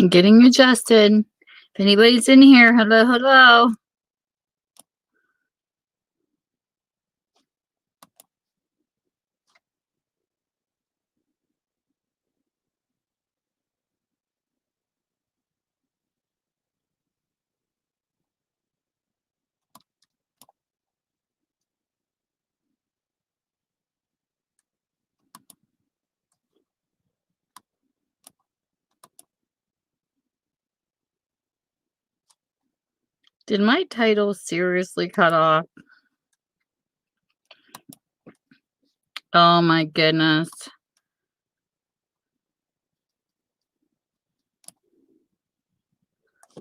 Getting adjusted. If anybody's in here, hello, hello. Did my title seriously cut off? Oh my goodness.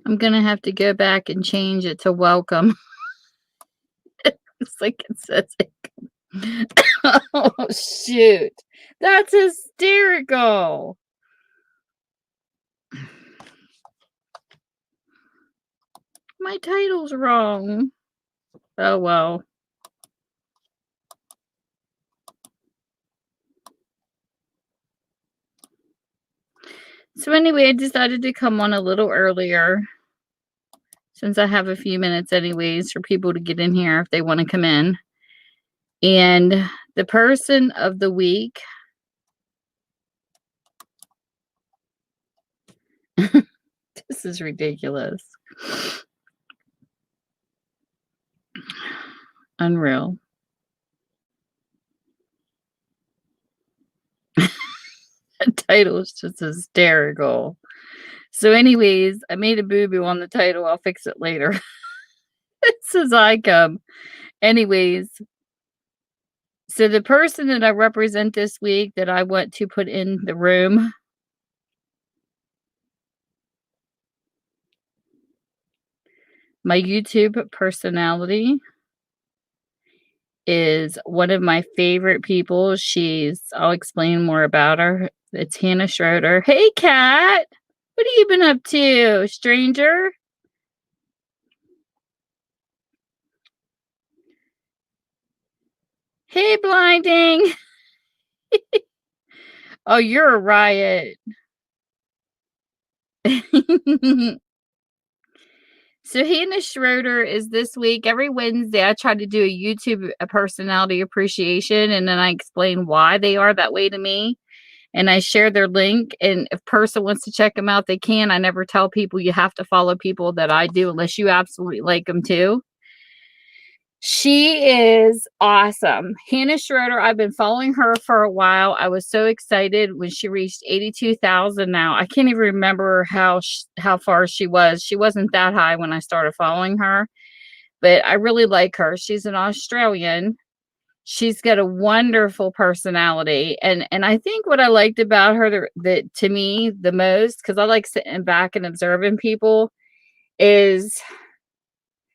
I'm gonna have to go back and change it to welcome. It's like it says it. Oh shoot. That's hysterical. My title's wrong. Oh well. So anyway, I decided to come on a little earlier since I have a few minutes anyways for people to get in here if they want to come in. And the person of the week this is ridiculous. Unreal. The title is just hysterical. So anyways, I made a boo-boo on the title. I'll fix it later. It says I come. Anyways, so the person that I represent this week that I want to put in the room my YouTube personality is one of my favorite people. I'll explain more about her. It's Hannah Schroder. Hey, Kat. What have you been up to, stranger? Hey, blinding. Oh, you're a riot. So Hannah Schroder is this week. Every Wednesday, I try to do a YouTube personality appreciation, and then I explain why they are that way to me. And I share their link. And if a person wants to check them out, they can. I never tell people you have to follow people that I do unless you absolutely like them too. She is awesome. Hannah Schroder, I've been following her for a while. I was so excited when she reached 82,000 now. I can't even remember how far she was. She wasn't that high when I started following her, but I really like her. She's an Australian. She's got a wonderful personality. And I think what I liked about her that to me the most, because I like sitting back and observing people, is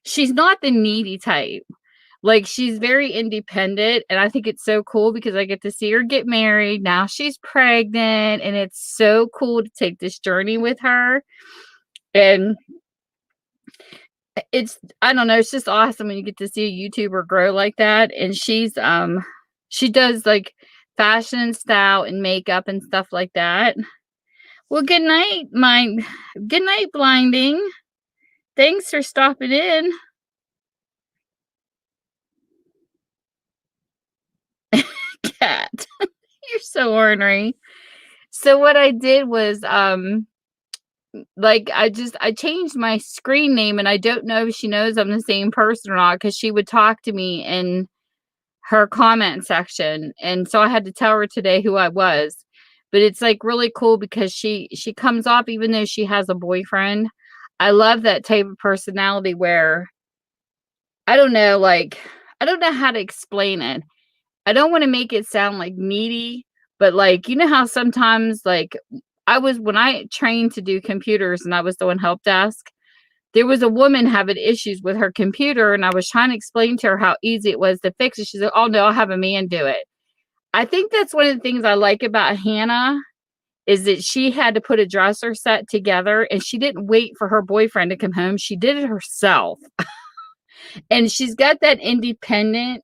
she's not the needy type. Like, she's very independent, and I think it's so cool because I get to see her get married. Now she's pregnant, and it's so cool to take this journey with her. And I don't know, it's just awesome when you get to see a YouTuber grow like that. And she does like fashion style and makeup and stuff like that. Well, good night, blinding. Thanks for stopping in. Cat. You're so ornery. So what I did was like I changed my screen name, and I don't know if she knows I'm the same person or not, because she would talk to me in her comment section, and so I had to tell her today who I was. But it's like really cool because she comes off, even though she has a boyfriend. I love that type of personality where I don't know, like, I don't know how to explain it. I don't want to make it sound like needy, but like, you know how sometimes, like, when I trained to do computers and I was doing help desk, there was a woman having issues with her computer, and I was trying to explain to her how easy it was to fix it. She said, "Oh no, I'll have a man do it." I think that's one of the things I like about Hannah is that she had to put a dresser set together, and she didn't wait for her boyfriend to come home. She did it herself. And she's got that independent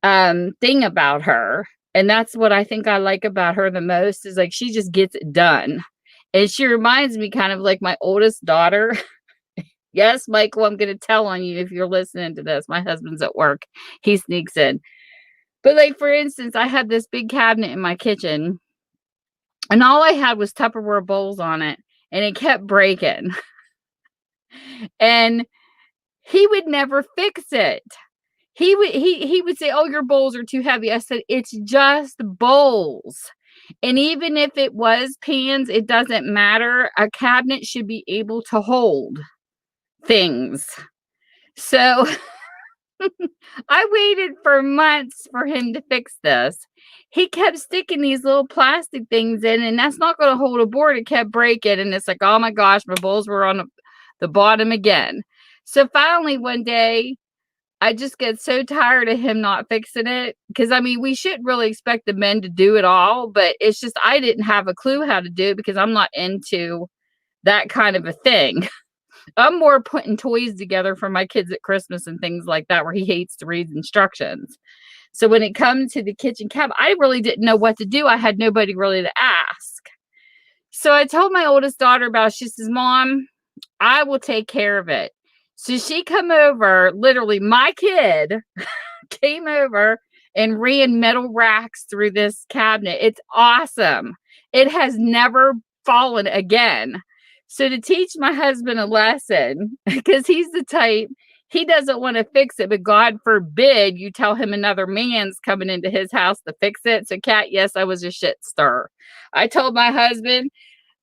thing about her. And that's what I think I like about her the most, is like she just gets it done. And she reminds me kind of like my oldest daughter. Yes, Michael, I'm going to tell on you if you're listening to this. My husband's at work. He sneaks in. But like, for instance, I had this big cabinet in my kitchen and all I had was Tupperware bowls on it and it kept breaking. And he would never fix it. He would say, "Oh, your bowls are too heavy." I said, "It's just bowls." And even if it was pans, it doesn't matter. A cabinet should be able to hold things. So I waited for months for him to fix this. He kept sticking these little plastic things in, and that's not going to hold a board. It kept breaking, and it's like, oh my gosh, my bowls were on the bottom again. So finally, one day, I just get so tired of him not fixing it. Because, I mean, we shouldn't really expect the men to do it all, but it's just I didn't have a clue how to do it because I'm not into that kind of a thing. I'm more putting toys together for my kids at Christmas and things like that where he hates to read instructions. So when it comes to the kitchen cabinet, I really didn't know what to do. I had nobody really to ask. So I told my oldest daughter about it. She says, "Mom, I will take care of it." So she come over, literally my kid came over and ran metal racks through this cabinet. It's awesome. It has never fallen again. So to teach my husband a lesson, because he's the type, he doesn't want to fix it, but God forbid you tell him another man's coming into his house to fix it. So Kat, yes, I was a shit stir. I told my husband,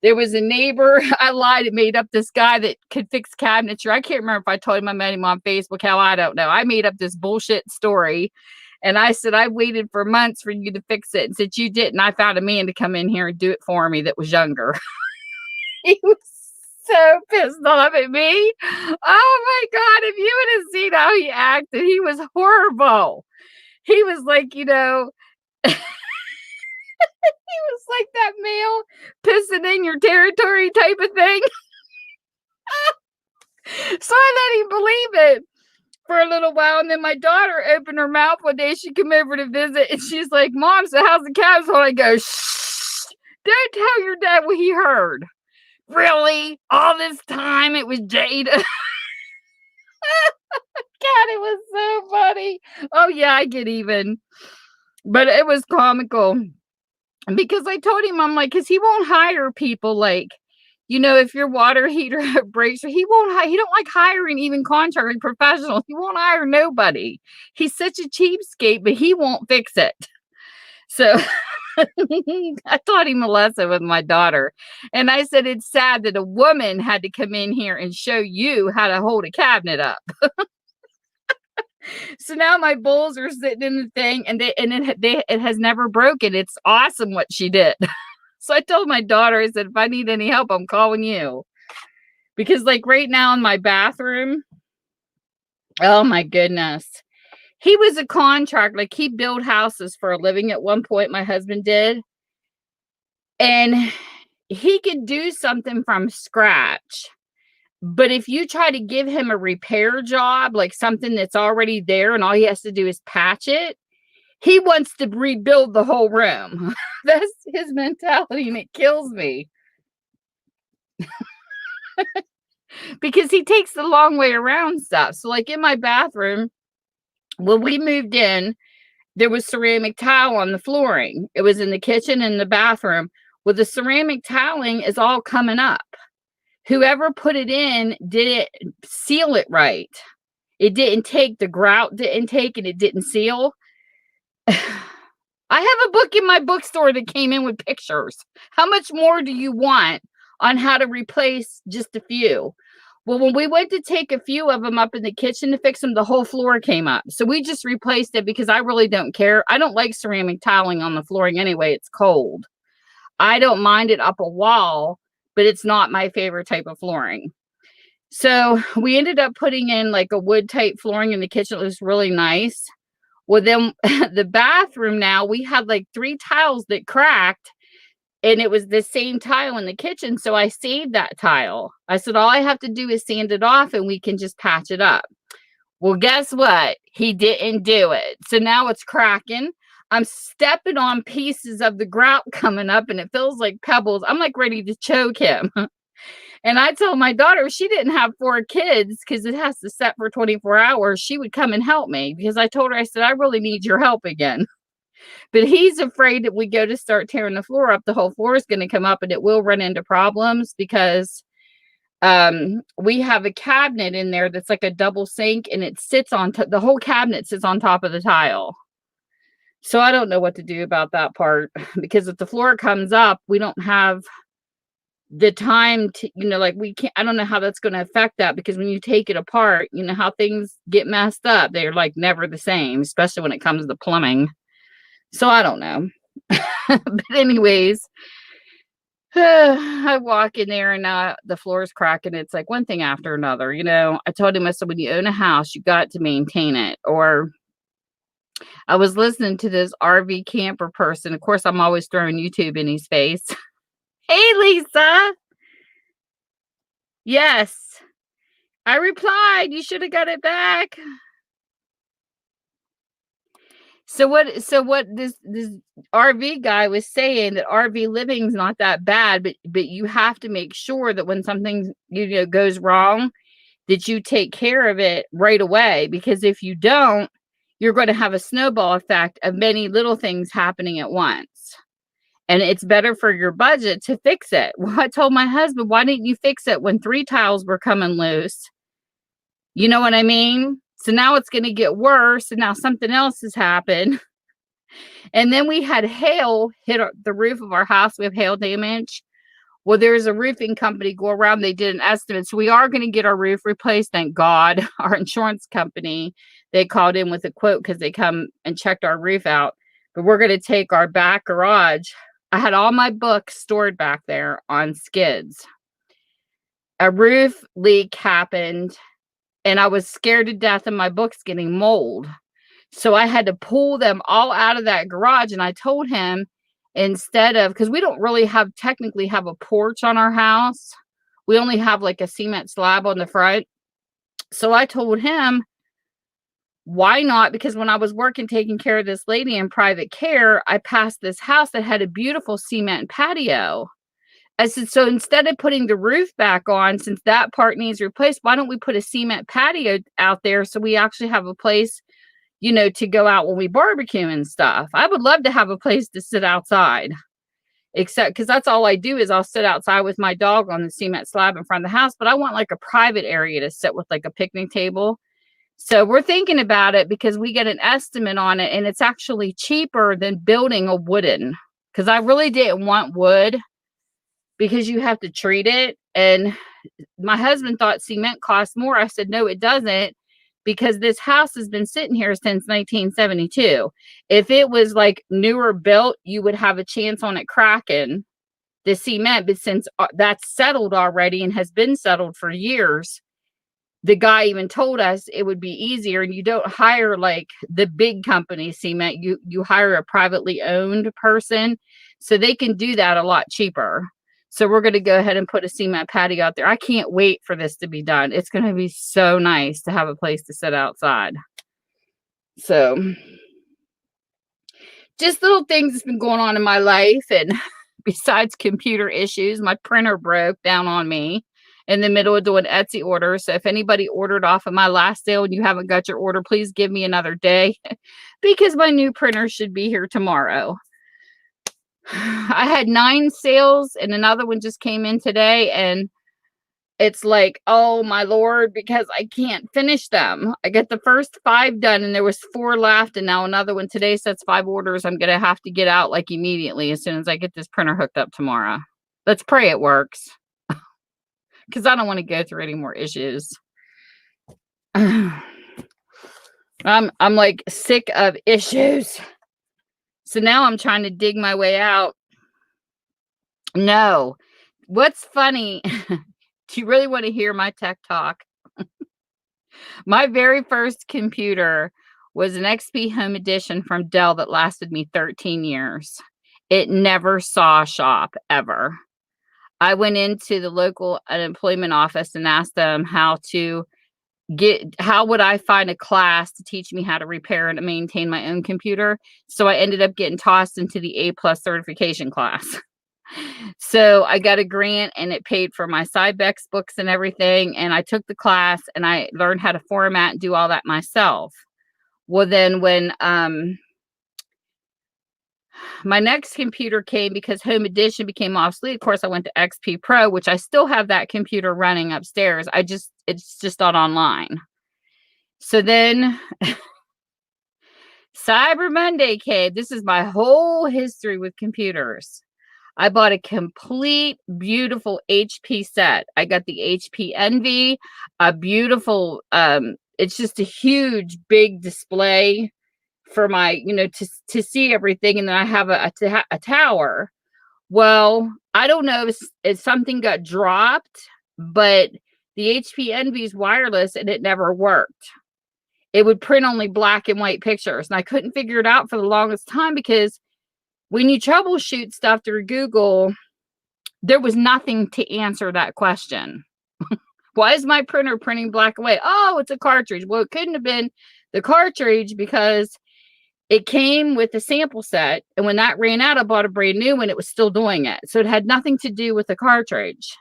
there was a neighbor, I lied, it made up this guy that could fix cabinetry. I can't remember if I told him I met him on Facebook, how I don't know. I made up this bullshit story. And I said, I waited for months for you to fix it. And since you didn't, I found a man to come in here and do it for me that was younger. He was so pissed off at me. Oh my God, if you would have seen how he acted, he was horrible. He was like, he was like that male pissing in your territory type of thing. So I let him believe it for a little while. And then my daughter opened her mouth one day. She came over to visit and she's like, "Mom, so how's the cabs?" And I go, "Shh, don't tell your dad what he heard." Really? All this time it was Jada? God, it was so funny. Oh yeah, I get even. But it was comical. Because I told him, I'm like, because he won't hire people like, if your water heater breaks, he won't. He don't like hiring even contracting professionals. He won't hire nobody. He's such a cheapskate, but he won't fix it. So I taught him a lesson with my daughter, and I said it's sad that a woman had to come in here and show you how to hold a cabinet up. So now my bowls are sitting in the thing, and it has never broken. It's awesome what she did. So I told my daughter, I said, if I need any help, I'm calling you. Because like right now in my bathroom, oh my goodness. He was a contractor, like he built houses for a living at one point, my husband did. And he could do something from scratch. But if you try to give him a repair job, like something that's already there and all he has to do is patch it, he wants to rebuild the whole room. That's his mentality, and it kills me. Because he takes the long way around stuff. So like in my bathroom, when we moved in, there was ceramic tile on the flooring. It was in the kitchen and the bathroom. Well, the ceramic tiling is all coming up. Whoever put it in didn't seal it right. It didn't take, the grout didn't take, and it didn't seal. I have a book in my bookstore that came in with pictures. How much more do you want on how to replace just a few? Well, when we went to take a few of them up in the kitchen to fix them, the whole floor came up. So we just replaced it because I really don't care. I don't like ceramic tiling on the flooring anyway. It's cold. I don't mind it up a wall, but it's not my favorite type of flooring. So we ended up putting in like a wood type flooring in the kitchen. It was really nice. Well, then the bathroom now, we had like 3 tiles that cracked, and it was the same tile in the kitchen. So I saved that tile. I said, all I have to do is sand it off and we can just patch it up. Well, guess what? He didn't do it. So now it's cracking. I'm stepping on pieces of the grout coming up and it feels like pebbles. I'm like ready to choke him. And I told my daughter if she didn't have 4 kids because it has to set for 24 hours, she would come and help me because I told her, I said, I really need your help again. But he's afraid that we go to start tearing the floor up, the whole floor is going to come up and it will run into problems because we have a cabinet in there that's like a double sink and it sits on the whole cabinet sits on top of the tile. So I don't know what to do about that part because if the floor comes up, we don't have the time to, like we can't, I don't know how that's going to affect that because when you take it apart, you know how things get messed up. They're like never the same, especially when it comes to plumbing. So I don't know. But anyways, I walk in there and the floor is cracking. It's like one thing after another. I told him, I said, when you own a house, you got to maintain it. Or I was listening to this RV camper person. Of course, I'm always throwing YouTube in his face. Hey, Lisa. Yes. I replied. You should have got it back. So what this RV guy was saying, that RV living is not that bad, but you have to make sure that when something goes wrong, that you take care of it right away, because if you don't, you're going to have a snowball effect of many little things happening at once. And it's better for your budget to fix it. Well, I told my husband, why didn't you fix it when 3 tiles were coming loose? You know what I mean? So now it's going to get worse, and now something else has happened. And then we had hail hit the roof of our house. We have hail damage. Well, there's a roofing company go around. They did an estimate. So we are going to get our roof replaced. Thank God. Our insurance company, they called in with a quote because they come and checked our roof out. But we're going to take our back garage. I had all my books stored back there on skids. A roof leak happened, and I was scared to death of my books getting mold. So I had to pull them all out of that garage. And I told him, instead of, because we don't really technically have a porch on our house. We only have like a cement slab on the front. So I told him, why not? Because when I was working, taking care of this lady in private care, I passed this house that had a beautiful cement patio. I said, so instead of putting the roof back on, since that part needs replaced, why don't we put a cement patio out there so we actually have a place, to go out when we barbecue and stuff. I would love to have a place to sit outside, except because that's all I do is I'll sit outside with my dog on the cement slab in front of the house. But I want like a private area to sit with like a picnic table. So we're thinking about it because we get an estimate on it and it's actually cheaper than building a wooden, because I really didn't want wood because you have to treat it. And my husband thought cement costs more. I said, no, it doesn't, because this house has been sitting here since 1972. If it was like newer built, you would have a chance on it cracking the cement. But since that's settled already and has been settled for years, the guy even told us it would be easier, and you don't hire like the big company cement. You hire a privately owned person, so they can do that a lot cheaper. So we're going to go ahead and put a cement patio out there. I can't wait for this to be done. It's going to be so nice to have a place to sit outside. So just little things that's been going on in my life. And besides computer issues, my printer broke down on me in the middle of doing Etsy orders. So if anybody ordered off of my last sale and you haven't got your order, please give me another day because my new printer should be here tomorrow. I had 9 sales and another one just came in today, and it's like, oh my Lord, because I can't finish them. I get the first 5 done and there was 4 left, and now another one today says 5 orders. I'm going to have to get out like immediately as soon as I get this printer hooked up tomorrow. Let's pray it works, because I don't want to go through any more issues. I'm like sick of issues. So now I'm trying to dig my way out. No. What's funny, do you really want to hear my tech talk? My very first computer was an XP Home Edition from Dell that lasted me 13 years. It never saw a shop, ever. I went into the local unemployment office and asked them how to how would I find a class to teach me how to repair and maintain my own computer? So I ended up getting tossed into the A+ certification class. So I got a grant and it paid for my Cybex books and everything. And I took the class and I learned how to format and do all that myself. Well, then when my next computer came, because Home Edition became obsolete, of course, I went to XP Pro, which I still have that computer running upstairs. It's just not online. So then Cyber Monday came. This is my whole history with computers. I bought a complete, beautiful HP set. I got the HP Envy, a beautiful, it's just a huge, big display for my, to see everything. And then I have a tower. Well, I don't know if something got dropped, but the HP Envy's wireless and it never worked. It would print only black and white pictures. And I couldn't figure it out for the longest time, because when you troubleshoot stuff through Google, there was nothing to answer that question. Why is my printer printing black and white? Oh, it's a cartridge. Well, it couldn't have been the cartridge, because it came with a sample set. And when that ran out, I bought a brand new one. It was still doing it. So it had nothing to do with the cartridge.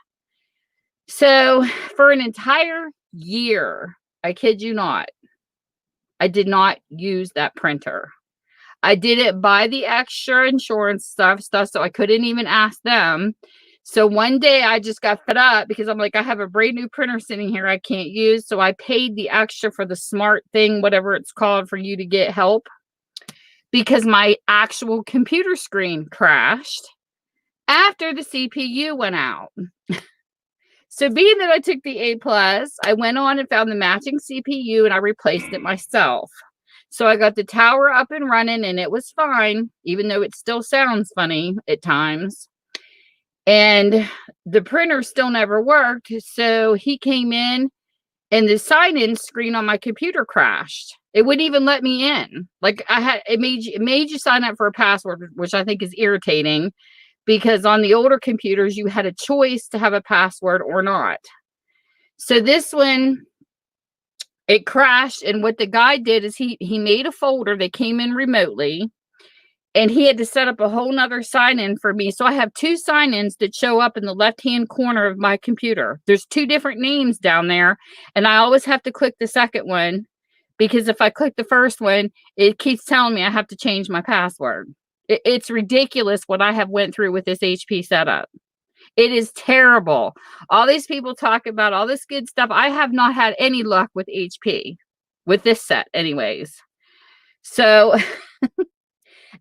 So for an entire year, I kid you not, I did not use that printer. I didn't buy the extra insurance stuff, so I couldn't even ask them. So one day I just got fed up, because I'm like, I have a brand new printer sitting here I can't use. So I paid the extra for the smart thing, whatever it's called, for you to get help, because my actual computer screen crashed after the CPU went out. So being that I took the A+, I went on and found the matching CPU and I replaced it myself. So I got the tower up and running and it was fine, even though it still sounds funny at times. And the printer still never worked. So he came in and the sign-in screen on my computer crashed. It wouldn't even let me in. Like it made you sign up for a password, which I think is irritating, because on the older computers, you had a choice to have a password or not. So this one, it crashed. And what the guy did is he made a folder that came in remotely, and he had to set up a whole nother sign-in for me. So I have two sign-ins that show up in the left-hand corner of my computer. There's two different names down there, and I always have to click the second one, because if I click the first one, it keeps telling me I have to change my password. It's ridiculous what I have went through with this HP setup. It is terrible. All these people talk about all this good stuff. I have not had any luck with HP, with this set anyways. So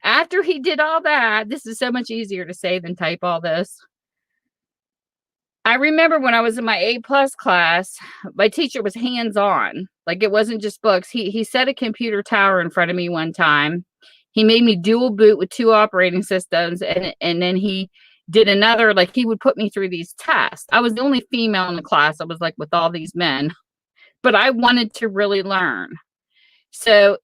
after he did all that, this is so much easier to say than type all this. I remember when I was in my A+ class, my teacher was hands-on. Like, it wasn't just books. He set a computer tower in front of me one time. He made me dual boot with 2 operating systems, and then he did another, like, he would put me through these tests. I was the only female in the class. I was like with all these men, but I wanted to really learn. So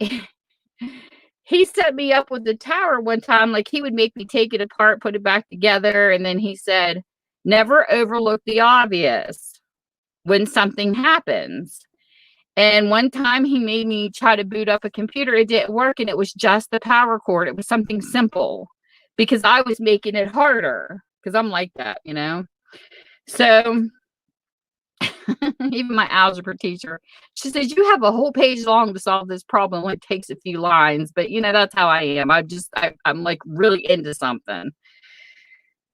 he set me up with the tower one time. Like, he would make me take it apart, put it back together, and then he said, never overlook the obvious when something happens. And one time he made me try to boot up a computer. It didn't work, and it was just the power cord. It was something simple, because I was making it harder, because I'm like that, you know? So even my algebra teacher, she says, you have a whole page long to solve this problem. It takes a few lines, but you know, that's how I am. I'm like really into something.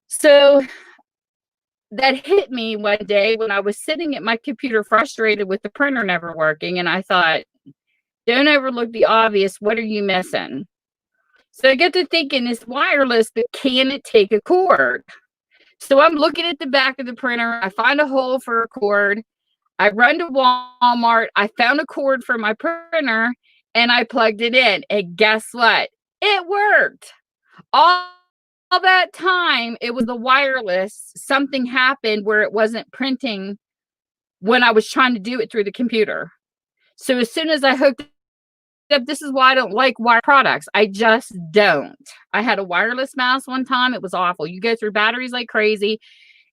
So that hit me one day when I was sitting at my computer frustrated with the printer never working. And I thought, don't overlook the obvious. What are you missing? So I get to thinking, it's wireless, but can it take a cord? So I'm looking at the back of the printer. I find a hole for a cord. I run to Walmart. I found a cord for my printer and I plugged it in. And guess what? It worked. All that time, it was the wireless. Something happened where it wasn't printing when I was trying to do it through the computer. So as soon as I hooked up, this is why I don't like wire products. I just don't. I had a wireless mouse one time. It was awful. You go through batteries like crazy.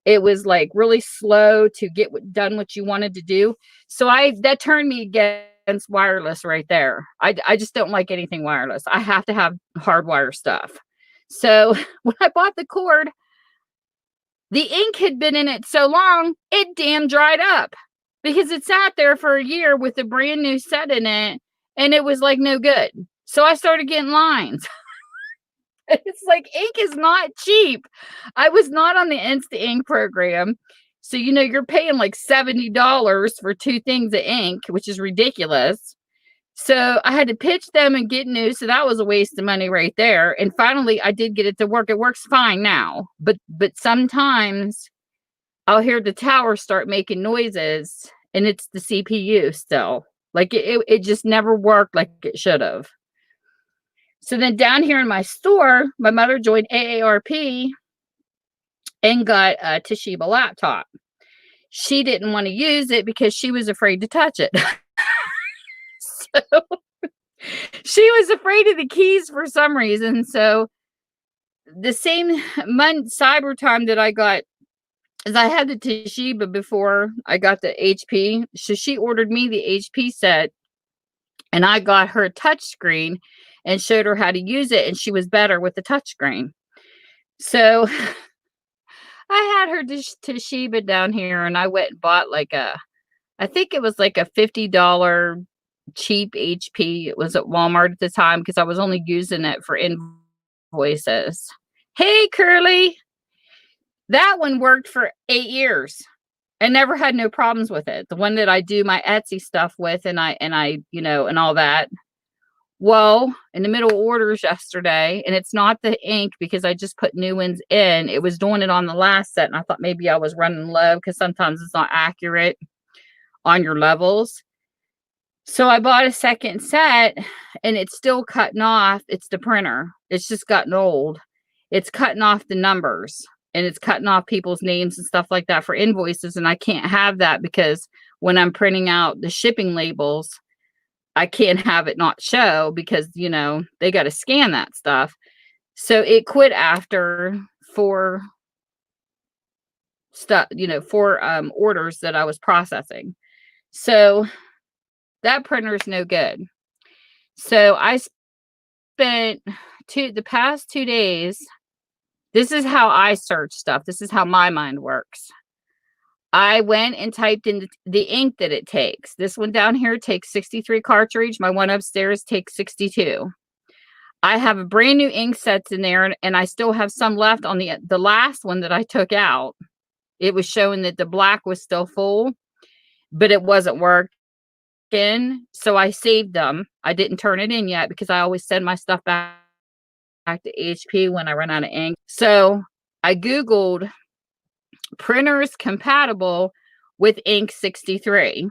It was like really slow to get done what you wanted to do. So that turned me against wireless right there. I just don't like anything wireless. I have to have hardwire stuff. So when I bought the cord, the ink had been in it so long, it damn dried up because it sat there for a year with a brand new set in it and it was like no good. So I started getting lines. It's like ink is not cheap. I was not on the Insta Ink program. So, you're paying like $70 for two things of ink, which is ridiculous. So I had to pitch them and get new. So that was a waste of money right there. And finally I did get it to work. It works fine now. But sometimes I'll hear the tower start making noises and it's the CPU still. Like it just never worked like it should have. So then down here in my store, my mother joined AARP and got a Toshiba laptop. She didn't want to use it because she was afraid to touch it. So she was afraid of the keys for some reason. So the same month, cyber time that I got, as I had the Toshiba before I got the HP. So she ordered me the HP set and I got her touch screen and showed her how to use it. And she was better with the touch screen. So I had her Toshiba down here and I went and bought I think it was like a $50 cheap HP. It was at Walmart at the time because I was only using it for invoices. Hey, Curly. That one worked for 8 years. I never had no problems with it. The one that I do my Etsy stuff with and I, and all that. Well, in the middle of orders yesterday, and it's not the ink because I just put new ones in. It was doing it on the last set, and I thought maybe I was running low because sometimes it's not accurate on your levels. So I bought a second set, and it's still cutting off. It's the printer. It's just gotten old. It's cutting off the numbers, and it's cutting off people's names and stuff like that for invoices, and I can't have that because when I'm printing out the shipping labels, I can't have it not show because, they got to scan that stuff. So it quit after 4 orders that I was processing. So that printer is no good. So I spent the past 2 days. This is how I search stuff. This is how my mind works. I went and typed in the ink that it takes. This one down here takes 63 cartridge. My one upstairs takes 62. I have a brand new ink sets in there, and I still have some left on the last one that I took out. It was showing that the black was still full, but it wasn't working. So I saved them. I didn't turn it in yet because I always send my stuff back to HP when I run out of ink. So I Googled printers compatible with ink 63.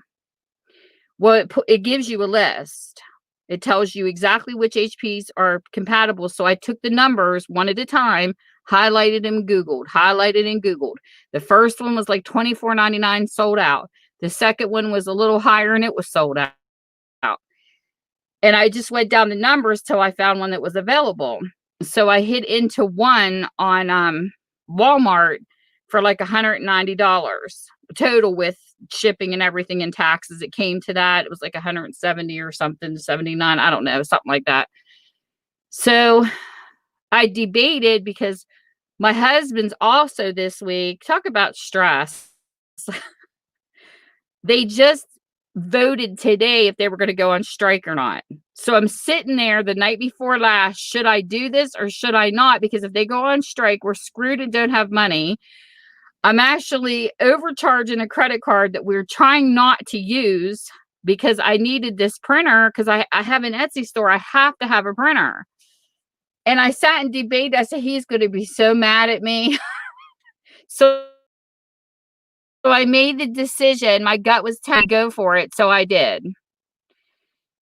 Well, it gives you a list. It tells you exactly which HPs are compatible. So I took the numbers one at a time, highlighted and Googled. The first one was like $24.99 sold out. The second one was a little higher and it was sold out. And I just went down the numbers till I found one that was available. So I hit into one on Walmart for like $190 total with shipping and everything and taxes. It came to that. It was like 170 or something, 79. I don't know, something like that. So I debated because my husband's also this week. Talk about stress. They just voted today if they were going to go on strike or not. So I'm sitting there the night before last. Should I do this or should I not? Because if they go on strike, we're screwed and don't have money. I'm actually overcharging a credit card that we're trying not to use because I needed this printer because I have an Etsy store. I have to have a printer. And I sat and debated. I said, he's going to be so mad at me. So I made the decision. My gut was telling me to go for it. So I did.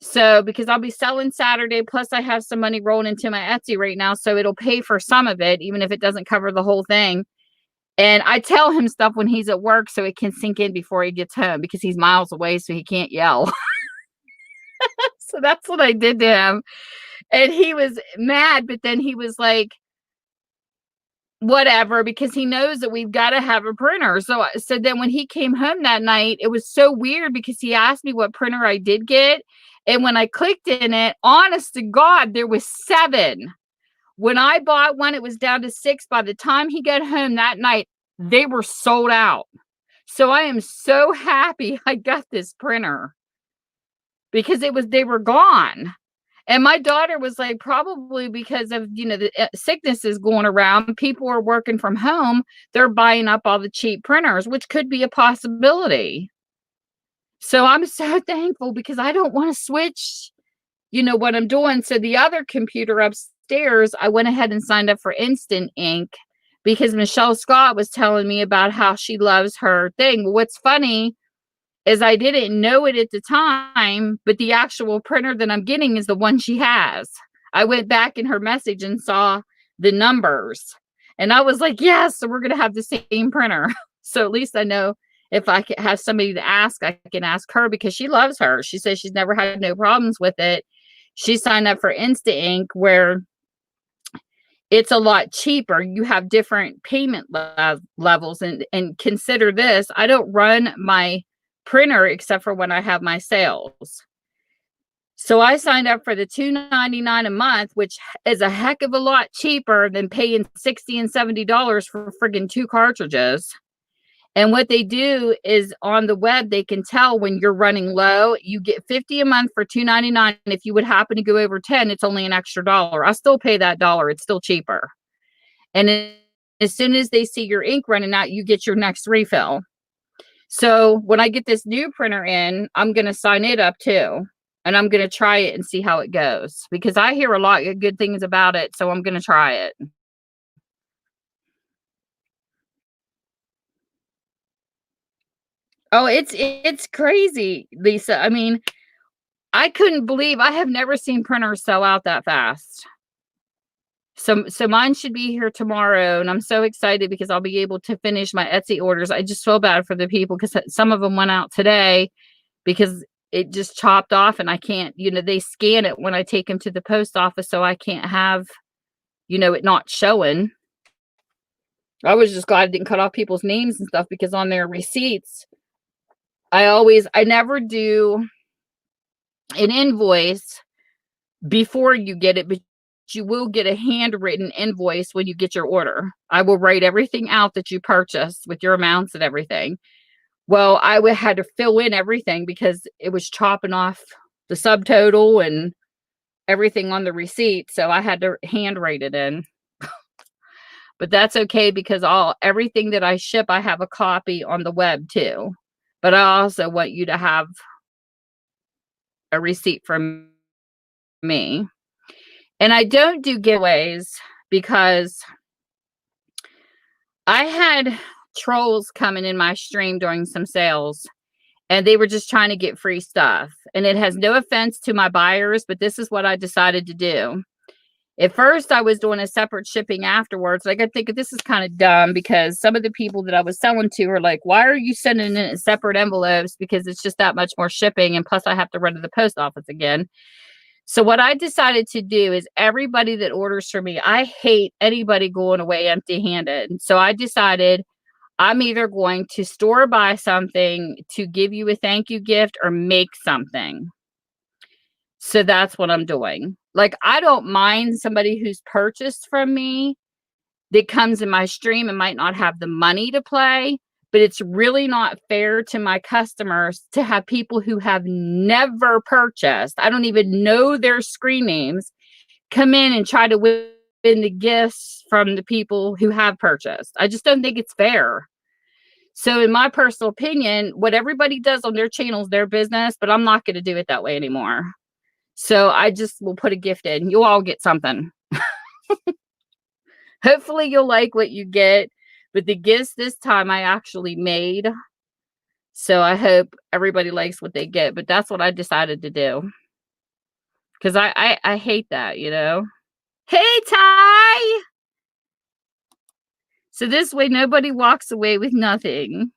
So because I'll be selling Saturday, plus I have some money rolling into my Etsy right now. So it'll pay for some of it, even if it doesn't cover the whole thing. And I tell him stuff when he's at work so it can sink in before he gets home because he's miles away, so he can't yell. So that's what I did to him. And he was mad, but then he was like, whatever, because he knows that we've got to have a printer. So then when he came home that night, it was so weird because he asked me what printer I did get. And when I clicked in it, honest to God, there was 7. When I bought one, it was down to 6. By the time he got home that night, they were sold out. So I am so happy I got this printer because they were gone. And my daughter was like, probably because of, the sickness is going around, people are working from home, they're buying up all the cheap printers, which could be a possibility. So I'm so thankful because I don't want to switch, what I'm doing. So the other computer upstairs, I went ahead and signed up for Instant Ink because Michelle Scott was telling me about how she loves her thing. Well, what's funny is I didn't know it at the time, but the actual printer that I'm getting is the one she has. I went back in her message and saw the numbers. And I was like, yes, so we're going to have the same printer. So at least I know if I can have somebody to ask, I can ask her because she loves her. She says she's never had no problems with it. She signed up for Instant Ink where it's a lot cheaper. You have different payment levels. And consider this, I don't run my printer except for when I have my sales. So I signed up for the $2.99 a month, which is a heck of a lot cheaper than paying $60 and $70 for friggin' 2 cartridges. And what they do is on the web, they can tell when you're running low. You get $50 a month for $2.99. If you would happen to go over 10, it's only an extra $1. I still pay that $1. It's still cheaper. And as soon as they see your ink running out, you get your next refill. So when I get this new printer in, I'm going to sign it up too. And I'm going to try it and see how it goes because I hear a lot of good things about it. So I'm going to try it. Oh, it's crazy, Lisa. I mean, I couldn't believe I have never seen printers sell out that fast. So mine should be here tomorrow, and I'm so excited because I'll be able to finish my Etsy orders. I just feel bad for the people because some of them went out today because it just chopped off and I can't, they scan it when I take them to the post office, so I can't have, it not showing. I was just glad I didn't cut off people's names and stuff because on their receipts, I never do an invoice before you get it, but you will get a handwritten invoice when you get your order. I will write everything out that you purchased with your amounts and everything. Well, had to fill in everything because it was chopping off the subtotal and everything on the receipt. So I had to handwrite it in. But that's okay because everything that I ship, I have a copy on the web too. But I also want you to have a receipt from me. And I don't do giveaways because I had trolls coming in my stream during some sales and they were just trying to get free stuff. And it has no offense to my buyers, but this is what I decided to do. At first, I was doing a separate shipping afterwards. Like, I think this is kind of dumb because some of the people that I was selling to are like, why are you sending in separate envelopes? Because it's just that much more shipping. And plus, I have to run to the post office again. So what I decided to do is everybody that orders from me, I hate anybody going away empty-handed. So I decided I'm either going to store buy something to give you a thank you gift or make something. So that's what I'm doing. Like, I don't mind somebody who's purchased from me that comes in my stream and might not have the money to play, but it's really not fair to my customers to have people who have never purchased, I don't even know their screen names, come in and try to win the gifts from the people who have purchased. I just don't think it's fair. So in my personal opinion, what everybody does on their channel is their business, but I'm not going to do it that way anymore. So I just will put a gift in. You'll all get something. Hopefully you'll like what you get. But the gifts this time I actually made. So I hope everybody likes what they get. But that's what I decided to do. Because I hate that, Hey, Ty! So this way nobody walks away with nothing.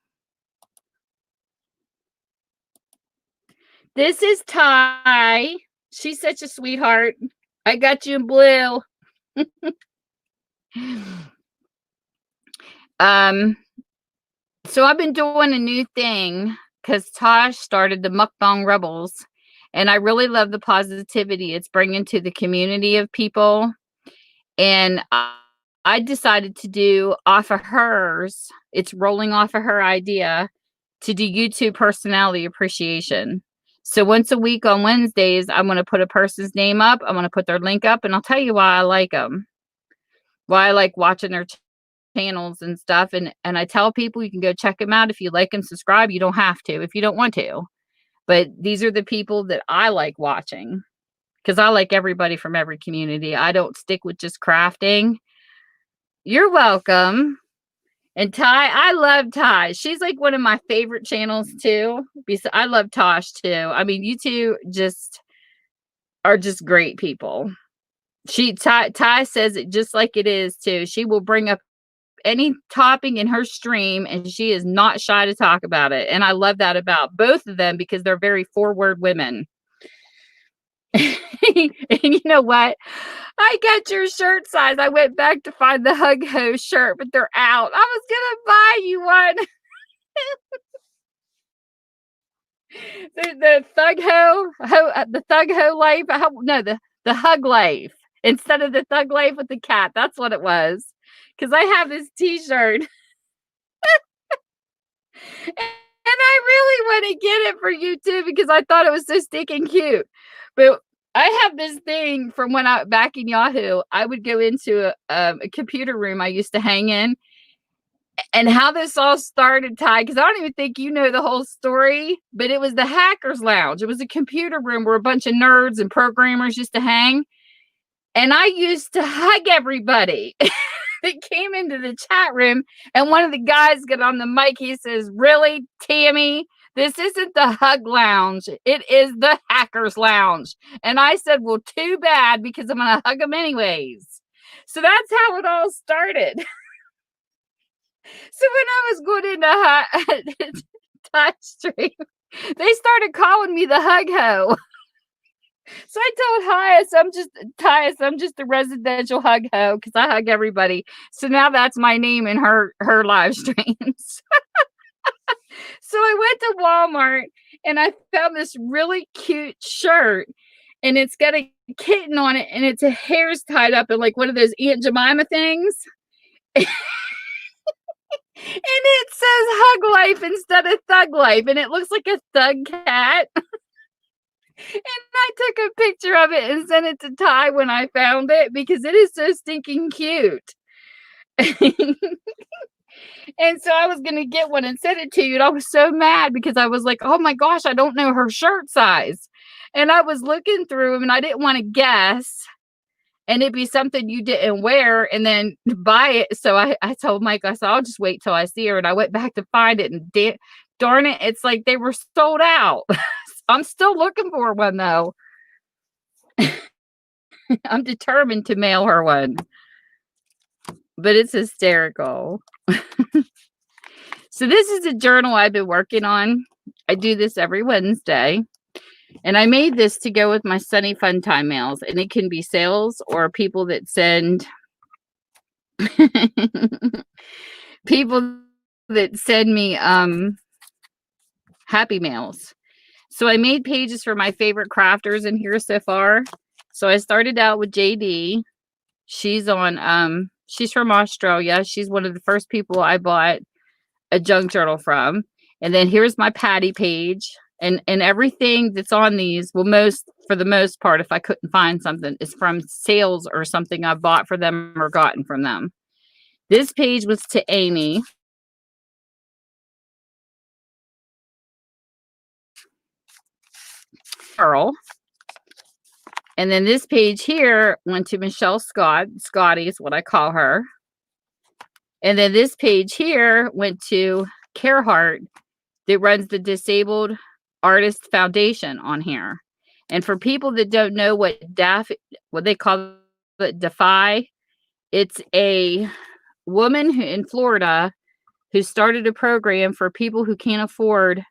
This is Ty. She's such a sweetheart. I got you in blue. Um, so I've been doing a new thing because Tosh started the Mukbang Rebels, and I really love the positivity it's bringing to the community of people. And I decided to do off of hers. It's rolling off of her idea to do YouTube personality appreciation. So once a week on Wednesdays, I'm going to put a person's name up. I'm going to put their link up, and I'll tell you why I like them, why I like watching their channels and stuff. And I tell people you can go check them out if you like and subscribe. You don't have to if you don't want to. But these are the people that I like watching because I like everybody from every community. I don't stick with just crafting. You're welcome. And Ty, I love Ty. She's like one of my favorite channels too. I love Tosh too. I mean, you two just are just great people. Ty says it just like it is too. She will bring up any topic in her stream and she is not shy to talk about it. And I love that about both of them because they're very forward women. And you know what? I got your shirt size. I went back to find the Hug Ho shirt, but they're out. I was gonna buy you one. The Thug the Thug Ho life. No, the Hug life instead of the Thug life with the cat. That's what it was. Because I have this T-shirt, and I really want to get it for you too because I thought it was so stinking cute. But I have this thing from when I back in Yahoo. I would go into a computer room I used to hang in. And how this all started, Ty, because I don't even think you know the whole story, but it was the Hackers Lounge. It was a computer room where a bunch of nerds and programmers used to hang. And I used to hug everybody that came into the chat room. And one of the guys got on the mic. He says, "Really, Tammy? This isn't the Hug Lounge. It is the Hackers Lounge." And I said, "Well, too bad because I'm going to hug them anyways." So that's how it all started. So when I was going into Touch Stream, they started calling me the Hug Ho. So I told Tyus, I'm just a residential Hug Ho because I hug everybody. So now that's my name in her live streams. So I went to Walmart and I found this really cute shirt. And it's got a kitten on it and its hair's tied up in like one of those Aunt Jemima things. And it says Hug Life instead of Thug Life. And it looks like a thug cat. And I took a picture of it and sent it to Ty when I found it because it is so stinking cute. And so I was going to get one and send it to you. And I was so mad because I was like, oh my gosh, I don't know her shirt size. And I was looking through them and I didn't want to guess. And it'd be something you didn't wear and then buy it. So I told Mike, I said, I'll just wait till I see her. And I went back to find it and darn it, it's like they were sold out. I'm still looking for one though. I'm determined to mail her one. But it's hysterical. So this is a journal I've been working on. I do this every Wednesday. And I made this to go with my Sunny Fun Time mails. And it can be sales or people that send people that send me happy mails. So I made pages for my favorite crafters in here so far. So I started out with JD. She's on she's from Australia. She's one of the first people I bought a junk journal from. And then here's my Patty page. And everything that's on these, well, for the most part, if I couldn't find something, is from sales or something I bought for them or gotten from them. This page was to Amy. Earl. And then this page here went to Michelle Scott. Scotty is what I call her. And then this page here went to Carehart that runs the Disabled Artist Foundation on here. And for people that don't know what they call it, Defy, it's a woman in Florida who started a program for people who can't afford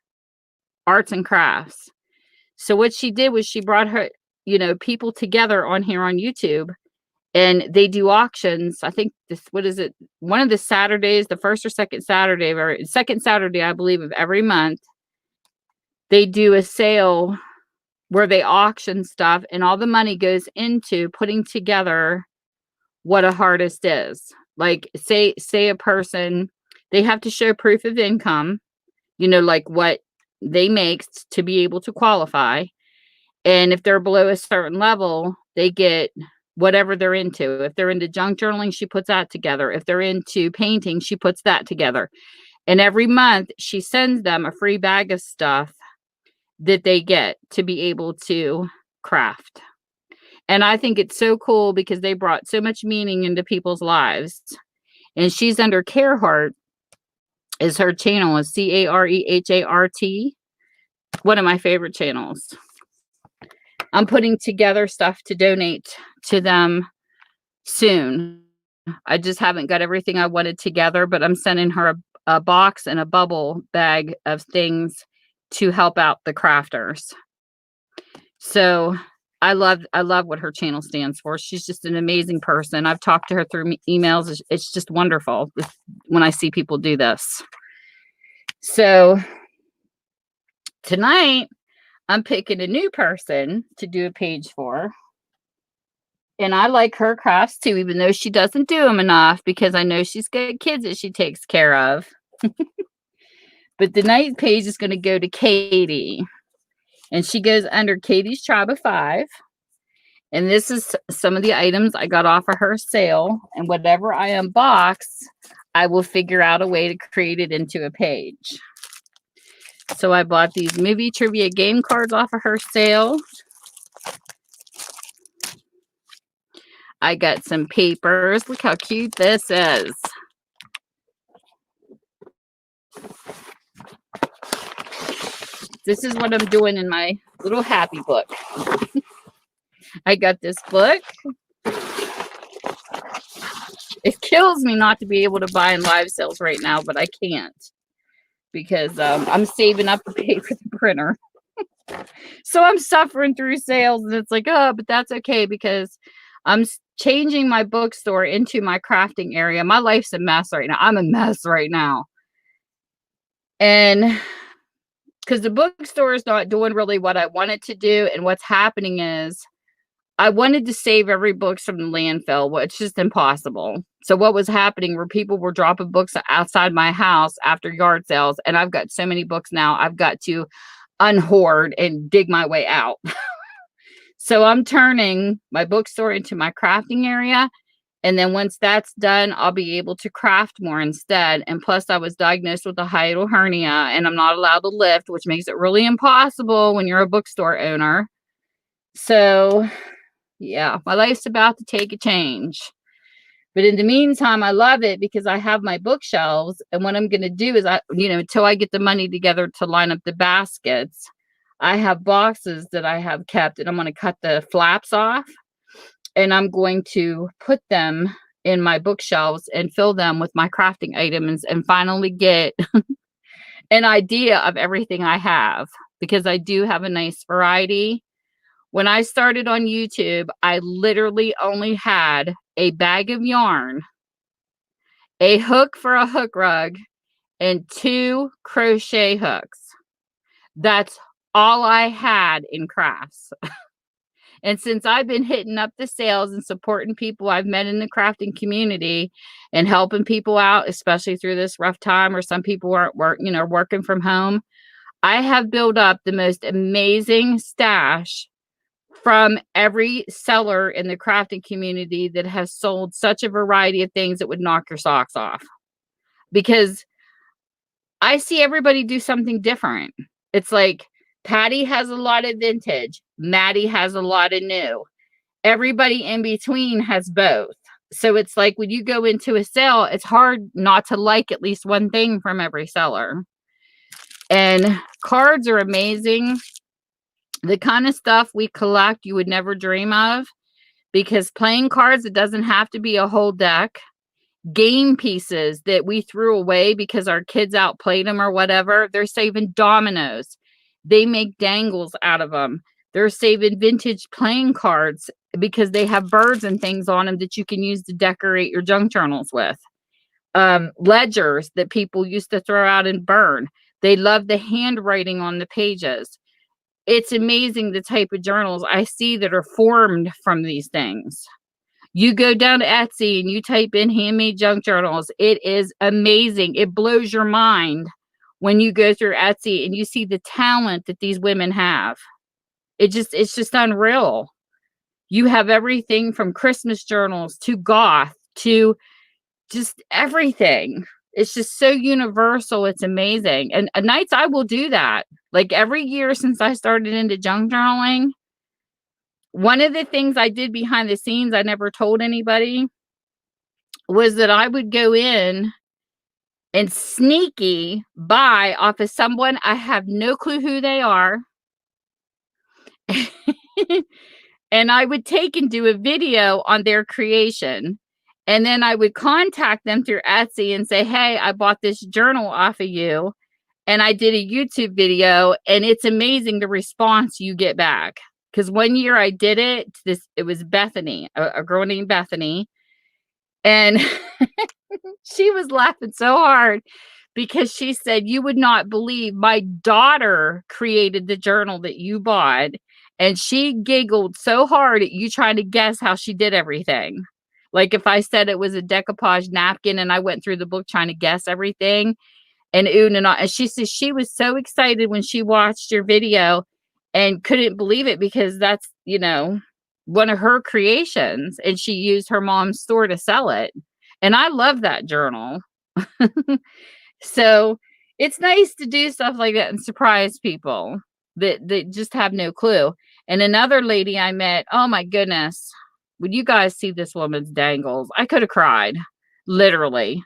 arts and crafts. So what she did was she brought her, people together on here on YouTube and they do auctions. I think this, what is it? One of the Saturdays, the first or second Saturday, I believe, of every month, they do a sale where they auction stuff, and all the money goes into putting together what a artist is. Like, say a person, they have to show proof of income, like what they make to be able to qualify. And if they're below a certain level, they get whatever they're into. If they're into junk journaling, she puts that together. If they're into painting, she puts that together. And every month she sends them a free bag of stuff that they get to be able to craft. And I think it's so cool because they brought so much meaning into people's lives. And she's under Carehart, is her channel, is Carehart. One of my favorite channels. I'm putting together stuff to donate to them soon. I just haven't got everything I wanted together, but I'm sending her a box and a bubble bag of things to help out the crafters. So I love what her channel stands for. She's just an amazing person. I've talked to her through emails. It's just wonderful when I see people do this. So tonight, I'm picking a new person to do a page for. And I like her crafts too, even though she doesn't do them enough, because I know she's got kids that she takes care of. But the night page is going to go to Katie. And she goes under Katie's Tribe of 5. And this is some of the items I got off of her sale. And whatever I unbox, I will figure out a way to create it into a page. So I bought these movie trivia game cards off of her sale. I got some papers. Look how cute this is. This is what I'm doing in my little happy book. I got this book. It kills me not to be able to buy in live sales right now, but I can't because I'm saving up to pay for the printer. So I'm suffering through sales, and it's like, oh, but that's okay because I'm changing my bookstore into my crafting area. My life's a mess right now. I'm a mess right now. And because the bookstore is not doing really what I want it to do. And what's happening is I wanted to save every book from the landfill. Well, it's just impossible. So what was happening were people were dropping books outside my house after yard sales. And I've got so many books now, I've got to unhoard and dig my way out. So I'm turning my bookstore into my crafting area. And then once that's done, I'll be able to craft more instead. And plus, I was diagnosed with a hiatal hernia, and I'm not allowed to lift, which makes it really impossible when you're a bookstore owner. So, yeah, my life's about to take a change. But in the meantime, I love it because I have my bookshelves. And what I'm going to do is, until I get the money together to line up the baskets, I have boxes that I have kept, and I'm going to cut the flaps off. And I'm going to put them in my bookshelves and fill them with my crafting items and finally get an idea of everything I have, because I do have a nice variety. When I started on YouTube, I literally only had a bag of yarn, a hook for a hook rug, and 2 crochet hooks. That's all I had in crafts. And since I've been hitting up the sales and supporting people I've met in the crafting community and helping people out, especially through this rough time, or some people aren't working from home, I have built up the most amazing stash from every seller in the crafting community that has sold such a variety of things that would knock your socks off. Because I see everybody do something different. It's like Patty has a lot of vintage. Maddie has a lot of new. Everybody in between has both. So it's like when you go into a sale, it's hard not to like at least one thing from every seller. And cards are amazing. The kind of stuff we collect you would never dream of, because playing cards, it doesn't have to be a whole deck. Game pieces that we threw away because our kids outplayed them or whatever, they're saving dominoes. They make dangles out of them. They're saving vintage playing cards because they have birds and things on them that you can use to decorate your junk journals with. Ledgers that people used to throw out and burn. They love the handwriting on the pages. It's amazing the type of journals I see that are formed from these things. You go down to Etsy and you type in handmade junk journals. It is amazing. It blows your mind when you go through Etsy and you see the talent that these women have. It's just unreal. You have everything from Christmas journals to goth to just everything. It's just so universal. It's amazing. And nights I will do that. Like every year since I started into junk journaling, one of the things I did behind the scenes I never told anybody was that I would go in and sneaky buy off of someone I have no clue who they are. And I would take and do a video on their creation. And then I would contact them through Etsy and say, hey, I bought this journal off of you. And I did a YouTube video. And it's amazing the response you get back. Because one year I did it. It was Bethany, a girl named Bethany. And she was laughing so hard because she said, you would not believe my daughter created the journal that you bought. And she giggled so hard at you trying to guess how she did everything. Like if I said it was a decoupage napkin and I went through the book trying to guess everything and and all. And she says she was so excited when she watched your video and couldn't believe it because that's, one of her creations. And she used her mom's store to sell it. And I love that journal. So it's nice to do stuff like that and surprise people that just have no clue. And another lady I met, oh my goodness, would you guys see this woman's dangles? I could have cried, literally.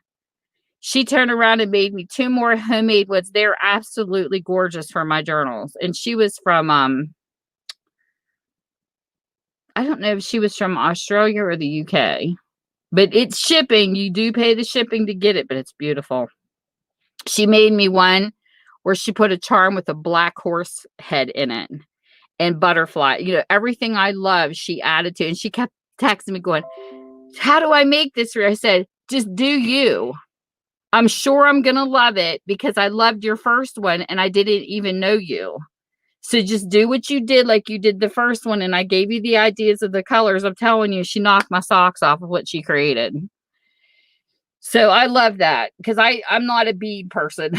She turned around and made me 2 more homemade ones. They're absolutely gorgeous for my journals. And she was from, I don't know if she was from Australia or the UK, but it's shipping. You do pay the shipping to get it, but it's beautiful. She made me one where she put a charm with a black horse head in it and butterfly. Everything I love, she added to. And she kept texting me going, how do I make this? I said, just do you. I'm sure I'm going to love it because I loved your first one and I didn't even know you. So just do what you did like you did the first one. And I gave you the ideas of the colors. I'm telling you, she knocked my socks off of what she created. So I love that because I'm not a bead person.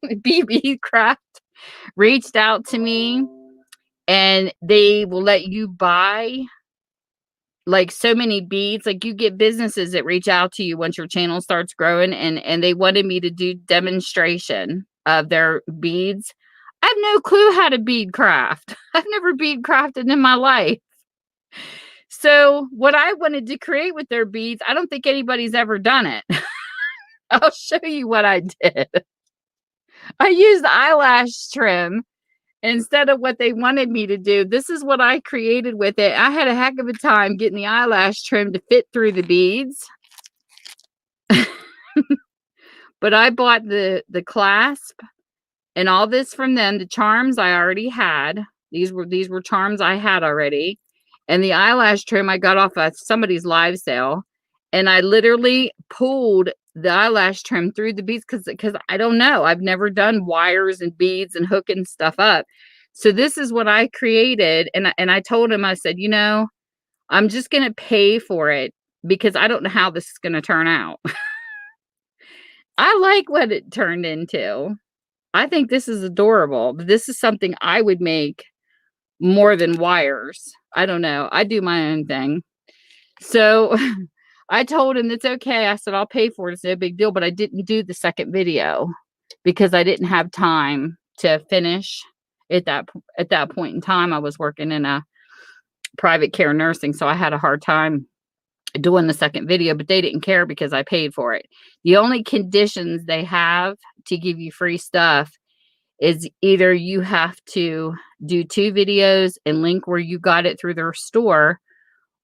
BB Craft reached out to me and they will let you buy like so many beads. Like you get businesses that reach out to you once your channel starts growing and they wanted me to do demonstration of their beads. I have no clue how to bead craft. I've never bead crafted in my life. So what I wanted to create with their beads, I don't think anybody's ever done it. I'll show you what I did. I used eyelash trim instead of what they wanted me to do. This is what I created with it. I had a heck of a time getting the eyelash trim to fit through the beads. But I bought the clasp and all this from them. The charms I already had. These were charms I had already. And the eyelash trim I got off of somebody's live sale. And I literally pulled the eyelash trim through the beads because I don't know. I've never done wires and beads and hooking stuff up. So this is what I created. And I told him, I said, I'm just going to pay for it because I don't know how this is going to turn out. I like what it turned into. I think this is adorable. But this is something I would make more than wires. I don't know. I do my own thing. So I told him it's okay. I said, I'll pay for it. It's no big deal. But I didn't do the second video because I didn't have time to finish at that point in time. I was working in a private care nursing. So I had a hard time doing the second video, but they didn't care because I paid for it. The only conditions they have to give you free stuff is either you have to do 2 videos and link where you got it through their store,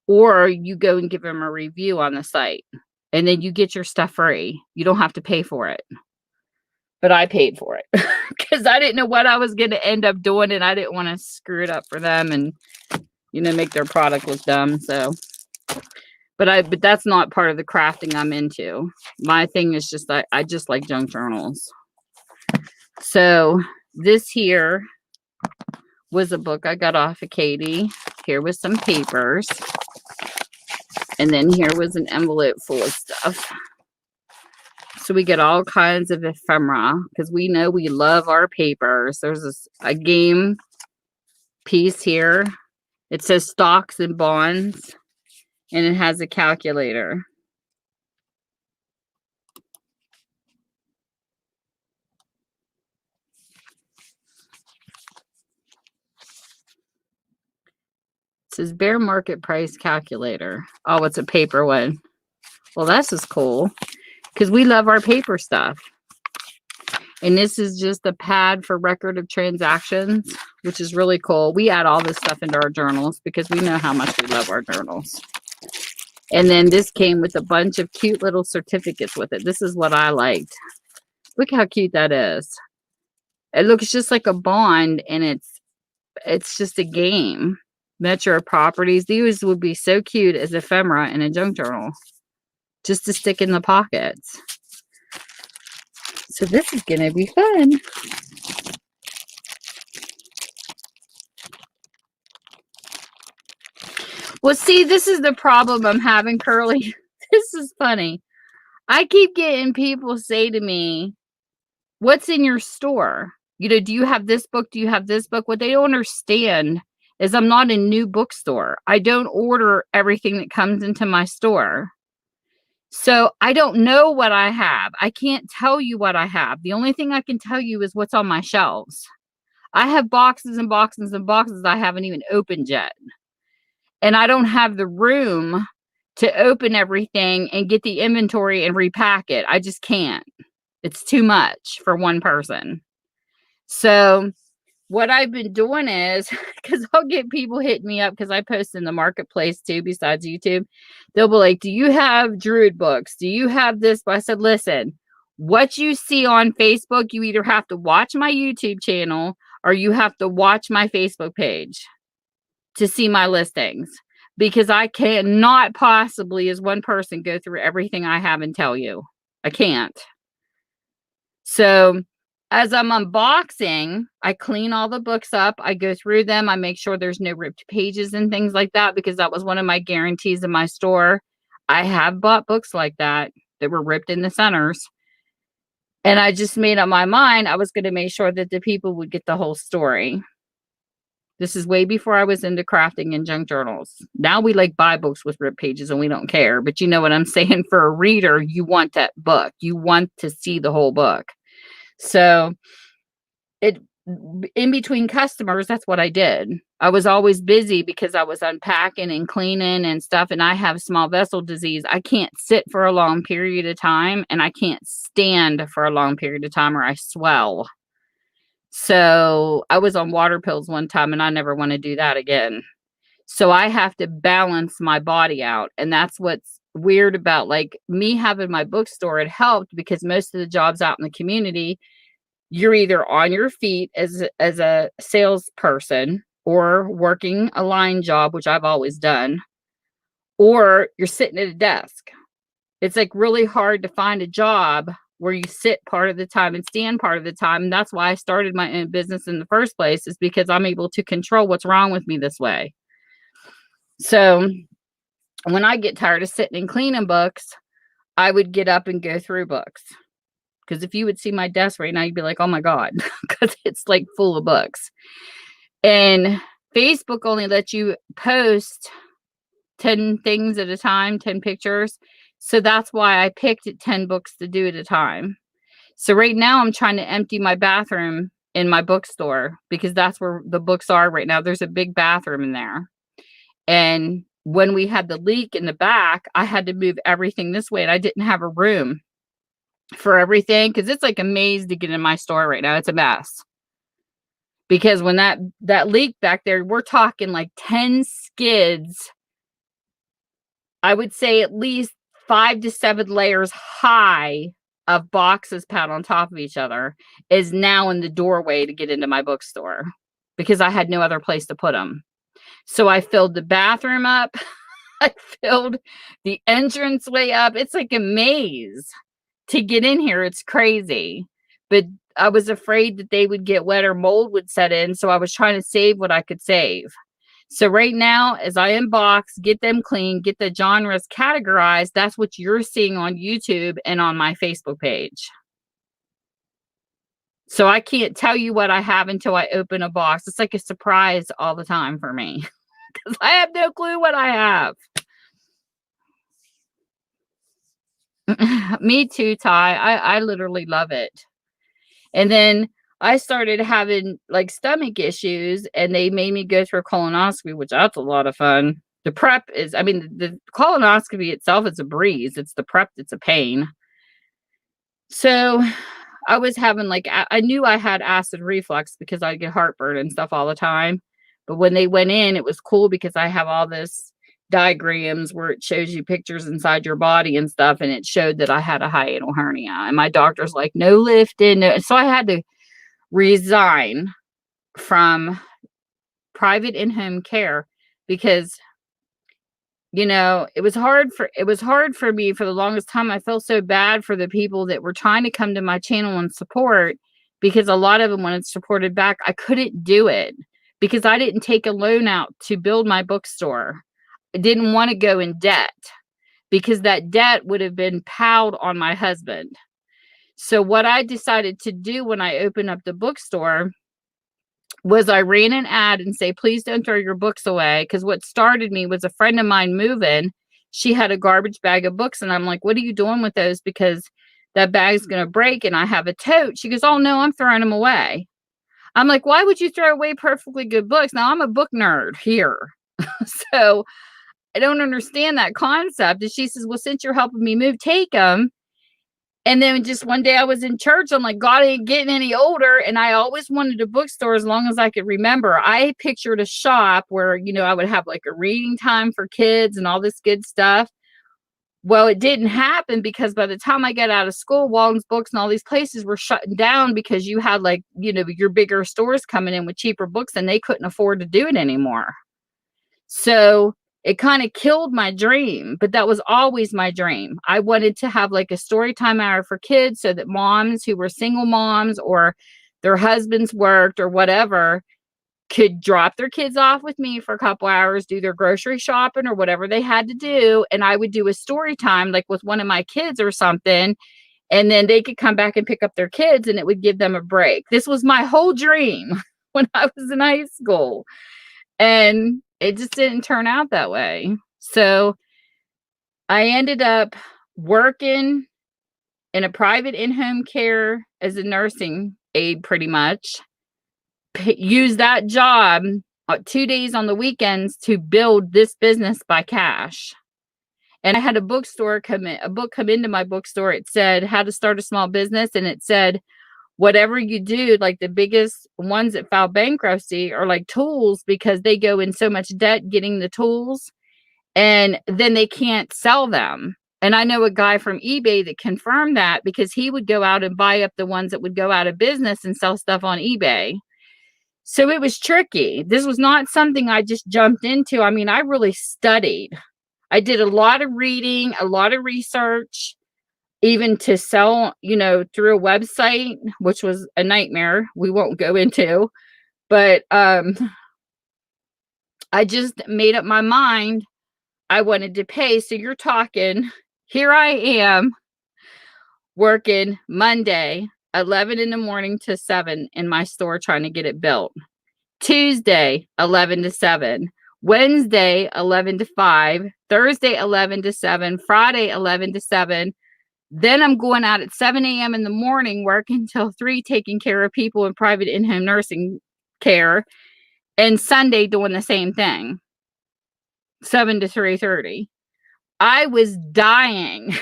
or you go and give them a review on the site and then you get your stuff free. You don't have to pay for it. but I paid for it because I didn't know what I was going to end up doing, and I didn't want to screw it up for them and, make their product look dumb. So, but that's not part of the crafting I'm into. My thing is just I just like junk journals. So this here was a book I got off of Katie. Here was some papers. And then here was an envelope full of stuff. So we get all kinds of ephemera because we know we love our papers. There's a game piece here. It says stocks and bonds, and it has a calculator. It says bear market price calculator. Oh, it's a paper one. Well, that's just cool because we love our paper stuff. And this is just a pad for record of transactions, which is really cool. We add all this stuff into our journals because we know how much we love our journals. And then this came with a bunch of cute little certificates with it. This is what I liked. Look how cute that is. It looks just like a bond, and it's just a game. Metro properties. These would be so cute as ephemera in a junk journal, just to stick in the pockets. So this is going to be fun. Well, see, this is the problem I'm having, Curly. This is funny. I keep getting people say to me, what's in your store? Do you have this book? Do you have this book? What they don't understand is I'm not a new bookstore. I don't order everything that comes into my store. So I don't know what I have. I can't tell you what I have. The only thing I can tell you is what's on my shelves. I have boxes and boxes and boxes I haven't even opened yet. And I don't have the room to open everything and get the inventory and repack it. I just can't. It's too much for one person. So what I've been doing is, because I'll get people hitting me up because I post in the marketplace too, besides YouTube. They'll be like, do you have Druid books? Do you have this? But I said, listen, what you see on Facebook, you either have to watch my YouTube channel or you have to watch my Facebook page to see my listings, because I cannot possibly, as one person, go through everything I have and tell you. I can't. So as I'm unboxing, I clean all the books up. I go through them. I make sure there's no ripped pages and things like that, because that was one of my guarantees in my store. I have bought books like that were ripped in the centers. And I just made up my mind I was going to make sure that the people would get the whole story. This is way before I was into crafting and junk journals. Now we buy books with ripped pages and we don't care. But you know what I'm saying? For a reader, you want that book. You want to see the whole book. So in between customers, that's what I did. I was always busy because I was unpacking and cleaning and stuff. And I have small vessel disease. I can't sit for a long period of time, and I can't stand for a long period of time or I swell. So I was on water pills one time, and I never want to do that again. So I have to balance my body out. And that's what's weird about me having my bookstore. It helped because most of the jobs out in the community, you're either on your feet as a salesperson or working a line job, which I've always done, or you're sitting at a desk. It's really hard to find a job where you sit part of the time and stand part of the time. And that's why I started my own business in the first place, is because I'm able to control what's wrong with me this way. So when I get tired of sitting and cleaning books, I would get up and go through books. Because if you would see my desk right now, you'd be like, oh my God, because it's full of books. And Facebook only lets you post 10 things at a time, 10 pictures. So that's why I picked 10 books to do at a time. So right now I'm trying to empty my bathroom in my bookstore, because that's where the books are right now. There's a big bathroom in there. And when we had the leak in the back, I had to move everything this way, and I didn't have a room for everything, because it's a maze to get in my store right now. It's a mess. Because when that leak back there, we're talking 10 skids, I would say at least 5 to 7 layers high of boxes piled on top of each other is now in the doorway to get into my bookstore because I had no other place to put them. So I filled the bathroom up. I filled the entranceway up. It's like a maze to get in here. It's crazy. But I was afraid that they would get wet or mold would set in. So I was trying to save what I could save. So right now, as I unbox, get them clean, get the genres categorized, that's what you're seeing on YouTube and on my Facebook page. So I can't tell you what I have until I open a box. It's like a surprise all the time for me because I have no clue what I have. Me too, Ty. I literally love it. And then I started having like stomach issues and they made me go through a colonoscopy, which that's a lot of fun. The prep is, I mean, the colonoscopy itself is a breeze. It's the prep that's a pain. So I was having like, I knew I had acid reflux because I get heartburn and stuff all the time. But when they went in, it was cool because I have all this diagrams where it shows you pictures inside your body and stuff. And it showed that I had a hiatal hernia. And my doctor's like, no lifting. No. So I had to resign from private in-home care because it was hard for me for the longest time. I felt so bad for the people that were trying to come to my channel and support because a lot of them wanted supported back. I couldn't do it because I didn't take a loan out to build my bookstore. I didn't want to go in debt because that debt would have been piled on my husband. So what I decided to do when I opened up the bookstore was I ran an ad and say, please don't throw your books away. Because what started me was a friend of mine moving. She had a garbage bag of books. And I'm like, what are you doing with those? Because that bag's going to break and I have a tote. She goes, oh, no, I'm throwing them away. I'm like, why would you throw away perfectly good books? Now, I'm a book nerd here. So I don't understand that concept. And she says, well, since you're helping me move, take them. And then just one day I was in church. I'm like, God ain't getting any older. And I always wanted a bookstore as long as I could remember. I pictured a shop where, I would have like a reading time for kids and all this good stuff. Well, it didn't happen because by the time I got out of school, Walden's Books and all these places were shutting down because you had like, your bigger stores coming in with cheaper books and they couldn't afford to do it anymore. So it kind of killed my dream, but that was always my dream. I wanted to have like a story time hour for kids so that moms who were single moms or their husbands worked or whatever could drop their kids off with me for a couple hours, do their grocery shopping or whatever they had to do. And I would do a story time like with one of my kids or something. And then they could come back and pick up their kids and it would give them a break. This was my whole dream when I was in high school. And it just didn't turn out that way. So I ended up working in a private in-home care as a nursing aide pretty much. Use that job 2 days on the weekends to build this business by cash. And I had a book come into my bookstore. It said how to start a small business. And it said, whatever you do, like the biggest ones that file bankruptcy are like tools because they go in so much debt getting the tools and then they can't sell them. And I know a guy from eBay that confirmed that because he would go out and buy up the ones that would go out of business and sell stuff on eBay. So it was tricky. This was not something I just jumped into. I mean, I really studied. I did a lot of reading, a lot of research, even to sell, through a website, which was a nightmare. We won't go into, but I just made up my mind. I wanted to pay. So you're talking, here I am working Monday, 11 in the morning to 7 in my store trying to get it built. Tuesday, 11 to 7. Wednesday, 11 to 5. Thursday, 11 to 7. Friday, 11 to 7. Then I'm going out at 7 a.m. in the morning, working till 3, taking care of people in private in-home nursing care. And Sunday doing the same thing, 7 to 3:30. I was dying.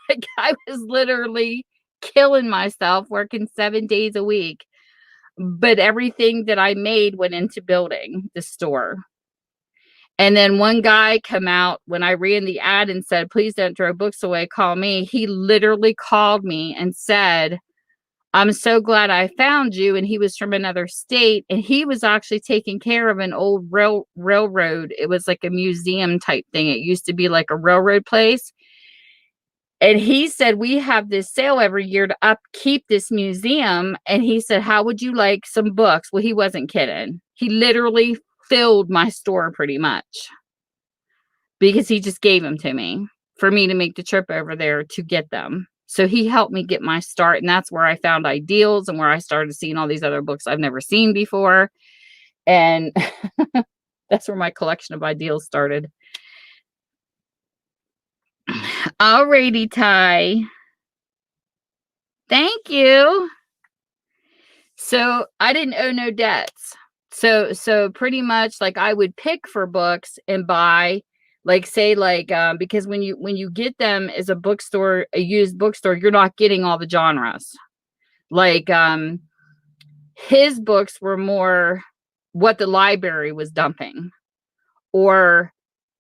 Like I was literally killing myself working 7 days a week. But everything that I made went into building the store. And then one guy come out when I ran the ad and said, please don't throw books away, call me. He literally called me and said, I'm so glad I found you. And he was from another state, and he was actually taking care of an old railroad. It was like a museum type thing. It used to be like a railroad place. And he said, we have this sale every year to upkeep this museum. And he said, how would you like some books? Well, he wasn't kidding. He literally filled my store pretty much because he just gave them to me for me to make the trip over there to get them. So he helped me get my start. And that's where I found Ideals and where I started seeing all these other books I've never seen before. And that's where my collection of Ideals started. Alrighty, Ty. Thank you. So I didn't owe no debts. So pretty much like I would pick for books and buy, like say like because when you get them as a bookstore, a used bookstore, you're not getting all the genres. Like his books were more what the library was dumping. Or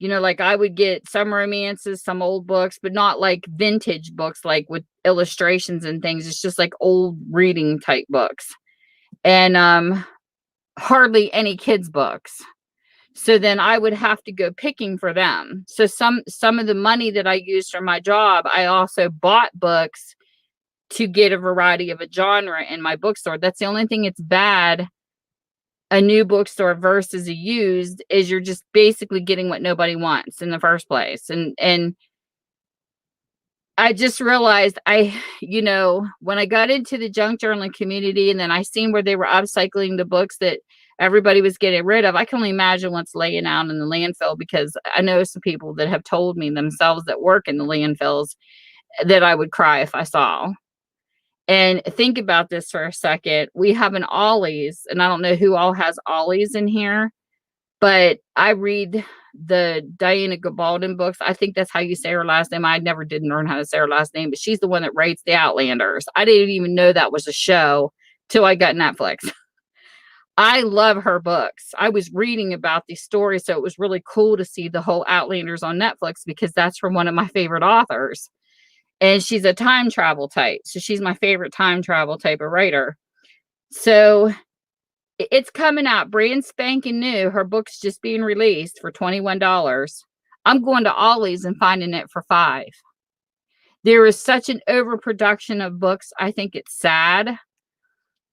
like I would get some romances, some old books, but not like vintage books, like with illustrations and things. It's just like old reading type books. And hardly any kids books. So then I would have to go picking for them. So some of the money that I used for my job, I also bought books to get a variety of a genre in my bookstore. That's the only thing it's bad. A new bookstore versus a used is you're just basically getting what nobody wants in the first place. And I just realized when I got into the junk journaling community and then I seen where they were upcycling the books that everybody was getting rid of, I can only imagine what's laying out in the landfill, because I know some people that have told me themselves that work in the landfills that I would cry if I saw. And think about this for a second. We have an Ollie's, and I don't know who all has Ollie's in here, but I read the Diana Gabaldon books. I think that's how you say her last name. I never did learn how to say her last name, but she's the one that writes The Outlanders. I didn't even know that was a show till I got Netflix. I love her books. I was reading about these stories, so it was really cool to see the whole Outlanders on Netflix because that's from one of my favorite authors. And she's a time travel type. So she's my favorite time travel type of writer. So it's coming out brand spanking new. Her book's just being released for $21. I'm going to Ollie's and finding it for $5. There is such an overproduction of books. I think it's sad.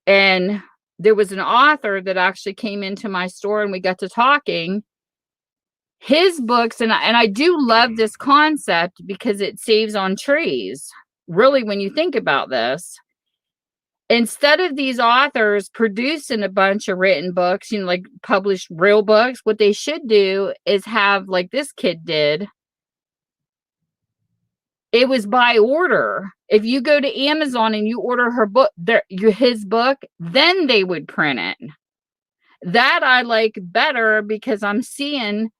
And there was an author that actually came into my store and we got to talking. His books, and I do love this concept because it saves on trees. Really, when you think about this, instead of these authors producing a bunch of written books, like published real books, what they should do is have, like this kid did, it was by order. If you go to Amazon and you order her book, his book, then they would print it. That I like better because I'm seeing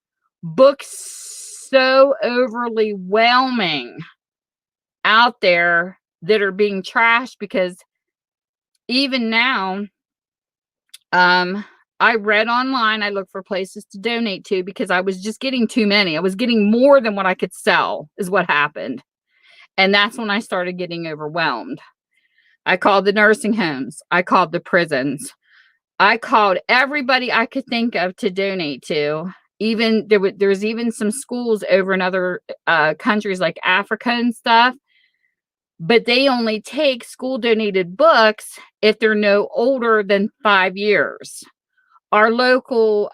books so overly whelming out there that are being trashed, because even now, I read online, I looked for places to donate to because I was just getting too many. I was getting more than what I could sell is what happened. And that's when I started getting overwhelmed. I called the nursing homes. I called the prisons. I called everybody I could think of to donate to. Even there's even some schools over in other countries like Africa and stuff, but they only take school donated books if they're no older than 5 years. Our local,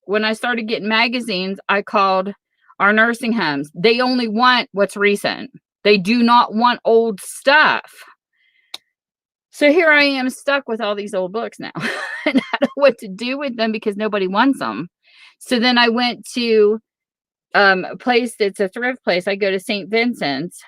when I started getting magazines, I called our nursing homes. They only want what's recent. They do not want old stuff. So here I am stuck with all these old books now. And I don't know what to do with them because nobody wants them. So then I went to a place that's a thrift place. I go to St. Vincent's.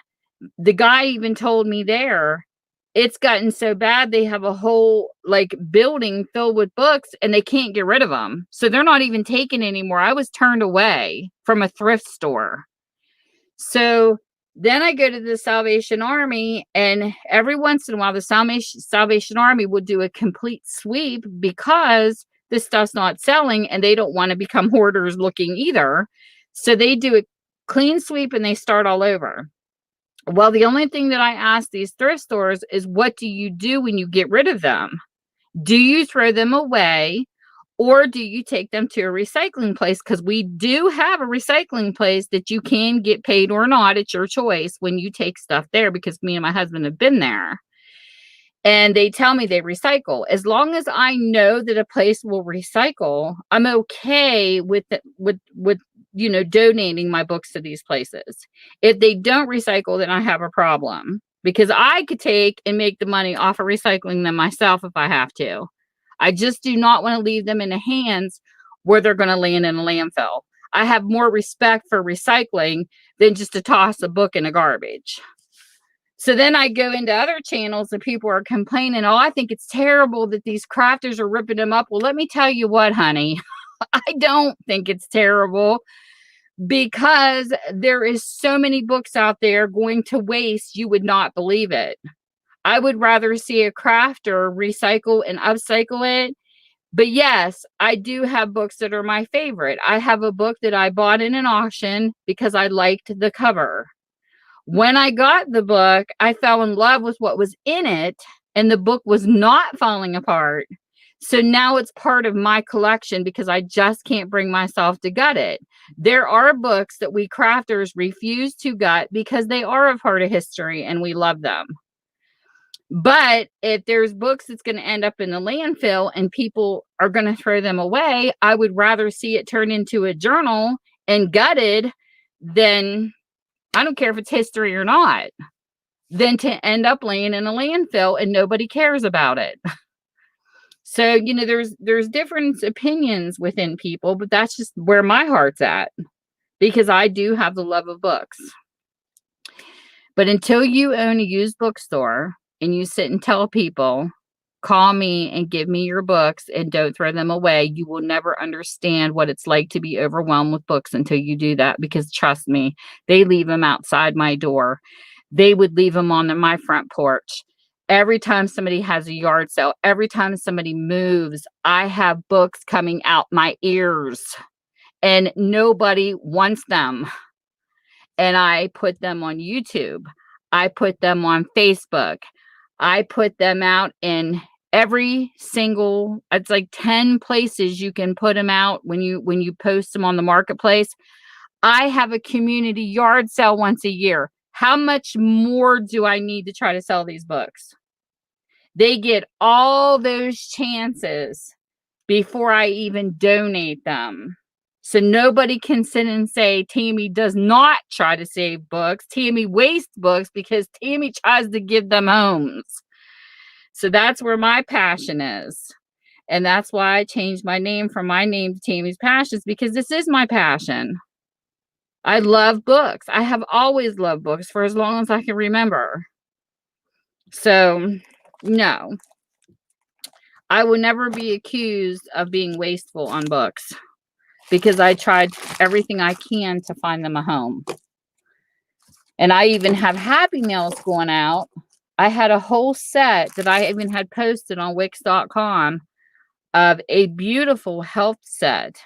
The guy even told me there, it's gotten so bad they have a whole like building filled with books and they can't get rid of them. So they're not even taken anymore. I was turned away from a thrift store. So then I go to the Salvation Army, and every once in a while the Salvation Army would do a complete sweep because this stuff's not selling, and they don't want to become hoarders looking either. So they do a clean sweep and they start all over. Well, the only thing that I ask these thrift stores is, what do you do when you get rid of them? Do you throw them away, or do you take them to a recycling place? Because we do have a recycling place that you can get paid or not. It's your choice when you take stuff there, because me and my husband have been there. And they tell me they recycle. As long as I know that a place will recycle, I'm okay with donating my books to these places. If they don't recycle, then I have a problem, because I could take and make the money off of recycling them myself if I have to. I just do not want to leave them in the hands where they're going to land in a landfill. I have more respect for recycling than just to toss a book in a garbage. So then I go into other channels and people are complaining, oh, I think it's terrible that these crafters are ripping them up. Well, let me tell you what, honey, I don't think it's terrible, because there is so many books out there going to waste, you would not believe it. I would rather see a crafter recycle and upcycle it. But yes, I do have books that are my favorite. I have a book that I bought in an auction because I liked the cover. When I got the book, I fell in love with what was in it, and the book was not falling apart. So now it's part of my collection because I just can't bring myself to gut it. There are books that we crafters refuse to gut because they are a part of history and we love them. But if there's books that's going to end up in the landfill and people are going to throw them away, I would rather see it turn into a journal and gutted than, I don't care if it's history or not, than to end up laying in a landfill and nobody cares about it. So, there's different opinions within people, but that's just where my heart's at, because I do have the love of books. But until you own a used bookstore and you sit and tell people, call me and give me your books and don't throw them away, you will never understand what it's like to be overwhelmed with books until you do that. Because trust me, they leave them outside my door. They would leave them on my front porch. Every time somebody has a yard sale, every time somebody moves, I have books coming out my ears and nobody wants them. And I put them on YouTube. I put them on Facebook. I put them out in every single, it's like 10 places you can put them out when you post them on the marketplace. I have a community yard sale once a year. How much more do I need to try to sell these books? They get all those chances before I even donate them. So nobody can sit and say Tammy does not try to save books. Tammy wastes books because Tammy tries to give them homes. So that's where my passion is. And that's why I changed my name from my name to Tammy's Passions, because this is my passion. I love books. I have always loved books for as long as I can remember. So, no. I will never be accused of being wasteful on books, because I tried everything I can to find them a home. And I even have Happy Meals going out. I had a whole set that I even had posted on Wix.com of a beautiful health set.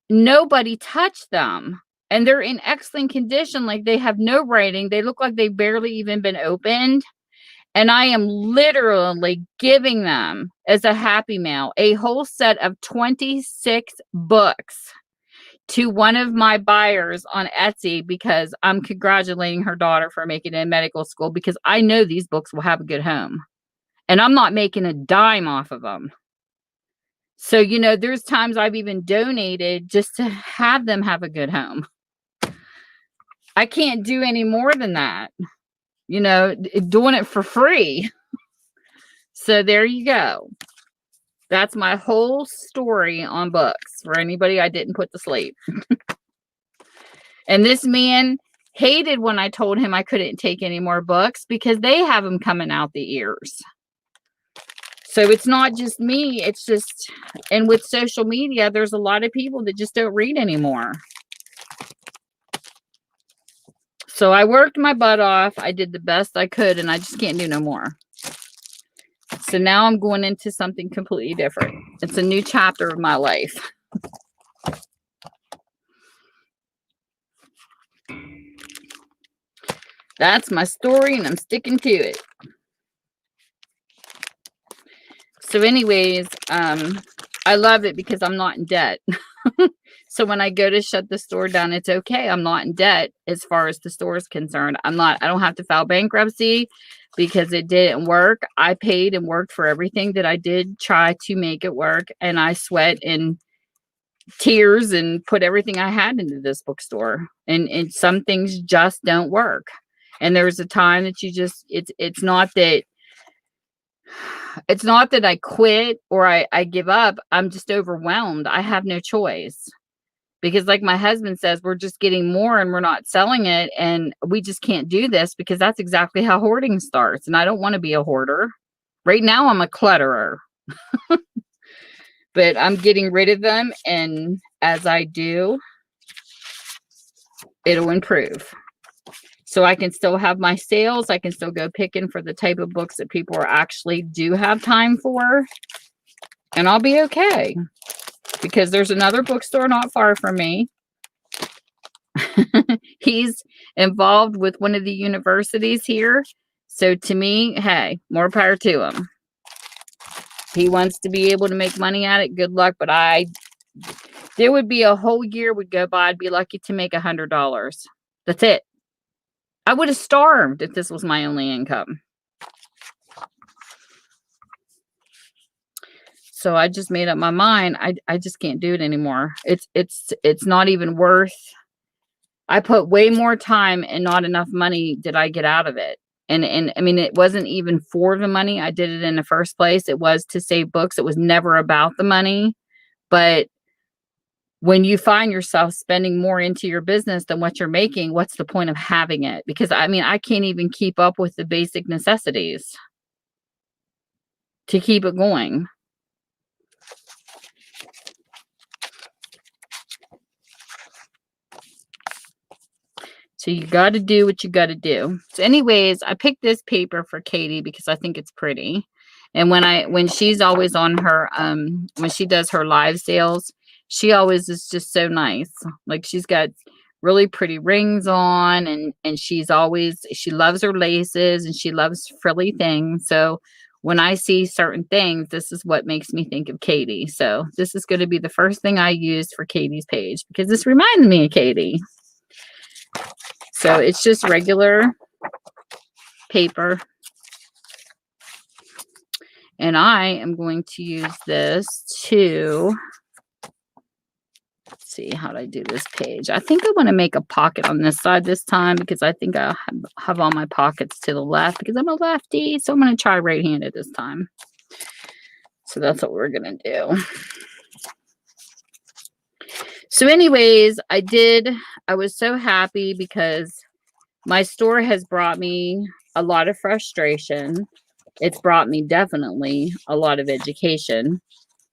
Nobody touched them. And they're in excellent condition. Like, they have no writing. They look like they've barely even been opened. And I am literally giving them as a Happy Mail, a whole set of 26 books to one of my buyers on Etsy, because I'm congratulating her daughter for making it in medical school, because I know these books will have a good home. And I'm not making a dime off of them. So, there's times I've even donated just to have them have a good home. I can't do any more than that. Doing it for free. So there you go. That's my whole story on books for anybody I didn't put to sleep. And this man hated when I told him I couldn't take any more books, because they have them coming out the ears. So it's not just me. It's just, and with social media, there's a lot of people that just don't read anymore. So I worked my butt off. I did the best I could, and I just can't do no more. So now I'm going into something completely different. It's a new chapter of my life. That's my story, and I'm sticking to it. So anyways, I love it because I'm not in debt. So when I go to shut the store down, it's okay. I'm not in debt as far as the store is concerned. I don't have to file bankruptcy because it didn't work. I paid and worked for everything that I did try to make it work. And I sweat and tears and put everything I had into this bookstore. And some things just don't work. And there's a time that you just, it's not that I quit or I give up. I'm just overwhelmed. I have no choice. Because like my husband says, we're just getting more and we're not selling it. And we just can't do this because that's exactly how hoarding starts. And I don't want to be a hoarder. Right now, I'm a clutterer. But I'm getting rid of them. And as I do, it'll improve. So I can still have my sales. I can still go picking for the type of books that people are actually do have time for. And I'll be okay. Because there's another bookstore not far from me. He's involved with one of the universities here. So to me, hey, more power to him. He wants to be able to make money at it. Good luck. But there would be a whole year would go by. I'd be lucky to make $100. That's it. I would have starved if this was my only income. So I just made up my mind. I just can't do it anymore. It's not even worth. I put way more time and not enough money did I get out of it. And I mean, it wasn't even for the money. I did it in the first place. It was to save books. It was never about the money. But when you find yourself spending more into your business than what you're making, what's the point of having it? Because I mean, I can't even keep up with the basic necessities to keep it going. So you got to do what you got to do. So anyways, I picked this paper for Katie because I think it's pretty. And when she's always on her, when she does her live sales, she always is just so nice. Like she's got really pretty rings on and she loves her laces and she loves frilly things. So when I see certain things, this is what makes me think of Katie. So this is going to be the first thing I use for Katie's page because this reminds me of Katie. So it's just regular paper. And I am going to use this to, let's see, how do I do this page? I think I want to make a pocket on this side this time because I think I have all my pockets to the left because I'm a lefty. So I'm going to try right-handed this time. So that's what we're going to do. So anyways, I was so happy because my store has brought me a lot of frustration. It's brought me definitely a lot of education.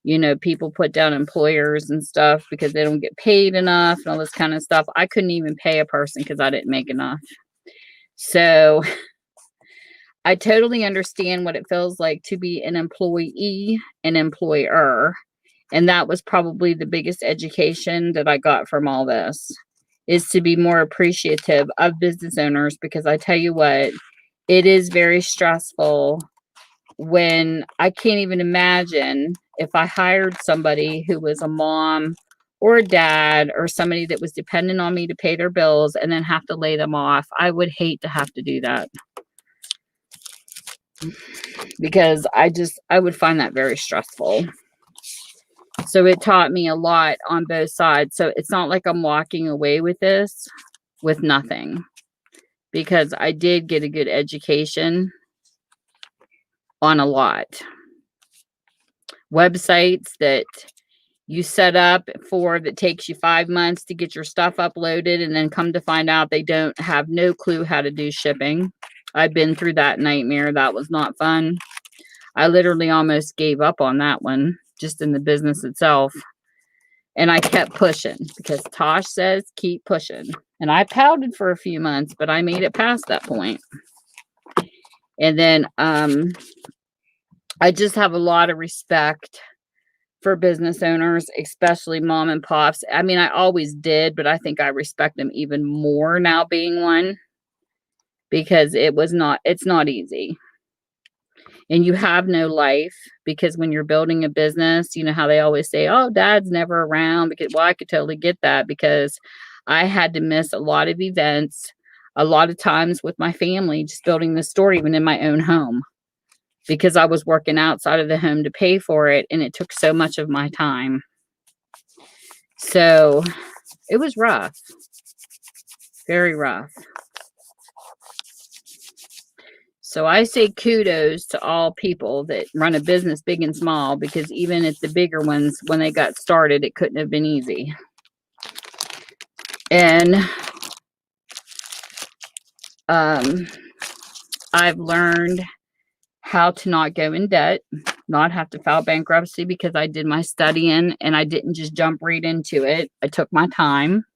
You know, people put down employers and stuff because they don't get paid enough and all this kind of stuff. I couldn't even pay a person because I didn't make enough. So I totally understand what it feels like to be an employee and employer. And that was probably the biggest education that I got from all this, is to be more appreciative of business owners, because I tell you what, it is very stressful when I can't even imagine if I hired somebody who was a mom or a dad or somebody that was dependent on me to pay their bills and then have to lay them off. I would hate to have to do that because I would find that very stressful. So it taught me a lot on both sides. So it's not like I'm walking away with this with nothing, because I did get a good education on a lot. Websites that you set up for that takes you 5 months to get your stuff uploaded, and then come to find out they don't have no clue how to do shipping. I've been through that nightmare. That was not fun. I literally almost gave up on that one, just in the business itself. And I kept pushing because Tosh says keep pushing. And I pouted for a few months, but I made it past that point. And then I just have a lot of respect for business owners, especially mom and pops. I mean, I always did, but I think I respect them even more now being one, because it's not easy. And you have no life, because when you're building a business, you know how they always say, "Oh, dad's never around," because, well, I could totally get that, because I had to miss a lot of events, a lot of times with my family, just building the store, even in my own home, because I was working outside of the home to pay for it, and it took so much of my time. So it was rough, very rough. So I say kudos to all people that run a business, big and small, because even at the bigger ones, when they got started, it couldn't have been easy. And I've learned how to not go in debt, not have to file bankruptcy, because I did my studying and I didn't just jump right into it. I took my time.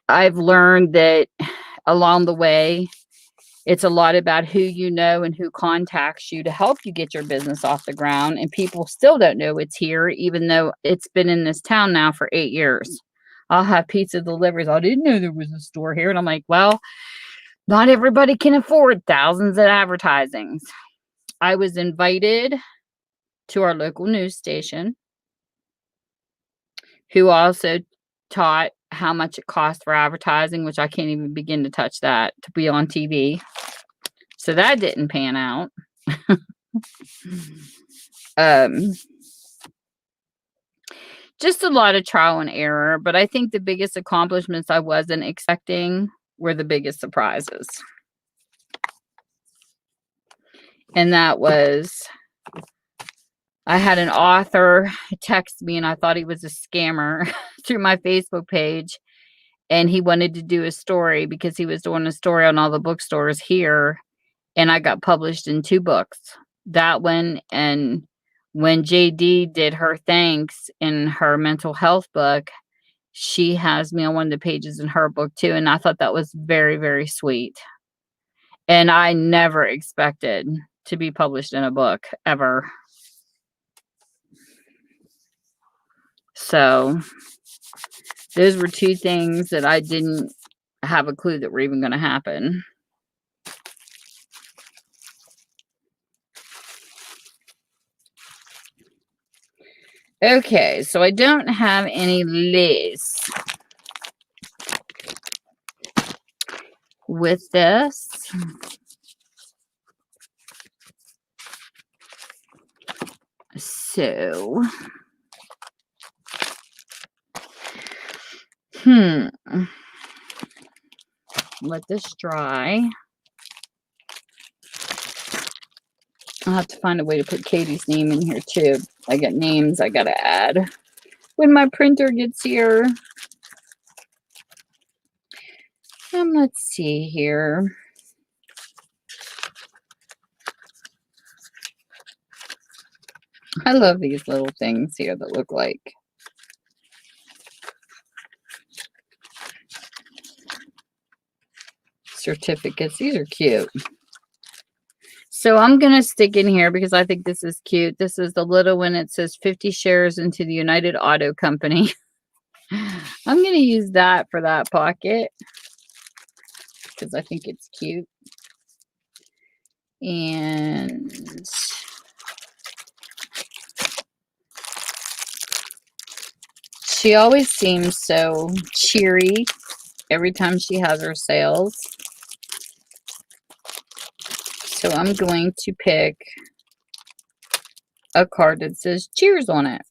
I've learned that along the way, it's a lot about who you know and who contacts you to help you get your business off the ground. And people still don't know it's here, even though it's been in this town now for 8 years. I'll have pizza deliveries. I didn't know there was a store here. And I'm like, well, not everybody can afford thousands of advertisings. I was invited to our local news station, who also taught how much it costs for advertising, which I can't even begin to touch that, to be on TV. So that didn't pan out. Just a lot of trial and error, but I think the biggest accomplishments I wasn't expecting were the biggest surprises. And that was, I had an author text me, and I thought he was a scammer through my Facebook page. And he wanted to do a story because he was doing a story on all the bookstores here. And I got published in 2 books. That one, and when JD did her thanks in her mental health book, she has me on one of the pages in her book too. And I thought that was very, very sweet. And I never expected to be published in a book ever. So those were 2 things that I didn't have a clue that were even going to happen. Okay, so I don't have any lace with this. So, let this dry. I'll have to find a way to put Katie's name in here too. I got names I gotta add when my printer gets here. Let's see here. I love these little things here that look like certificates. These are cute. So I'm going to stick in here because I think this is cute. This is the little one. It says 50 shares into the United Auto Company. I'm going to use that for that pocket because I think it's cute. And she always seems so cheery every time she has her sales. So I'm going to pick a card that says cheers on it,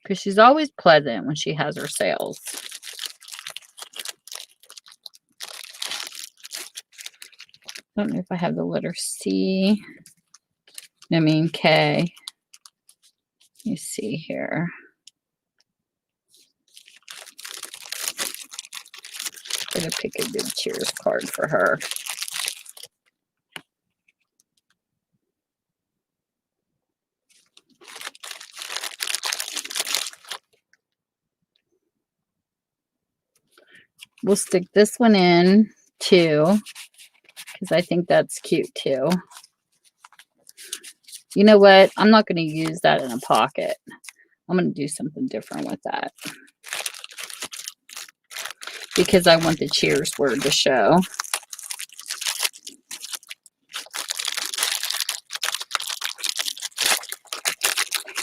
because she's always pleasant when she has her sales. I don't know if I have the letter C. I mean K. Let me see here. I'm going to pick a good cheers card for her. We'll stick this one in too, because I think that's cute too. You know what? I'm not going to use that in a pocket. I'm going to do something different with that because I want the cheers word to show.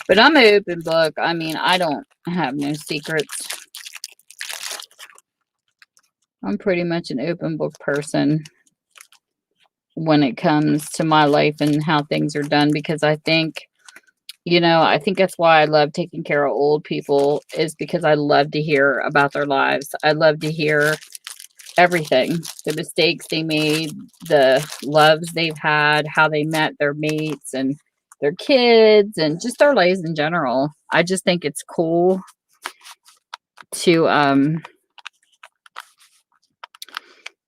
But I'm an open book. I mean, I don't have no secrets. I'm pretty much an open book person when it comes to my life and how things are done, because I think, I think that's why I love taking care of old people, is because I love to hear about their lives. I love to hear everything, the mistakes they made, the loves they've had, how they met their mates and their kids, and just their lives in general. I just think it's cool to,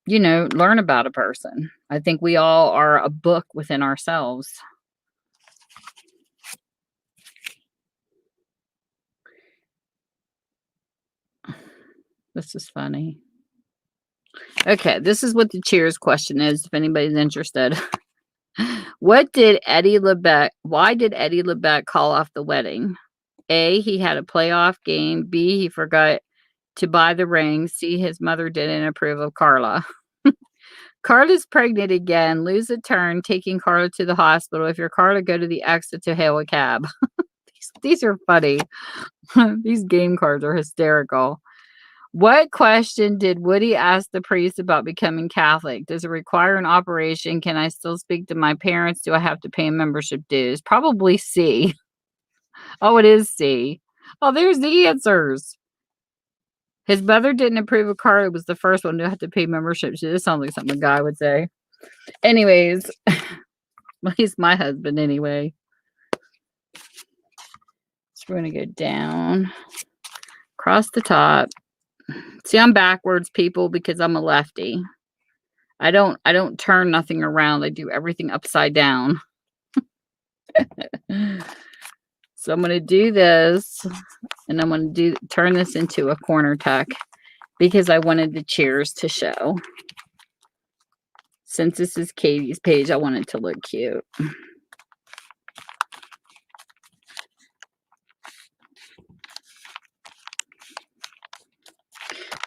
learn about a person. I think we all are a book within ourselves. This is funny. Okay, this is what the cheers question is, if anybody's interested. Why did Eddie LeBeck call off the wedding? A, he had a playoff game. B, he forgot to buy the ring. C, his mother didn't approve of Carla. Carla's pregnant again. Lose a turn, taking Carla to the hospital. If you're Carla, go to the exit to hail a cab. These are funny. These game cards are hysterical. What question did Woody ask the priest about becoming Catholic? Does it require an operation? Can I still speak to my parents? Do I have to pay membership dues? Probably C. Oh, it is C. Oh, there's the answers. His mother didn't approve of Carla. It was the first one to have to pay membership. This sounds like something a guy would say. Anyways, well, he's my husband anyway. So we're going to go down, across the top. See, I'm backwards, people, because I'm a lefty. I don't turn nothing around. I do everything upside down. So I'm going to do this, and I'm going to turn this into a corner tuck because I wanted the cheers to show. Since this is Katie's page, I want it to look cute.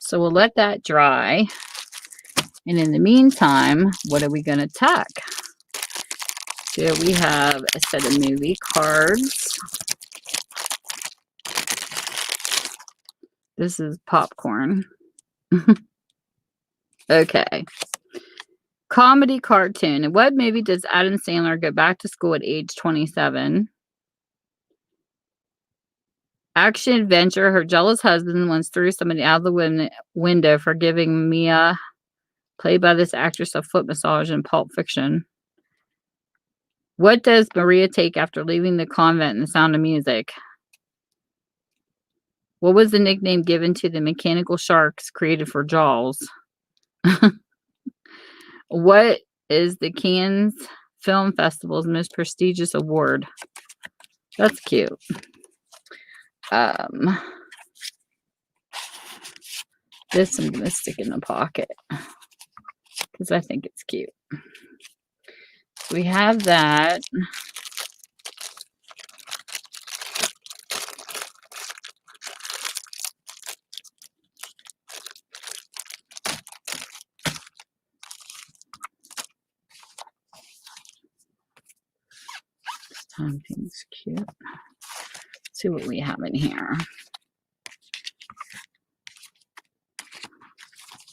So we'll let that dry. And in the meantime, what are we going to tuck? So we have a set of movie cards. This is popcorn. Okay. Comedy cartoon. In what movie does Adam Sandler go back to school at age 27? Action adventure. Her jealous husband once threw somebody out of the window for giving Mia, played by this actress, a foot massage in Pulp Fiction. What does Maria take after leaving the convent in The Sound of Music? What was the nickname given to the mechanical sharks created for Jaws? What is the Cannes Film Festival's most prestigious award? That's cute. This I'm going to stick in the pocket because I think it's cute. So we have that. This time thing's cute. Let's see what we have in here.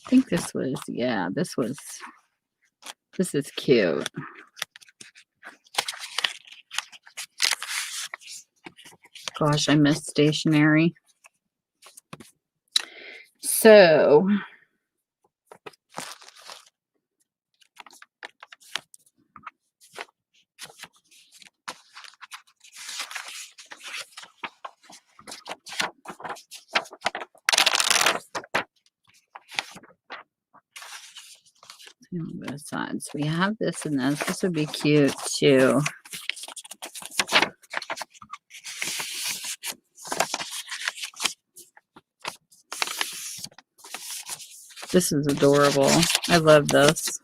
I think this was, yeah, this is cute. Gosh, I miss stationery. So, on both sides. We have this and this. This would be cute too. This is adorable. I love this.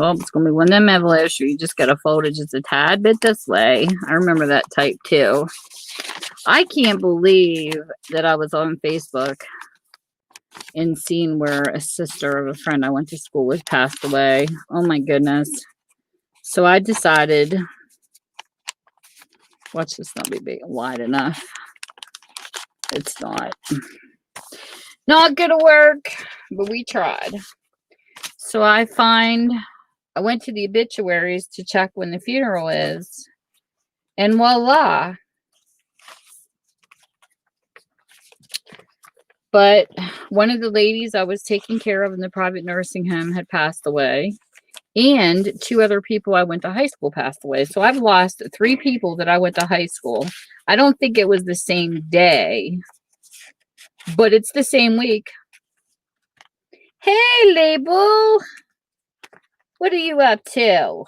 Well, it's going to be one of them envelopes where you just got to fold it just a tad bit this way. I remember that type too. I can't believe that I was on Facebook and seen where a sister of a friend I went to school with passed away. Oh my goodness. So I decided, watch this not be big wide enough. It's not gonna work, but we tried. So I went to the obituaries to check when the funeral is, and voila. But one of the ladies I was taking care of in the private nursing home had passed away, and 2 other people I went to high school passed away. So I've lost 3 people that I went to high school. I don't think it was the same day, but it's the same week. Hey, Label. What are you up to?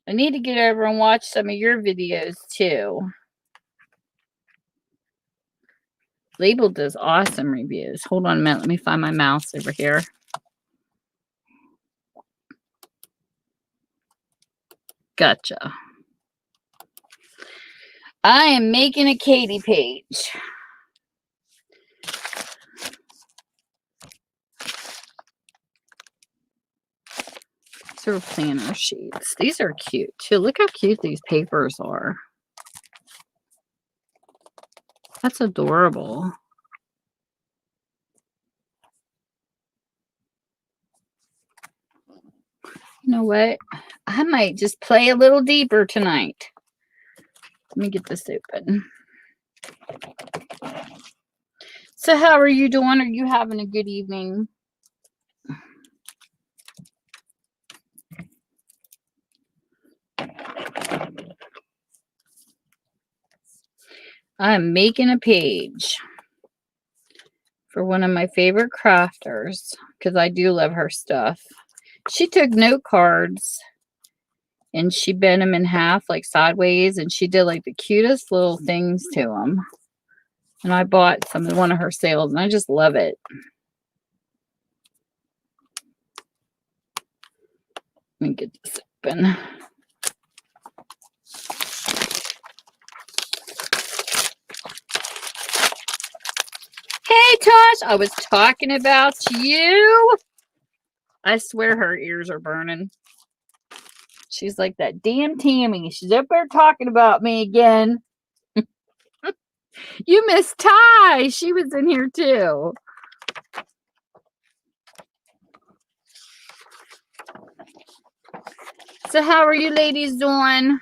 I need to get over and watch some of your videos too. Label does awesome reviews. Hold on a minute. Let me find my mouse over here. Gotcha. I am making a Katie page. These are planner sheets. These are cute too. Look how cute these papers are. That's adorable. You know what? I might just play a little deeper tonight. Let me get this open. So how are you doing? Are you having a good evening? I'm making a page for one of my favorite crafters because I do love her stuff. She took note cards and she bent them in half like sideways, and she did like the cutest little things to them. And I bought some in one of her sales, and I just love it. Let me get this open. Hey, Tosh, I was talking about you. I swear her ears are burning. She's like that damn Tammy. She's up there talking about me again. You missed Ty. She was in here too. So how are you ladies doing?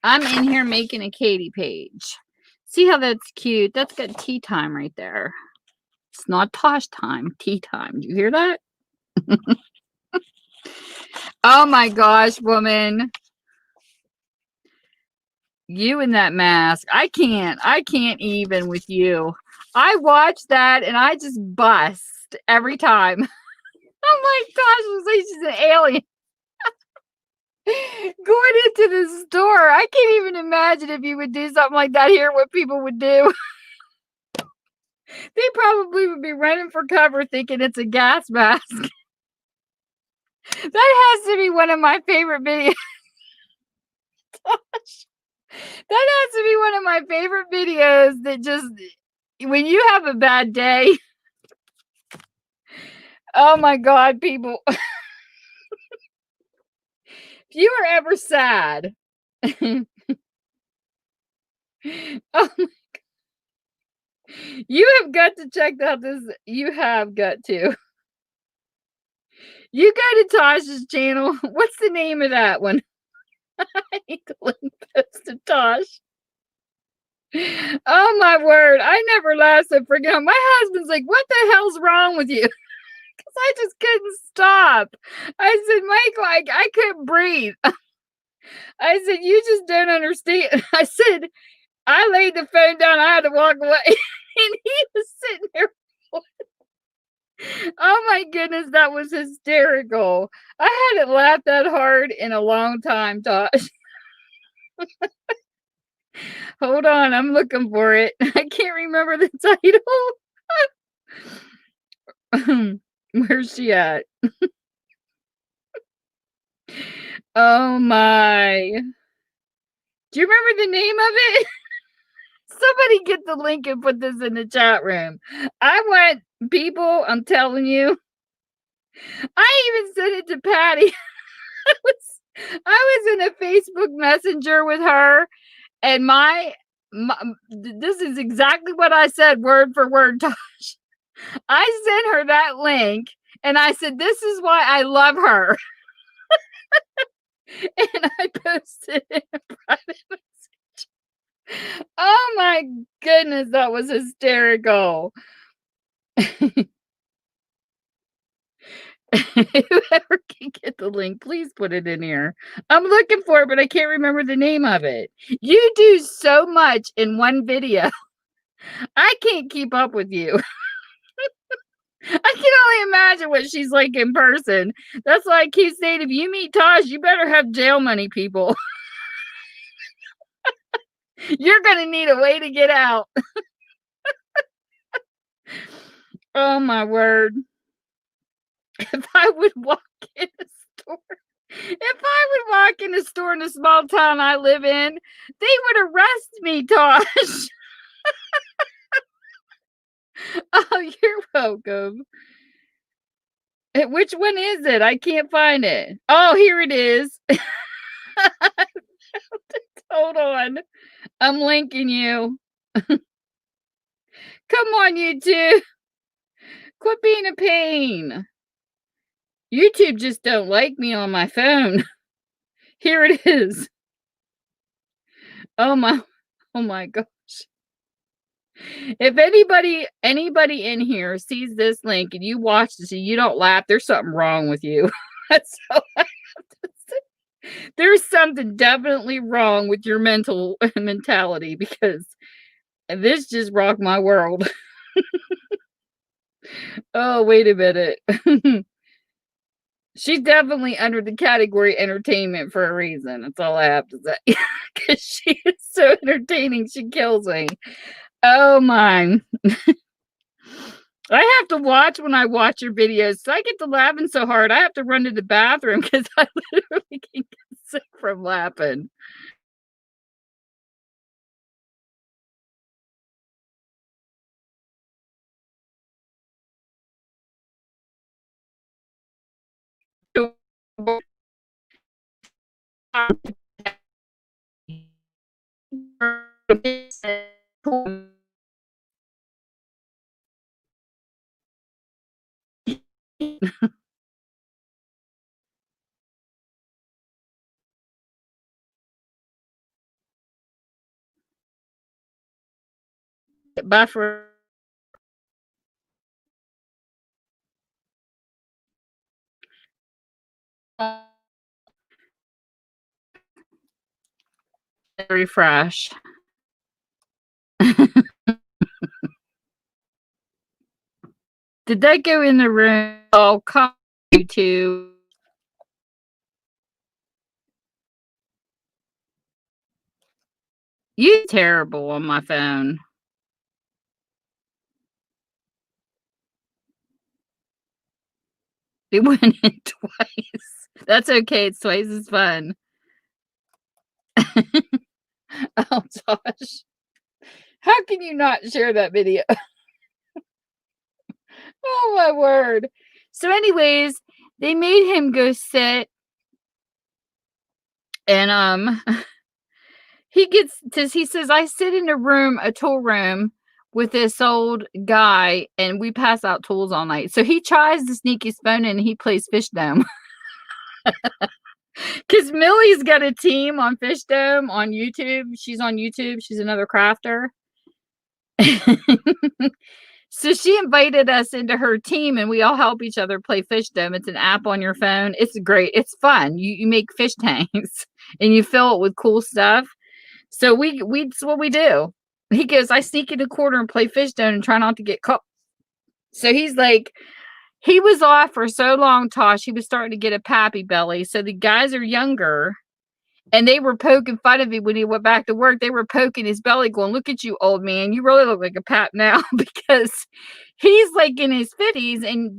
I'm in here making a Katie page. See how that's cute? That's got tea time right there. It's not Tosh time, tea time. Do you hear that? Oh my gosh, woman. You in that mask. I can't even with you. I watch that and I just bust every time. I'm like, gosh, it's like she's an alien. Going into the store. I can't even imagine if you would do something like that here, what people would do. They probably would be running for cover thinking it's a gas mask. That has to be one of my favorite videos. That has to be one of my favorite videos that just, when you have a bad day. Oh my God, people. If you are ever sad. Oh my God. You have got to check out this. You have got to. You go to Tosh's channel. What's the name of that one? I need to link this to Tosh. Oh my word. I never laughed so freaking out. My husband's like, what the hell's wrong with you? Because I just couldn't stop. I said, Michael, I couldn't breathe. I said, you just don't understand. I said, I laid the phone down. I had to walk away. And he was sitting there. Oh my goodness, that was hysterical. I hadn't laughed that hard in a long time, Tosh. Hold on, I'm looking for it. I can't remember the title. Where's she at? Oh my. Do you remember the name of it? Somebody get the link and put this in the chat room. I want people, I'm telling you. I even sent it to Patty. I was in a Facebook Messenger with her, and this is exactly what I said, word for word, Tosh. I sent her that link, and I said, "This is why I love her." And I posted it in a private message. Oh my goodness, that was hysterical. Whoever can get the link, please put it in here. I'm looking for it, but I can't remember the name of it. You do so much in one video. I can't keep up with you. I can only imagine what she's like in person. That's why I keep saying, if you meet Tosh, you better have jail money, people. You're going to need a way to get out. Oh, my word. If I would walk in a store, if I would walk in a store in a small town I live in, they would arrest me, Tosh. Oh, you're welcome. Which one is it? I can't find it. Oh, here it is. Hold on. I'm linking you. Come on, YouTube. Quit being a pain. YouTube just don't like me on my phone. Here it is. Oh my gosh. If anybody in here sees this link and you watch this and you don't laugh, there's something wrong with you. That's all I have to say. There's something definitely wrong with your mentality, because this just rocked my world. Oh, wait a minute. She's definitely under the category entertainment for a reason. That's all I have to say. Because she is so entertaining. She kills me. Oh my. I have to watch when I watch your videos. So I get to laughing so hard. I have to run to the bathroom because I literally can get sick from laughing. Buffer. Refresh. Did that go in the room? Oh, come you two. You terrible on my phone. It went in twice. That's okay. It's twice as fun. Oh, gosh. How can you not share that video? Oh, my word. So anyways, they made him go sit, and he says, I sit in a tool room with this old guy, and we pass out tools all night. So he tries to sneak his phone in and he plays Fishdome. Because Millie's got a team on Fishdome on YouTube. She's on YouTube. She's another crafter. So she invited us into her team, and we all help each other play Fishdome. It's an app on your phone. It's great. It's fun. You make fish tanks and you fill it with cool stuff. So that's what we do. He goes, I sneak in a corner and play Fishdome and try not to get caught. So he's like, he was off for so long, Tosh, he was starting to get a pappy belly. So the guys are younger, and they were poking fun of him when he went back to work. They were poking his belly going, look at you, old man. You really look like a pap now, because he's like in his 50s, and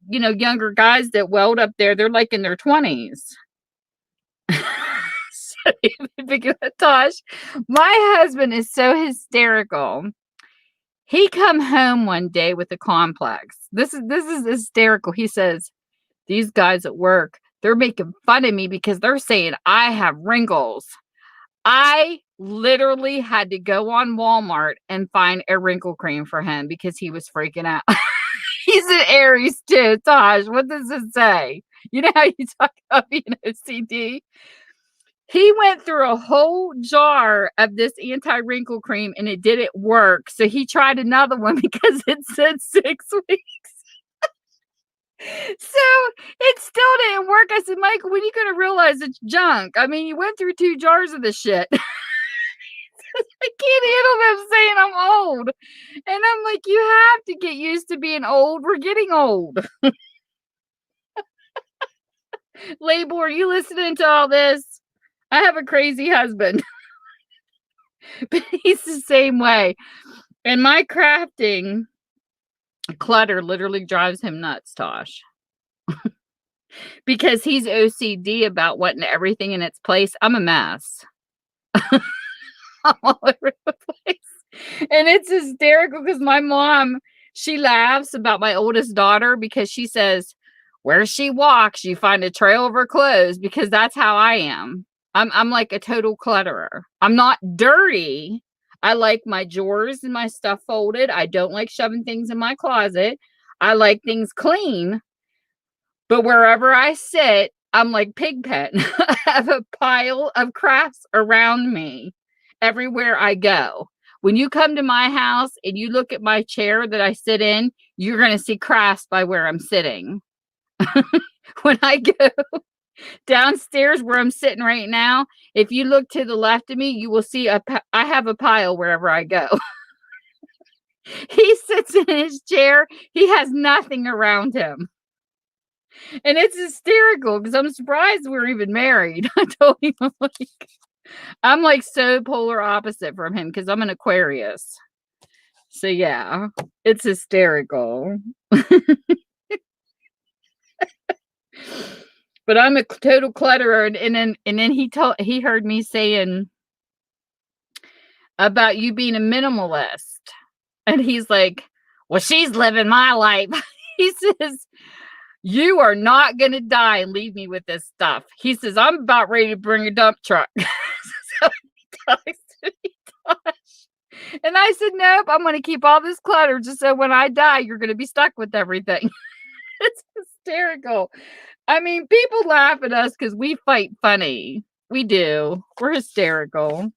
younger guys that weld up there, they're like in their 20s. So because Tosh, my husband is so hysterical. He come home one day with a complex. This is hysterical. He says, "These guys at work, they're making fun of me because they're saying I have wrinkles." I literally had to go on Walmart and find a wrinkle cream for him because he was freaking out. He's an Aries too, Tosh. What does it say? You know how you talk about being OCD? He went through a whole jar of this anti-wrinkle cream and it didn't work. So he tried another one because it said 6 weeks. So it still didn't work. I said, Michael, when are you going to realize it's junk? I mean, you went through 2 jars of this shit. I can't handle them saying I'm old. And I'm like, you have to get used to being old. We're getting old. Label, are you listening to all this? I have a crazy husband. But he's the same way. And my crafting clutter literally drives him nuts, Tosh. Because he's OCD about wanting everything in its place. I'm a mess. I'm all over the place. And it's hysterical because my mom, she laughs about my oldest daughter because she says, where she walks, you find a trail of her clothes, because that's how I am. I'm like a total clutterer. I'm not dirty. I like my drawers and my stuff folded. I don't like shoving things in my closet. I like things clean. But wherever I sit, I'm like Pigpen. I have a pile of crafts around me everywhere I go. When you come to my house and you look at my chair that I sit in, you're going to see crafts by where I'm sitting. When I go downstairs where I'm sitting right now, if you look to the left of me, you will see I have a pile wherever I go. He sits in his chair. He has nothing around him. And it's hysterical because I'm surprised we're even married. I told him, I'm like so polar opposite from him because I'm an Aquarius. So yeah, it's hysterical. But I'm a total clutterer. And then he heard me saying about you being a minimalist. And he's like, well, she's living my life. He says, you are not going to die and leave me with this stuff. He says, I'm about ready to bring a dump truck. So he talks to me, Tosh. And I said, nope, I'm going to keep all this clutter just so when I die, you're going to be stuck with everything. It's hysterical. I mean, people laugh at us because we fight funny. We do. We're hysterical.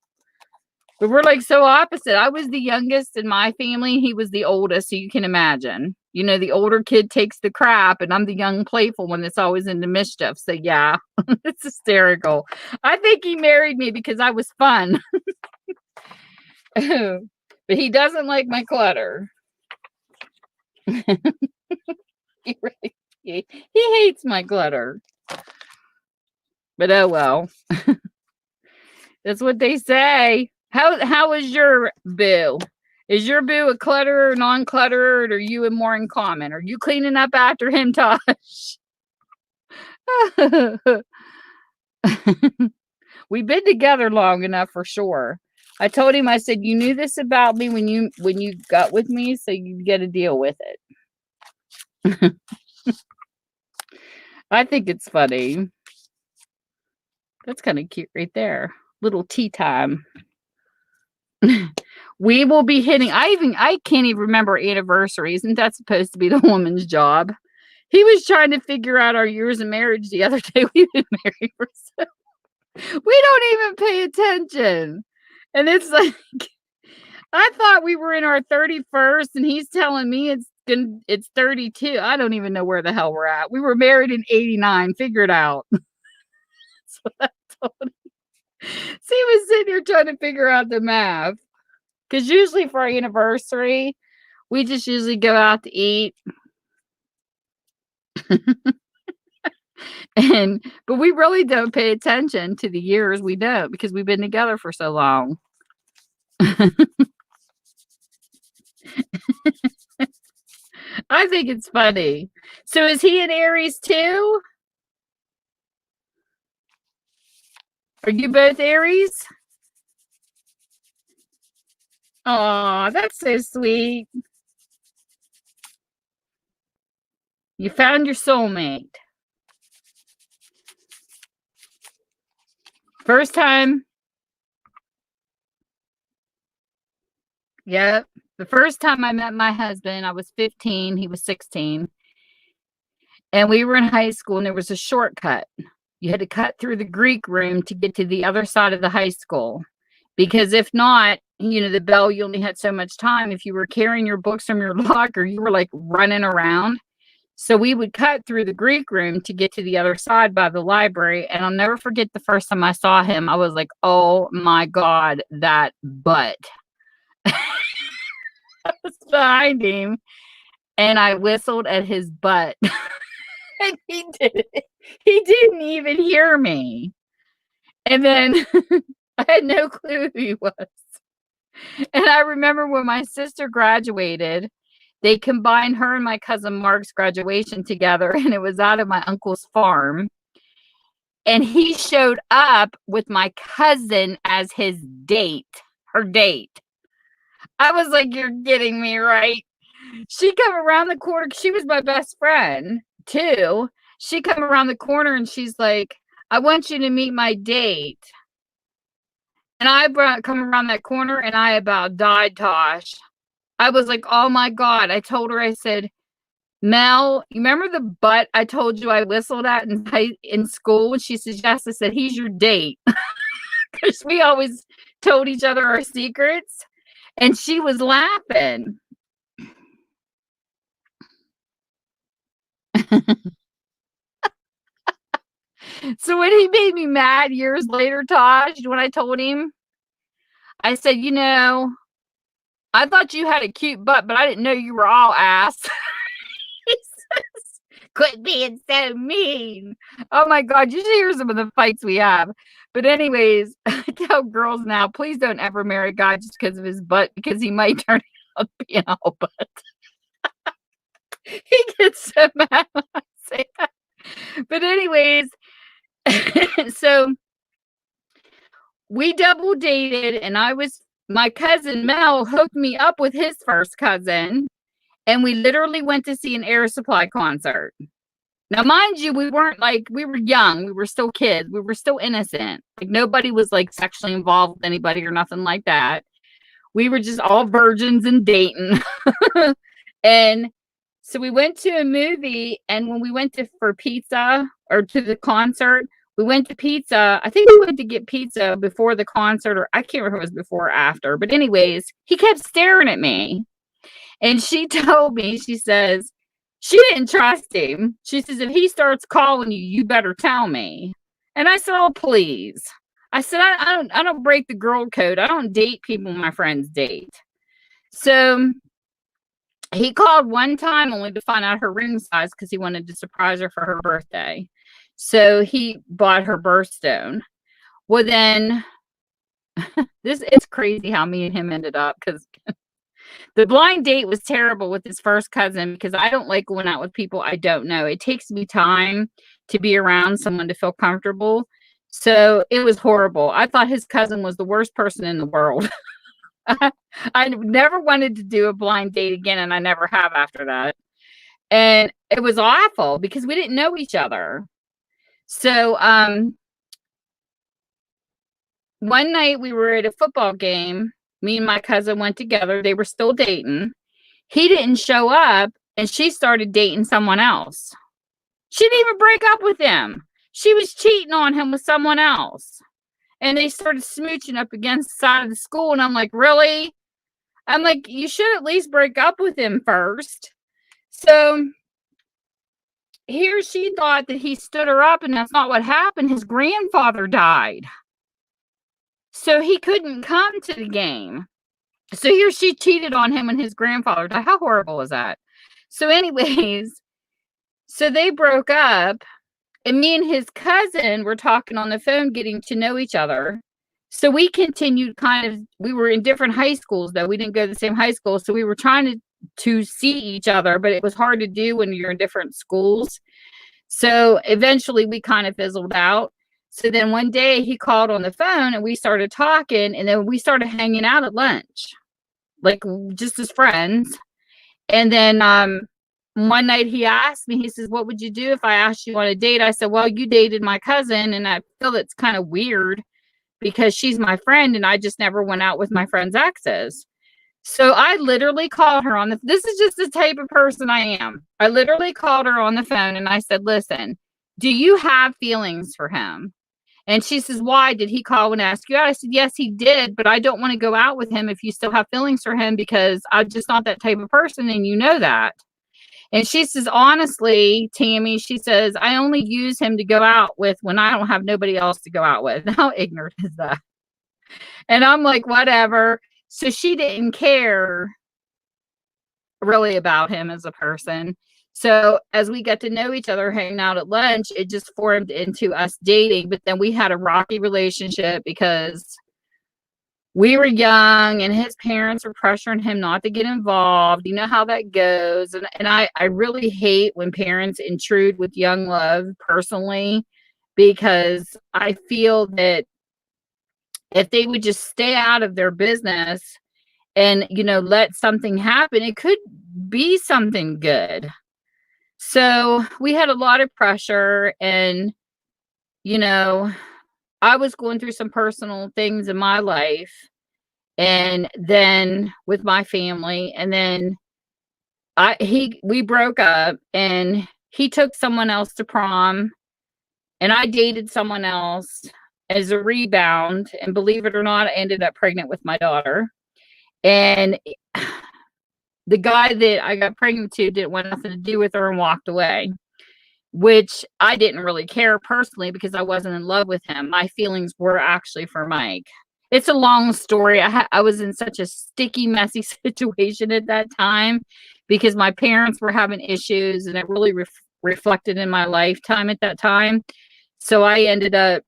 But we're like so opposite. I was the youngest in my family. He was the oldest. So you can imagine. You know, the older kid takes the crap and I'm the young playful one that's always into mischief. So yeah, it's hysterical. I think he married me because I was fun. But he doesn't like my clutter. He hates my clutter. But oh well. That's what they say. How is your boo? Is your boo a clutterer, non-clutterer, or are you more in common? Are you cleaning up after him, Tosh? We've been together long enough for sure. I told him, I said, you knew this about me when you got with me, so you get to deal with it. I think it's funny. That's kind of cute right there. Little tea time. We will be hitting, I can't even remember anniversaries. Isn't that supposed to be the woman's job? He was trying to figure out our years of marriage the other day. We've been married for so, we don't even pay attention. And it's like, I thought we were in our 31st and he's telling me it's 32. I don't even know where the hell we're at. We were married in 89. Figure it out. That's what I told him. So he was sitting here trying to figure out the math. Because usually for our anniversary, we just usually go out to eat. But we really don't pay attention to the years. We don't, because we've been together for so long. I think it's funny. So is he an Aries too? Are you both Aries? Oh, that's so sweet. You found your soulmate. First time. Yep. The first time I met my husband, I was 15, he was 16. And we were in high school and there was a shortcut. You had to cut through the Greek room to get to the other side of the high school. Because if not, the bell, you only had so much time. If you were carrying your books from your locker, you were like running around. So we would cut through the Greek room to get to the other side by the library. And I'll never forget the first time I saw him. I was like, oh my God, that butt. I was behind him and I whistled at his butt. And he didn't even hear me. And then I had no clue who he was. And I remember when my sister graduated, they combined her and my cousin Mark's graduation together, and it was out of my uncle's farm. And he showed up with my cousin as his date, her date. I was like, you're kidding me, right? She come around the corner. She was my best friend too. She come around the corner and she's like, I want you to meet my date. And I come around that corner and I about died, Tosh. I was like, oh my God. I told her, I said, Mel, you remember the butt I told you I whistled at in school? And she says, yes. I said, he's your date. Because we always told each other our secrets. And she was laughing. So when he made me mad years later, Tosh, when I told him, I said, I thought you had a cute butt, but I didn't know you were all ass. He says, quit being so mean. Oh my God, you should hear some of the fights we have. But anyways, I tell girls now, please don't ever marry a guy just because of his butt, because he might turn out being all butt. He gets so mad when I say that. But anyways, so we double dated, and my cousin Mel hooked me up with his first cousin, and we literally went to see an Air Supply concert. Now, mind you, we were young. We were still kids. We were still innocent. Like, nobody was like sexually involved with anybody or nothing like that. We were just all virgins and dating. And so we went to a movie, and when we went for pizza or to the concert, we went to pizza. I think we went to get pizza before the concert, or I can't remember if it was before or after. But anyways, he kept staring at me. And she told me, she says, she didn't trust him. She says, if he starts calling you, you better tell me. And I said, oh, please. I said, I don't break the girl code. I don't date people my friends date. So he called one time only to find out her ring size because he wanted to surprise her for her birthday. So he bought her birthstone. Well, then it's crazy how me and him ended up, because the blind date was terrible with his first cousin, because I don't like going out with people I don't know. It takes me time to be around someone to feel comfortable. So it was horrible. I thought his cousin was the worst person in the world. I never wanted to do a blind date again, and I never have after that. And it was awful because we didn't know each other. So one night we were at a football game. Me and my cousin went together. They were still dating. He didn't show up, and she started dating someone else. She didn't even break up with him. She was cheating on him with someone else. And they started smooching up against the side of the school. And I'm like, really? I'm like, you should at least break up with him first. So here she thought that he stood her up, and that's not what happened. His grandfather died. So he couldn't come to the game. So here she cheated on him and his grandfather died. How horrible was that? So anyways, so they broke up, and me and his cousin were talking on the phone, getting to know each other. So we continued we were in different high schools, though. We didn't go to the same high school. So we were trying to to see each other, but it was hard to do when you're in different schools. So eventually we kind of fizzled out. So then one day he called on the phone and we started talking, and then we started hanging out at lunch, like just as friends. And then one night he asked me, he says, "What would you do if I asked you on a date?" I said, "Well, you dated my cousin, and I feel it's kind of weird because she's my friend and I just never went out with my friend's exes." So I literally called her on this is just the type of person I am. I literally called her on the phone and I said, "Listen, do you have feelings for him?" And she says, "Why? Did he call and ask you out?" I said, "Yes, he did, but I don't want to go out with him if you still have feelings for him because I'm just not that type of person and you know that." And she says, "Honestly, Tammy," she says, "I only use him to go out with when I don't have nobody else to go out with." How ignorant is that? And I'm like, whatever. So she didn't care really about him as a person. So as we got to know each other hanging out at lunch, it just formed into us dating. But then we had a rocky relationship because we were young and his parents were pressuring him not to get involved. You know how that goes. And I really hate when parents intrude with young love personally, because I feel that if they would just stay out of their business and, let something happen, it could be something good. So we had a lot of pressure, and, you know, I was going through some personal things in my life and then with my family. And then we broke up and he took someone else to prom and I dated someone else as a rebound. And believe it or not, I ended up pregnant with my daughter. And the guy that I got pregnant to didn't want nothing to do with her and walked away, which I didn't really care personally because I wasn't in love with him. My feelings were actually for Mike. It's a long story. I was in such a sticky, messy situation at that time because my parents were having issues, and it really reflected in my lifetime at that time. So I ended up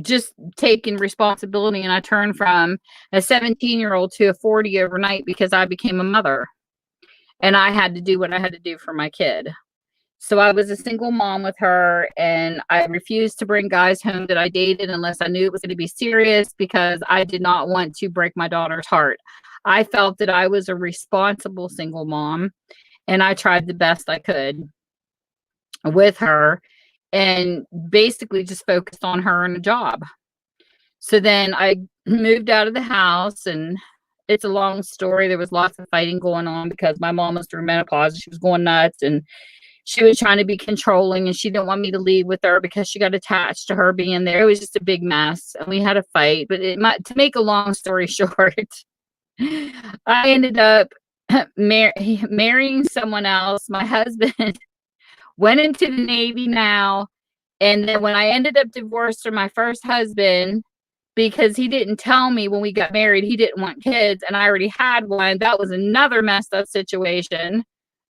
just taking responsibility, and I turned from a 17-year-old to a 40 overnight because I became a mother and I had to do what I had to do for my kid. So I was a single mom with her, and I refused to bring guys home that I dated unless I knew it was going to be serious because I did not want to break my daughter's heart. I felt that I was a responsible single mom, and I tried the best I could with her and basically just focused on her and a job. So then I moved out of the house, and it's a long story. There was lots of fighting going on because my mom was through menopause. She was going nuts, and she was trying to be controlling, and she didn't want me to leave with her because she got attached to her being there. It was just a big mess, and we had a fight. But to make a long story short, I ended up marrying someone else. My husband went into the Navy now. And then when I ended up divorced from my first husband, because he didn't tell me when we got married, he didn't want kids, and I already had one. That was another messed up situation.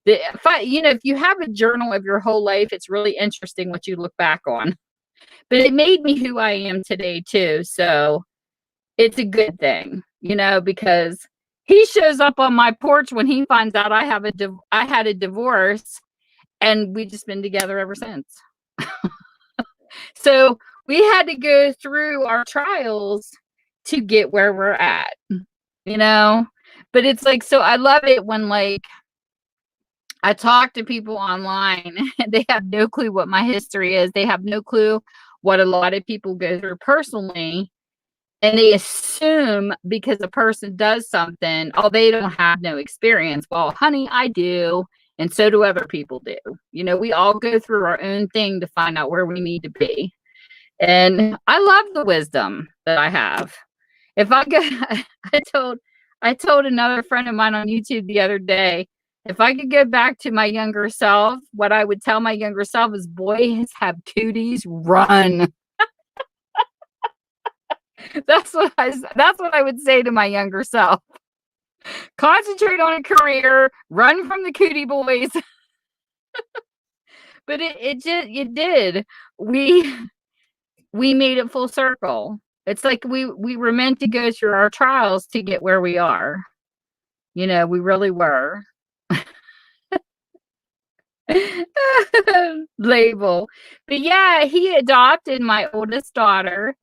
If you have a journal of your whole life, it's really interesting what you look back on. But it made me who I am today too. So it's a good thing, because he shows up on my porch when he finds out I had a divorce, and we've just been together ever since. So we had to go through our trials to get where we're at, but it's like, so I love it when I talk to people online and they have no clue what my history is. They have no clue what a lot of people go through personally. And they assume because a person does something, oh, they don't have no experience. Well, honey, I do. And so do other people do. We all go through our own thing to find out where we need to be. And I love the wisdom that I have. If I go, I told another friend of mine on YouTube the other day, if I could go back to my younger self, what I would tell my younger self is, boys have cooties, run. That's what I would say to my younger self. Concentrate on a career, run from the cootie boys. But it did. We made it full circle. It's like we were meant to go through our trials to get where we are. We really were. Label. But yeah, he adopted my oldest daughter.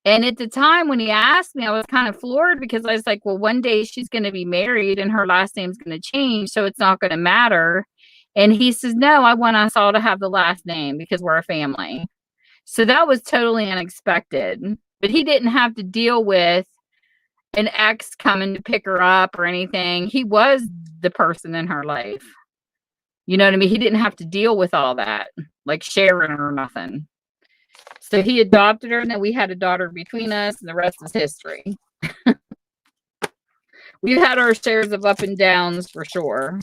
And at the time when he asked me, I was kind of floored because I was like, well, one day she's going to be married and her last name's going to change. So it's not going to matter. And he says, no, I want us all to have the last name because we're a family. So that was totally unexpected. But he didn't have to deal with an ex coming to pick her up or anything. He was the person in her life. You know what I mean? He didn't have to deal with all that, like sharing or nothing. So he adopted her, and then we had a daughter between us, and the rest is history. We've had our shares of up and downs for sure.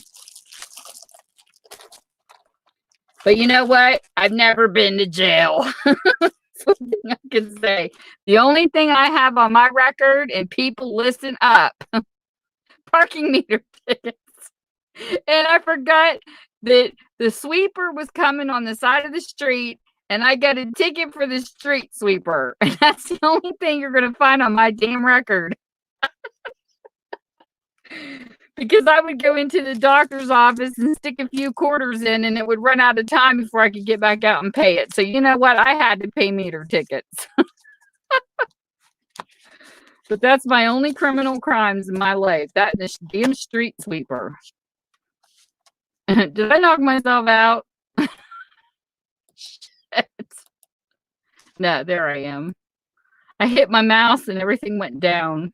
But you know what? I've never been to jail. That's one thing I can say. The only thing I have on my record, and people listen up, parking meter tickets. And I forgot that the sweeper was coming on the side of the street, and I got a ticket for the street sweeper. And that's the only thing you're going to find on my damn record. Because I would go into the doctor's office and stick a few quarters in, and it would run out of time before I could get back out and pay it. So you know what? I had to pay meter tickets. But that's my only criminal crimes in my life. That and this damn street sweeper. Did I knock myself out? Shit. No, there I am. I hit my mouse and everything went down.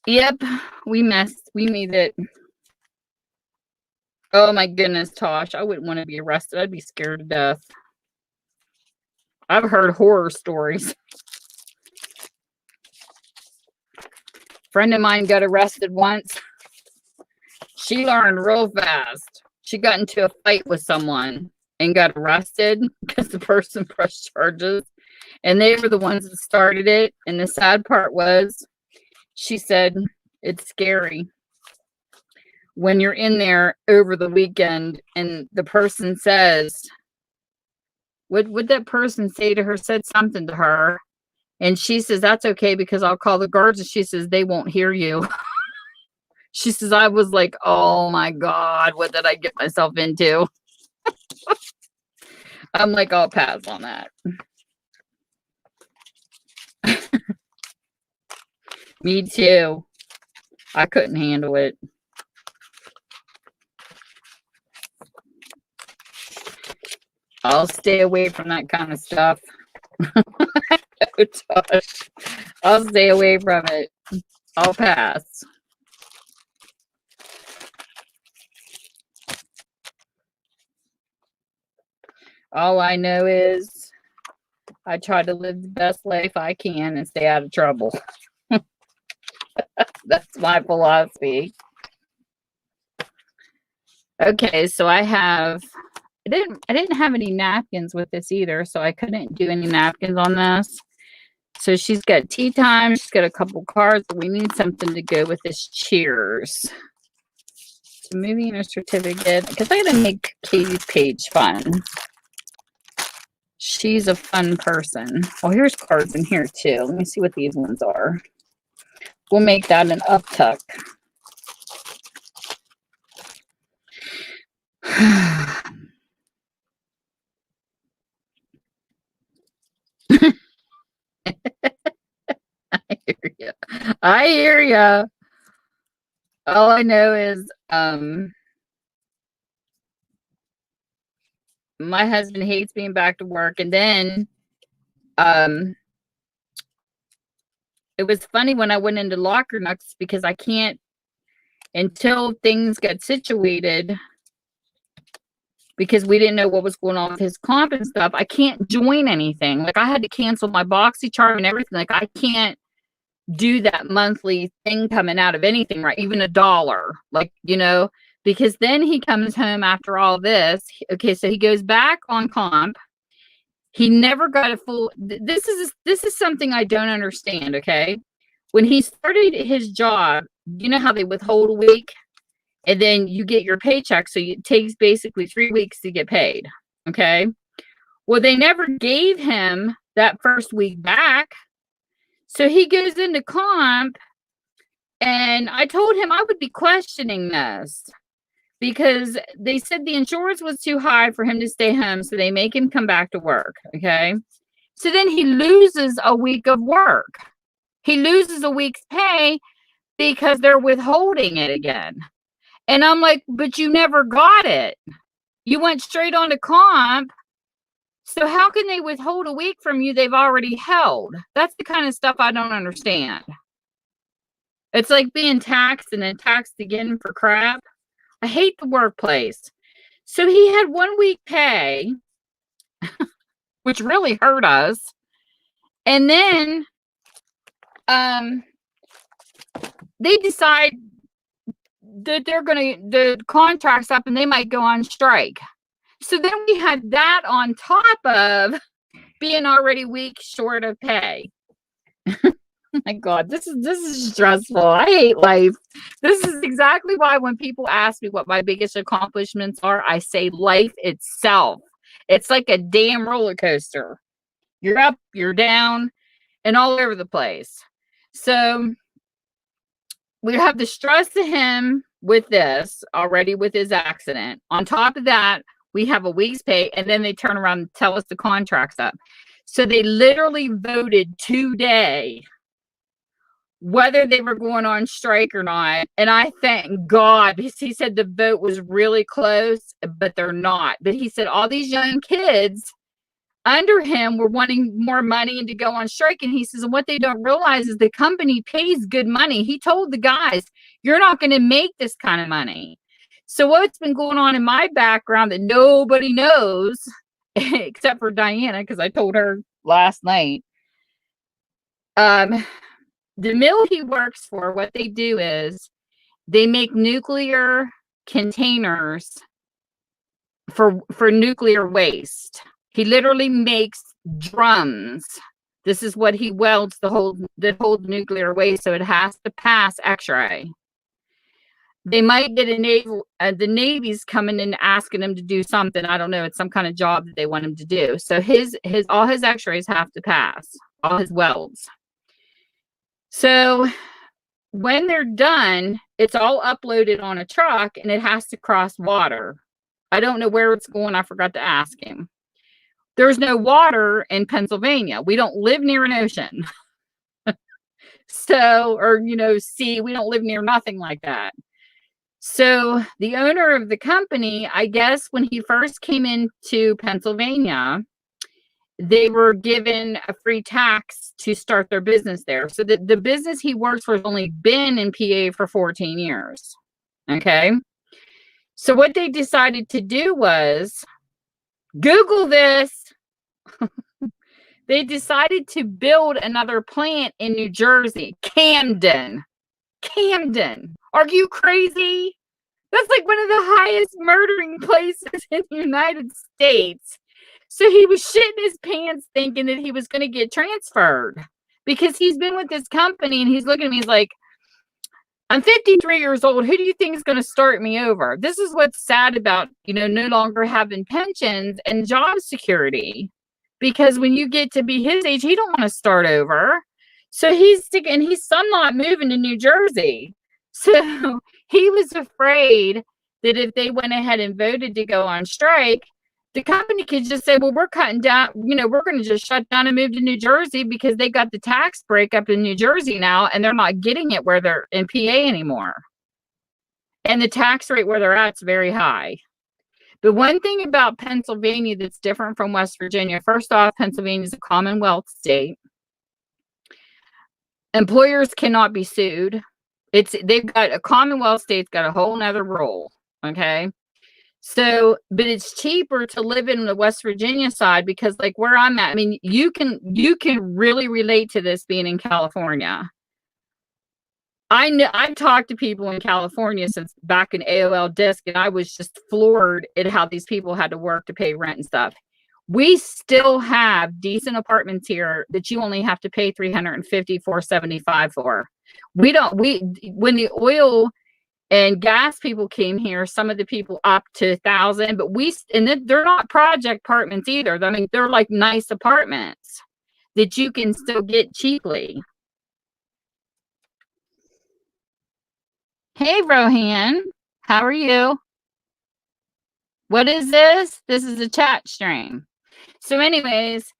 Yep, we messed. We made it. Oh my goodness, Tosh. I wouldn't want to be arrested. I'd be scared to death. I've heard horror stories. A friend of mine got arrested once. She learned real fast. She got into a fight with someone and got arrested because the person pressed charges. And they were the ones that started it. And the sad part was, she said, it's scary when you're in there over the weekend and the person says, what would that person say to her, said something to her. And she says, that's okay because I'll call the guards. And she says, they won't hear you. She says, I was like, oh my God, what did I get myself into? I'm like, I'll pass on that. Me too. I couldn't handle it. I'll stay away from that kind of stuff. I'll stay away from it. I'll pass. All I know is I try to live the best life I can and stay out of trouble. That's my philosophy. Okay, so I didn't have any napkins with this either, so I couldn't do any napkins on this. So she's got tea time. She's got a couple cards, but we need something to go with this. Cheers. So movie and a certificate, because I gotta make Katie's page fun. She's a fun person. Oh, here's cards in here too. Let me see what these ones are. We'll make that an uptuck. I hear ya. All I know is my husband hates being back to work, and then it was funny when I went into locker nuts because I can't, until things got situated, because we didn't know what was going on with his comp and stuff, I can't join anything. Like I had to cancel my BoxyCharm and everything. Like I can't do that monthly thing coming out of anything, right? Even $1, like, because then he comes home after all this. Okay, so he goes back on comp. He never got a full. This is something I don't understand. Okay, when he started his job, you know how they withhold a week, and then you get your paycheck. So it takes basically 3 weeks to get paid. Okay, well they never gave him that first week back. So he goes into comp And I told him I would be questioning this because they said the insurance was too high for him to stay home, so they make him come back to work. Okay. So then he loses a week of work. He loses a week's pay because they're withholding it again. And I'm like, but you never got it. You went straight on to comp. So how can they withhold a week from you they've already held? That's the kind of stuff I don't understand. It's like being taxed and then taxed again for crap. I hate the workplace. So he had 1 week pay, which really hurt us. And then they decide that the contract's up and they might go on strike. So then we had that on top of being already week short of pay. Oh my God, this is stressful. I hate life. This is exactly why when people ask me what my biggest accomplishments are, I say life itself. It's like a damn roller coaster. You're up, you're down, and all over the place. So we have the stress to him with this already with his accident. On top of that, we have a week's pay, and then they turn around and tell us the contract's up. So they literally voted today whether they were going on strike or not. And I thank God, because he said the vote was really close, but they're not. But he said all these young kids under him were wanting more money and to go on strike. And he says, and what they don't realize is the company pays good money. He told the guys, you're not going to make this kind of money. So what's been going on in my background that nobody knows, except for Diana, because I told her last night, the mill he works for, what they do is they make nuclear containers for nuclear waste. He literally makes drums. This is what he welds the whole nuclear waste, so it has to pass X-ray. They might get the Navy's coming in asking him to do something. I don't know. It's some kind of job that they want him to do. So all his X-rays have to pass, all his welds. So when they're done, it's all uploaded on a truck and it has to cross water. I don't know where it's going. I forgot to ask him. There's no water in Pennsylvania. We don't live near an ocean. So, or, sea, we don't live near nothing like that. So the owner of the company, I guess when he first came into Pennsylvania, they were given a free tax to start their business there. So the business he works for has only been in PA for 14 years. Okay. So what they decided to do was, Google this. They decided to build another plant in New Jersey, Camden. Are you crazy? That's like one of the highest murdering places in the United States. So he was shitting his pants thinking that he was going to get transferred because he's been with this company and he's looking at me, he's like, I'm 53 years old. Who do you think is going to start me over? This is what's sad about, no longer having pensions and job security. Because when you get to be his age, he don't want to start over. So he's not moving to New Jersey. So he was afraid that if they went ahead and voted to go on strike, the company could just say, well, we're cutting down, we're going to just shut down and move to New Jersey because they got the tax break up in New Jersey now, and they're not getting it where they're in PA anymore. And the tax rate where they're at is very high. But one thing about Pennsylvania that's different from West Virginia, first off, Pennsylvania is a Commonwealth state. Employers cannot be sued. They've got a Commonwealth state's got a whole nother rule. Okay. So, but it's cheaper to live in the West Virginia side because like where I'm at, I mean, you can really relate to this being in California. I know I've talked to people in California since back in AOL Disc, and I was just floored at how these people had to work to pay rent and stuff. We still have decent apartments here that you only have to pay $350, $475 for. When the oil and gas people came here, some of the people up to $1,000, but they're not project apartments either. I mean, they're like nice apartments that you can still get cheaply. Hey, Rohan. How are you? What is this? This is a chat stream. So, anyways,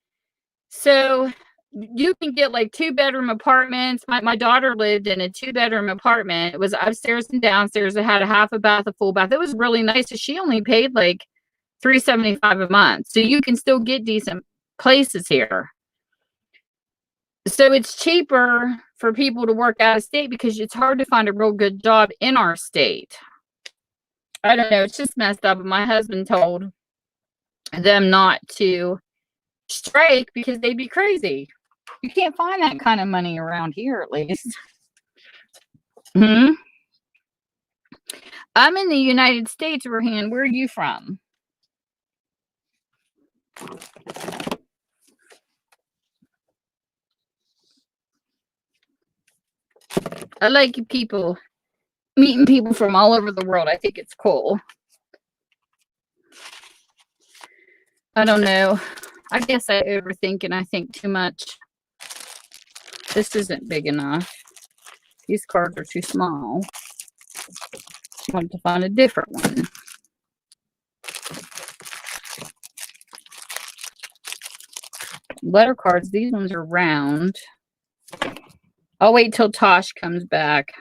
so you can get like 2-bedroom apartments. My daughter lived in a 2-bedroom apartment. It was upstairs and downstairs. It had a half a bath, a full bath. It was really nice. So she only paid like $375 a month. So you can still get decent places here. So it's cheaper for people to work out of state because it's hard to find a real good job in our state. I don't know. It's just messed up. My husband told them not to strike because they'd be crazy. You can't find that kind of money around here, at least. Hmm. I'm in the United States, Rohan. Where are you from? I like people, meeting people from all over the world. I think it's cool. I don't know. I guess I overthink and I think too much. This isn't big enough. These cards are too small. I want to find a different one. Letter cards, these ones are round. I'll wait till Tosh comes back.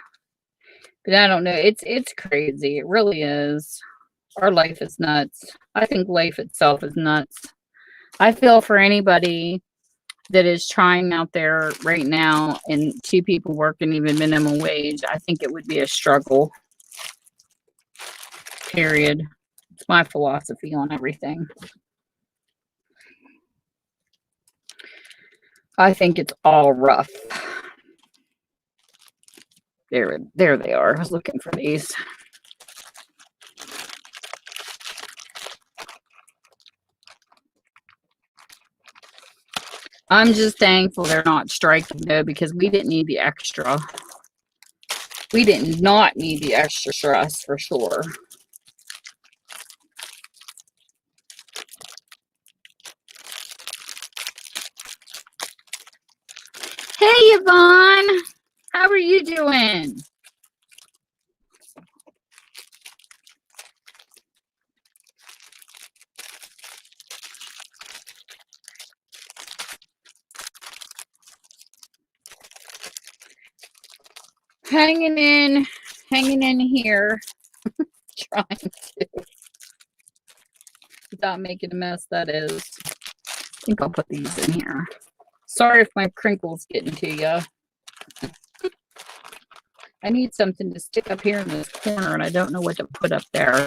But I don't know. It's crazy. It really is. Our life is nuts. I think life itself is nuts. I feel for anybody that is trying out there right now and 2 people working even minimum wage. I think it would be a struggle. Period. It's my philosophy on everything. I think it's all rough. There they are. I was looking for these. I'm just thankful they're not striking though, because we didn't need the extra. We did not need the extra stress for sure. Hey, Yvonne. How are you doing? Hanging in here. Trying to. Without making a mess, that is. I think I'll put these in here. Sorry if my crinkles getting to you. I need something to stick up here in this corner, and I don't know what to put up there.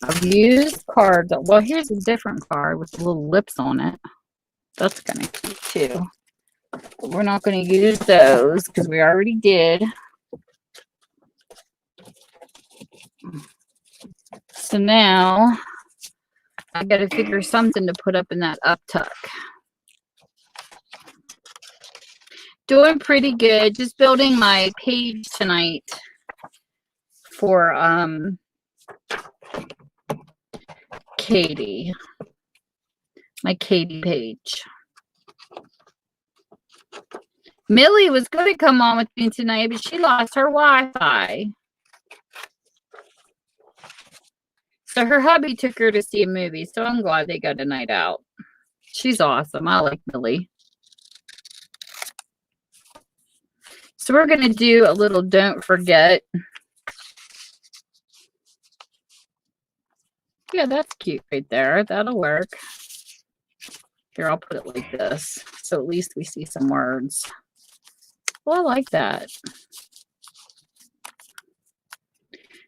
I've used cards. Well, here's a different card with little lips on it. That's kind of cute, too. But we're not going to use those because we already did. So now I got to figure something to put up in that up tuck. Doing pretty good. Just building my page tonight for Katie. My Katie page. Millie was going to come on with me tonight, but she lost her Wi-Fi. So her hubby took her to see a movie, so I'm glad they got a night out. She's awesome. I like Millie. So we're going to do a little don't forget. Yeah, that's cute right there. That'll work. Here, I'll put it like this. So at least we see some words. Well, I like that.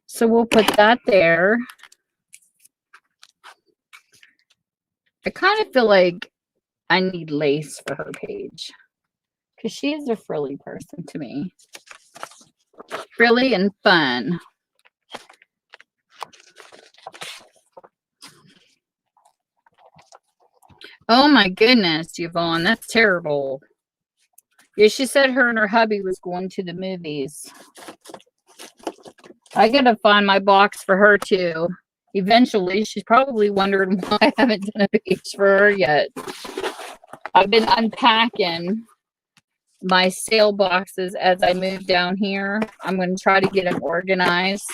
So we'll put that there. I kind of feel like I need lace for her page, because she is a frilly person to me. Frilly and fun. Oh my goodness, Yvonne, that's terrible. Yeah, she said her and her hubby was going to the movies. I gotta find my box for her too. Eventually, she's probably wondering why I haven't done a page for her yet. I've been unpacking my sale boxes as I move down here. I'm going to try to get them organized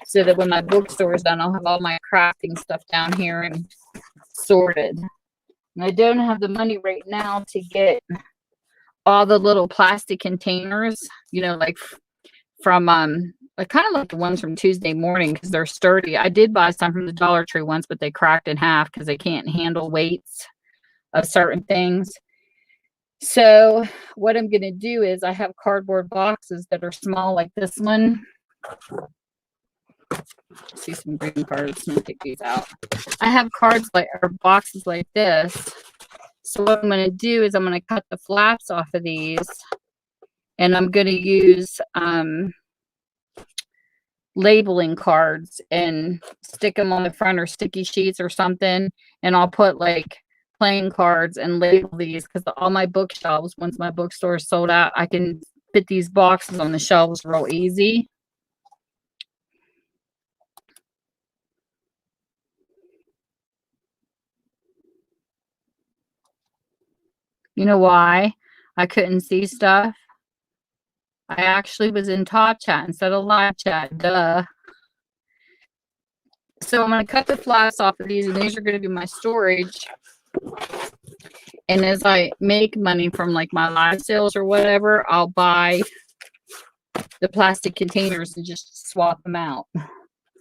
so that when my bookstore is done, I'll have all my crafting stuff down here and sorted. And I don't have the money right now to get all the little plastic containers, you know, like from like kind of like the ones from Tuesday Morning because they're sturdy. I did buy some from the Dollar Tree once, but they cracked in half because they can't handle weights of certain things. So what I'm going to do is I have cardboard boxes that are small like this one. See some green cards. Let me take these out. I have cards like or boxes like this. So what I'm going to do is I'm going to cut the flaps off of these, and I'm going to use labeling cards and stick them on the front or sticky sheets or something, and I'll put like playing cards and label these because all my bookshelves, once my bookstore is sold out, I can fit these boxes on the shelves real easy. You know why I couldn't see stuff? I actually was in Top Chat instead of Live Chat. Duh. So I'm going to cut the flaps off of these, and these are going to be my storage. And as I make money from like my live sales or whatever, I'll buy the plastic containers and just swap them out.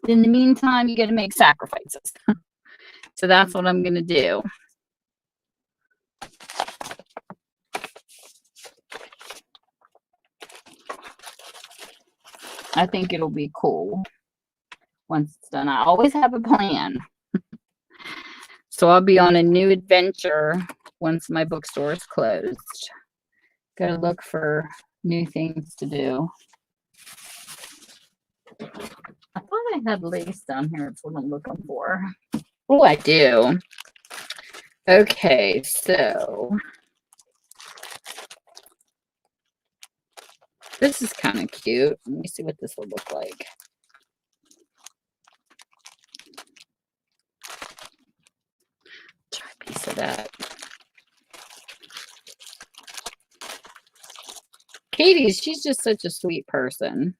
In the meantime, you got to make sacrifices. So that's what I'm going to do. I think it'll be cool once it's done. I always have a plan. So I'll be on a new adventure once my bookstore is closed. Got to look for new things to do. I thought I had lace down here. That's what I'm looking for. Oh, I do. Okay, so this is kind of cute. Let me see what this will look like. Try a piece of that. Katie, she's just such a sweet person.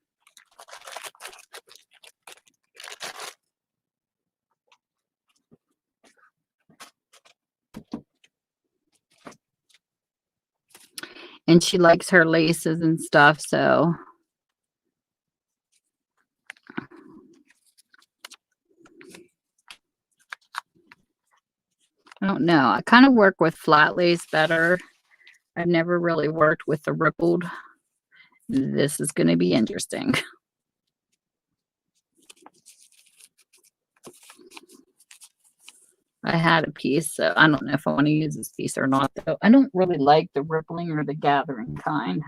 And she likes her laces and stuff, so I don't know. I kind of work with flat lace better. I've never really worked with the rippled. This is going to be interesting. I had a piece, so I don't know if I want to use this piece or not, though. I don't really like the rippling or the gathering kind.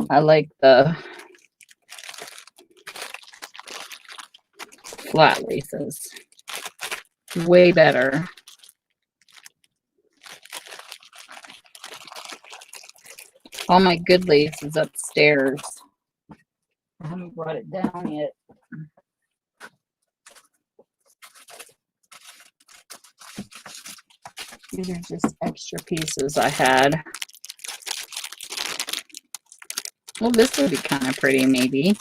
I like the flat laces. Way better. All my good lace is upstairs. I haven't brought it down yet. These are just extra pieces I had. Well, this would be kind of pretty, maybe.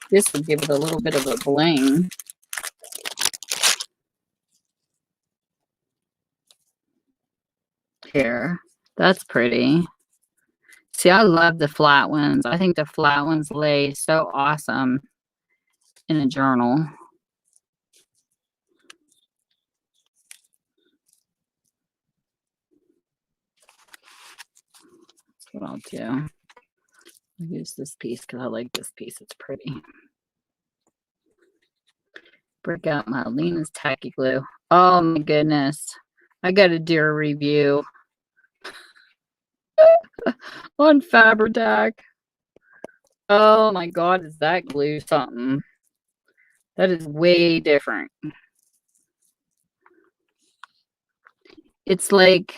This would give it a little bit of a bling. Here. That's pretty. See, I love the flat ones. I think the flat ones lay so awesome in a journal. That's what I'll do. I'll use this piece because I like this piece. It's pretty. Break out my Lena's tacky glue. Oh my goodness. I got to do a review on Fabri-Tac. Oh my God, is that glue something? That is way different. It's like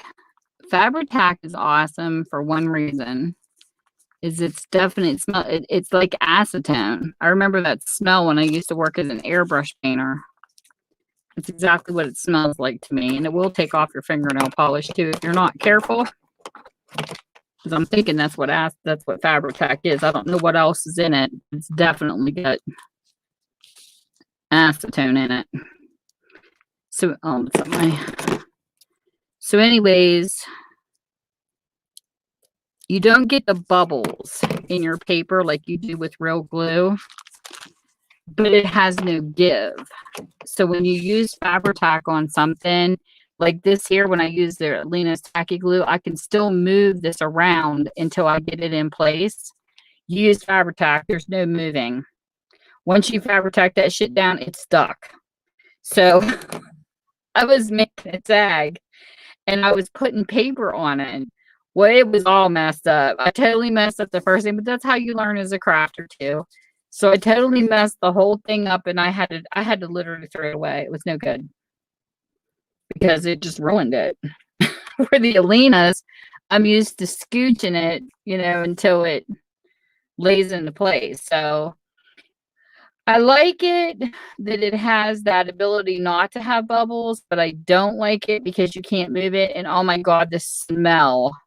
Fabri-Tac is awesome for one reason. Is it's definitely smell. It's like acetone. I remember that smell when I used to work as an airbrush painter. It's exactly what it smells like to me, and it will take off your fingernail polish too if you're not careful. Because I'm thinking that's what Fabri-Tac is. I don't know what else is in it. It's definitely got acetone in it. So, so anyways, you don't get the bubbles in your paper like you do with real glue, but it has no give. So when you use Fabri-Tac on something like this here, when I use the Lena's Tacky Glue, I can still move this around until I get it in place. You use Fabri-Tac, there's no moving. Once you Fabri-Tac that shit down, it's stuck. So I was making a tag and I was putting paper on it. Well, it was all messed up. I totally messed up the first thing, but that's how you learn as a crafter too. So I totally messed the whole thing up, and I had to literally throw it away. It was no good because it just ruined it. For the Alenas, I'm used to scooching it, until it lays into place. So I like it that it has that ability not to have bubbles, but I don't like it because you can't move it. And oh my God, the smell.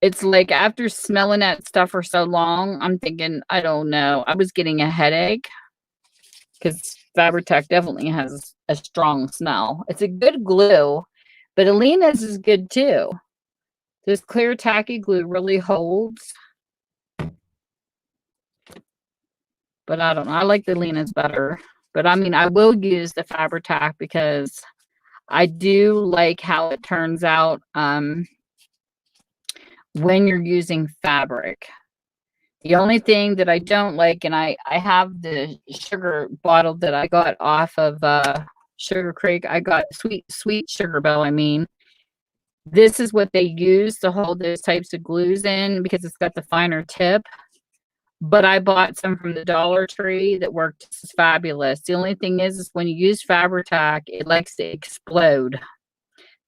It's like after smelling that stuff for so long, I'm thinking, I don't know. I was getting a headache because Fabri-Tac definitely has a strong smell. It's a good glue, but Alena's is good too. This clear tacky glue really holds. But I don't know. I like the Alena's better. But I mean, I will use the Fabri-Tac because I do like how it turns out when you're using fabric. The only thing that I don't like, and I have the sugar bottle that I got off of Sugar Creek. I got Sweet Sugar Bell, I mean. This is what they use to hold those types of glues in because it's got the finer tip. But I bought some from the Dollar Tree that worked just as fabulous. The only thing is when you use Fabri-Tac, it likes to explode.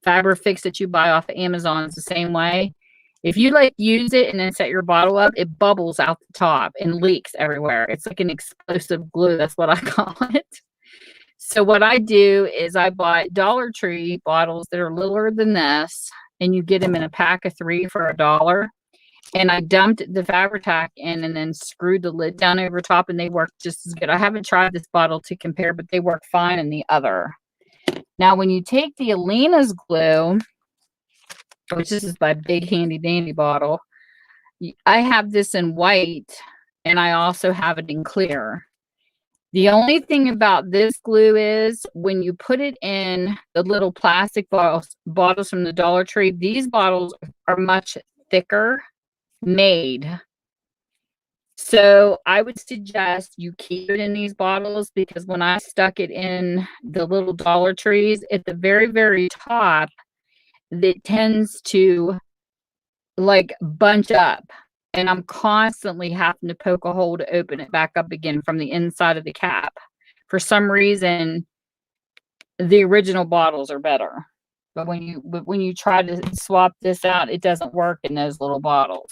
Fabri-Fix that you buy off of Amazon is the same way. If you use it and then set your bottle up, it bubbles out the top and leaks everywhere. It's like an explosive glue. That's what I call it. So what I do is I bought Dollar Tree bottles that are littler than this, and you get them in a pack of 3 for $1. And I dumped the Fabri-Tac in and then screwed the lid down over top, and they work just as good. I haven't tried this bottle to compare, but they work fine in the other. Now, when you take the Alena's glue, which this is my big handy dandy bottle, I have this in white, and I also have it in clear. The only thing about this glue is when you put it in the little plastic bottles from the Dollar Tree, these bottles are much thicker made. So I would suggest you keep it in these bottles because when I stuck it in the little Dollar Trees at the very, very top, it tends to bunch up. And I'm constantly having to poke a hole to open it back up again from the inside of the cap. For some reason, the original bottles are better. But when you try to swap this out, it doesn't work in those little bottles.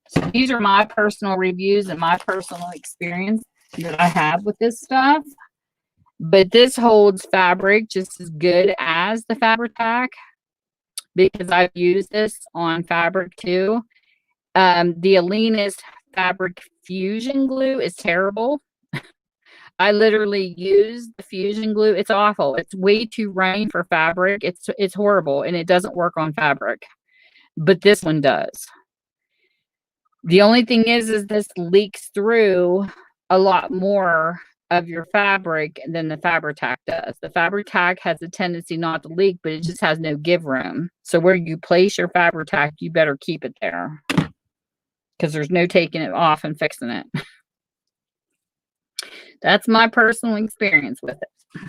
So these are my personal reviews and my personal experience that I have with this stuff. But this holds fabric just as good as the Fabri-Tac because I've used this on fabric too. The Alena's Fabric Fusion Glue is terrible. I literally use the Fusion Glue. It's awful. It's way too runny for fabric. It's horrible, and it doesn't work on fabric. But this one does. The only thing is this leaks through a lot more of your fabric than the Fabri-Tac does. The Fabri-Tac has a tendency not to leak, but it just has no give room. So where you place your Fabri-Tac, you better keep it there because there's no taking it off and fixing it. That's my personal experience with it.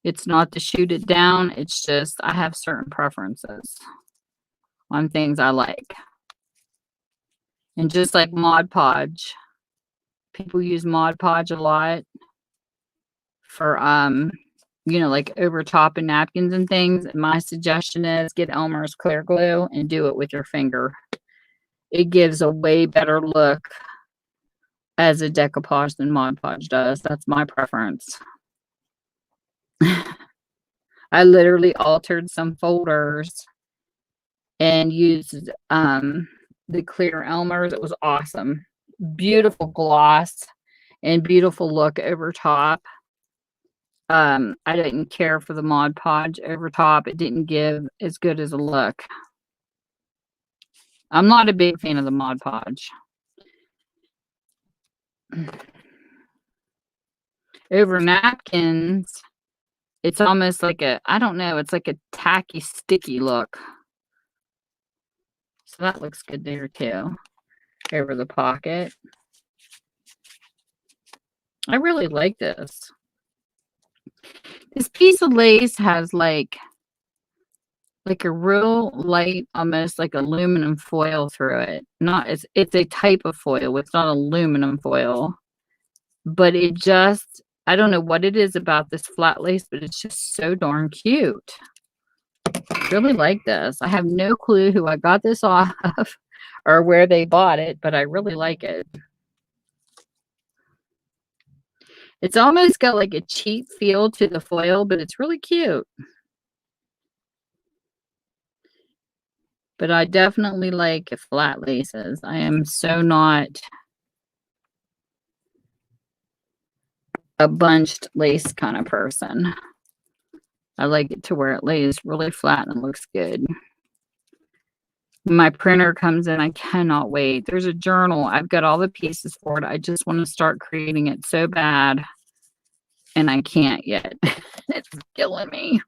It's not to shoot it down. It's just I have certain preferences on things I like. And just like Mod Podge, people use Mod Podge a lot for, over topping napkins and things. And my suggestion is get Elmer's clear glue and do it with your finger. It gives a way better look as a decoupage than Mod Podge does. That's my preference. I literally altered some folders and used the clear Elmer's. It was awesome. Beautiful gloss and beautiful look over top. I didn't care for the Mod Podge over top. It didn't give as good as a look. I'm not a big fan of the Mod Podge. Over napkins, it's almost like I don't know, it's like a tacky, sticky look. So that looks good there too. Over the pocket. I really like this. This piece of lace has like a real light, almost like aluminum foil through it. Not it's a type of foil. It's not aluminum foil. But it just, I don't know what it is about this flat lace, but it's just so darn cute. Really like this. I have no clue who I got this off of or where they bought it, but I really like it. It's almost got like a cheap feel to the foil, but it's really cute. But I definitely like flat laces. I am so not a bunched lace kind of person. I like it to where it lays really flat and looks good. When my printer comes in, I cannot wait. There's a journal. I've got all the pieces for it. I just want to start creating it so bad. And I can't yet. It's killing me.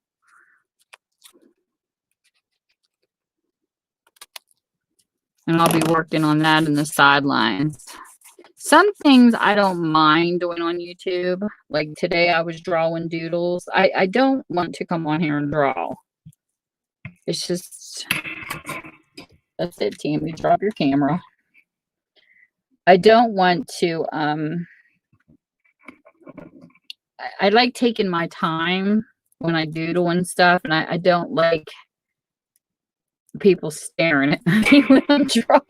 And I'll be working on that in the sidelines. Some things I don't mind doing on YouTube. Like today I was drawing doodles. I don't want to come on here and draw. It's just, that's it, Tammy. Drop your camera. I don't want to, I like taking my time when I doodle and stuff. And I don't like people staring at me when I'm drawing.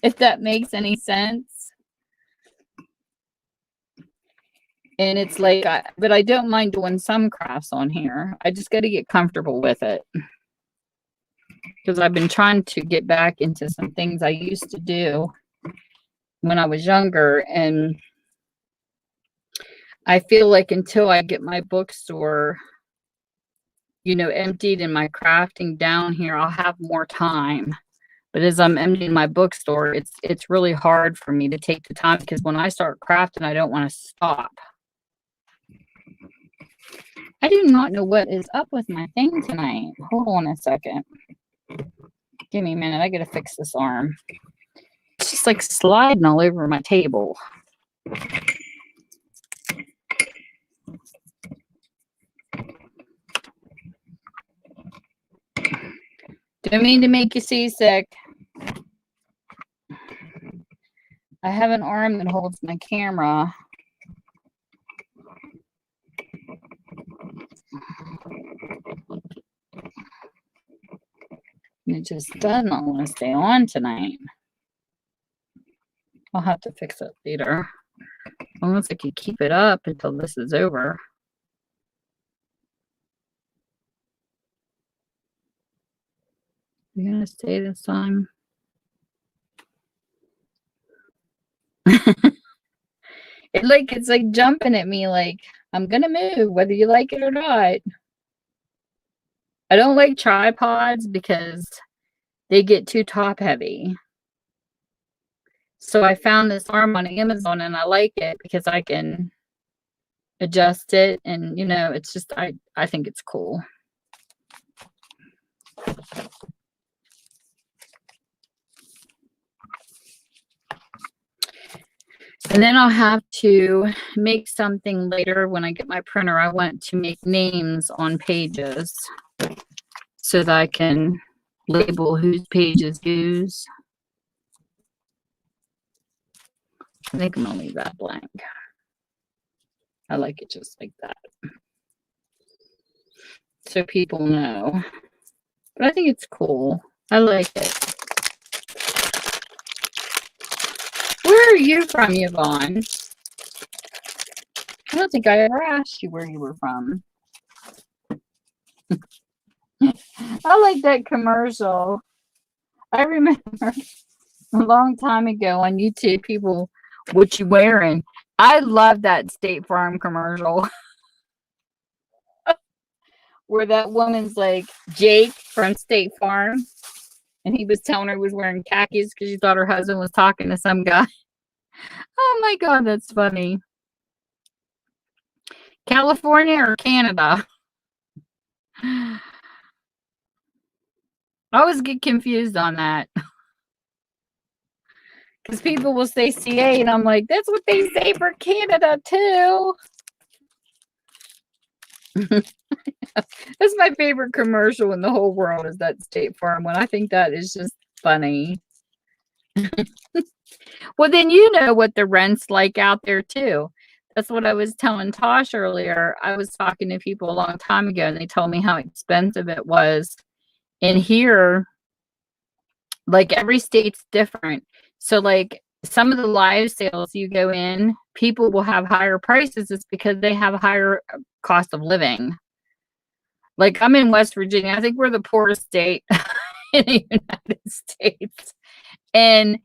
If that makes any sense. And it's like, but I don't mind doing some crafts on here. I just got to get comfortable with it. Because I've been trying to get back into some things I used to do when I was younger. And I feel like until I get my bookstore, you know, emptied and my crafting down here, I'll have more time. But as I'm emptying my bookstore, it's really hard for me to take the time, because when I start crafting, I don't want to stop. I do not know what is up with my thing tonight. Hold on a second. Give me a minute. I got to fix this arm. It's just like sliding all over my table. Don't mean to make you seasick. I have an arm that holds my camera. And it just doesn't want to stay on tonight. I'll have to fix it later. Unless I could keep it up until this is over. You gonna stay this time? It's like jumping at me like I'm gonna move whether you like it or not. I don't like tripods because they get too top heavy. So I found this arm on Amazon and I like it because I can adjust it, and you know, it's just I think it's cool. And then I'll have to make something later when I get my printer. I want to make names on pages so that I can label whose page is whose. I think I'm going to leave that blank. I like it just like that, so people know. But I think it's cool. I like it. Where are you from, Yvonne? I don't think I ever asked you where you were from. I like that commercial. I remember a long time ago on YouTube, people, what you wearing? I love that State Farm commercial where that woman's like, Jake from State Farm, and he was telling her he was wearing khakis because she thought her husband was talking to some guy. Oh my God, that's funny. California or Canada? I always get confused on that because people will say CA, and I'm like, that's what they say for Canada too. That's my favorite commercial in the whole world is that State Farm one. I think that is just funny. Well, then you know what the rent's like out there too. That's what I was telling Tosh earlier. I was talking to people a long time ago, and they told me how expensive it was. And here, like every state's different. So, like some of the live sales you go in, people will have higher prices. It's because they have a higher cost of living. Like I'm in West Virginia. I think we're the poorest state in the United States. And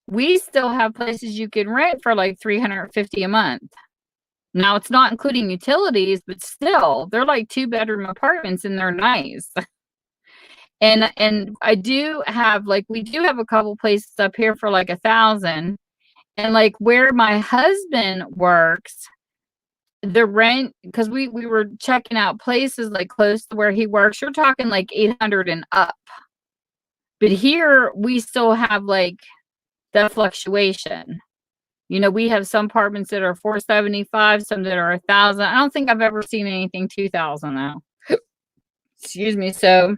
we still have places you can rent for like $350 a month. Now it's not including utilities, but still, they're like 2-bedroom apartments and they're nice. And I do have like we do have a couple places up here for like 1,000. And like where my husband works, the rent, because we were checking out places like close to where he works, you're talking like 800 and up. But here we still have like that fluctuation. You know, we have some apartments that are 475, some that are 1,000. I don't think I've ever seen anything 2,000 though. Excuse me. So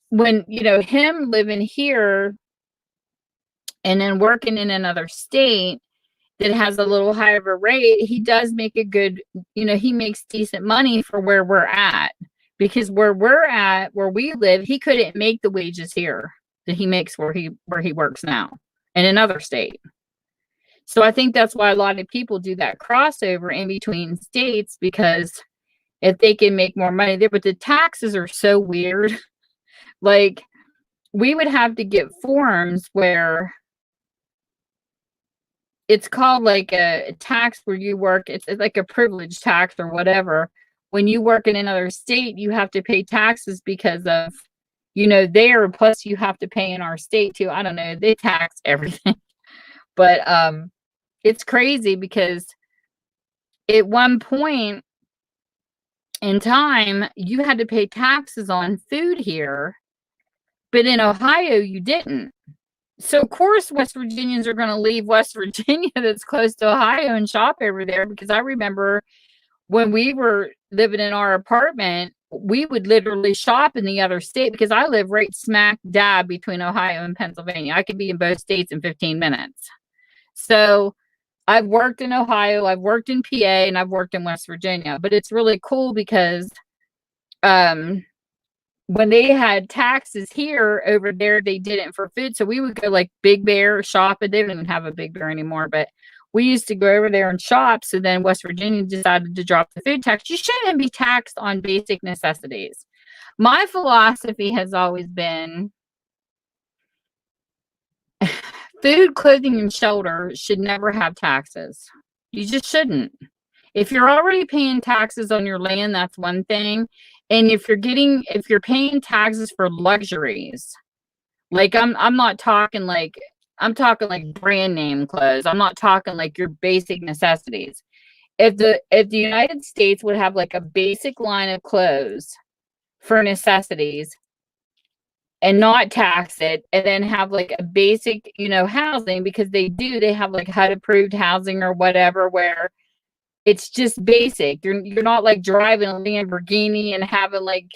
when, you know, him living here and then working in another state that has a little higher of a rate, he does make a good, you know, he makes decent money for where we're at. Because where we're at, where we live, he couldn't make the wages here that he makes where he works now in another state. So I think that's why a lot of people do that crossover in between states, because if they can make more money there, but the taxes are so weird. Like we would have to get forms where it's called like a tax where you work. It's like a privilege tax or whatever. When you work in another state, you have to pay taxes because of, you know, there, plus you have to pay in our state too. I don't know. They tax everything. But it's crazy because at one point in time, you had to pay taxes on food here, but in Ohio, you didn't. So, of course, West Virginians are going to leave West Virginia that's close to Ohio and shop over there, because I remember when we were living in our apartment, we would literally shop in the other state because I live right smack dab between Ohio and Pennsylvania. I could be in both states in 15 minutes. So I've worked in Ohio, I've worked in PA, and I've worked in West Virginia. But it's really cool because when they had taxes here, over there, they didn't for food. So we would go like Big Bear shop, and they don't even have a Big Bear anymore, but we used to go over there and shop. So then West Virginia decided to drop the food tax. You shouldn't be taxed on basic necessities. My philosophy has always been food, clothing, and shelter should never have taxes. You just shouldn't. If you're already paying taxes on your land, that's one thing. And if you're paying taxes for luxuries, like I'm not talking like, I'm talking like brand name clothes. I'm not talking like your basic necessities. If the United States would have like a basic line of clothes for necessities and not tax it, and then have like a basic, you know, housing, because they have like HUD approved housing or whatever, where it's just basic. You're not like driving a Lamborghini and having like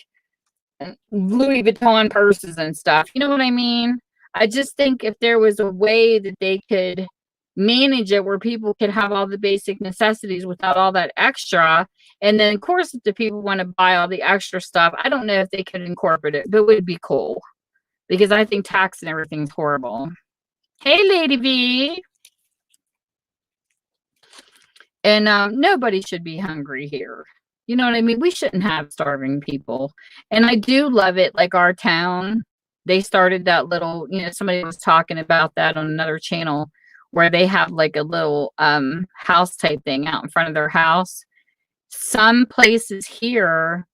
Louis Vuitton purses and stuff. You know what I mean? I just think if there was a way that they could manage it where people could have all the basic necessities without all that extra. And then, of course, if the people want to buy all the extra stuff, I don't know if they could incorporate it, but it would be cool, because I think tax and everything's horrible. Hey, Lady V. And nobody should be hungry here. You know what I mean? We shouldn't have starving people. And I do love it, like our town, they started that little, somebody was talking about that on another channel where they have like a little house type thing out in front of their house. Some places here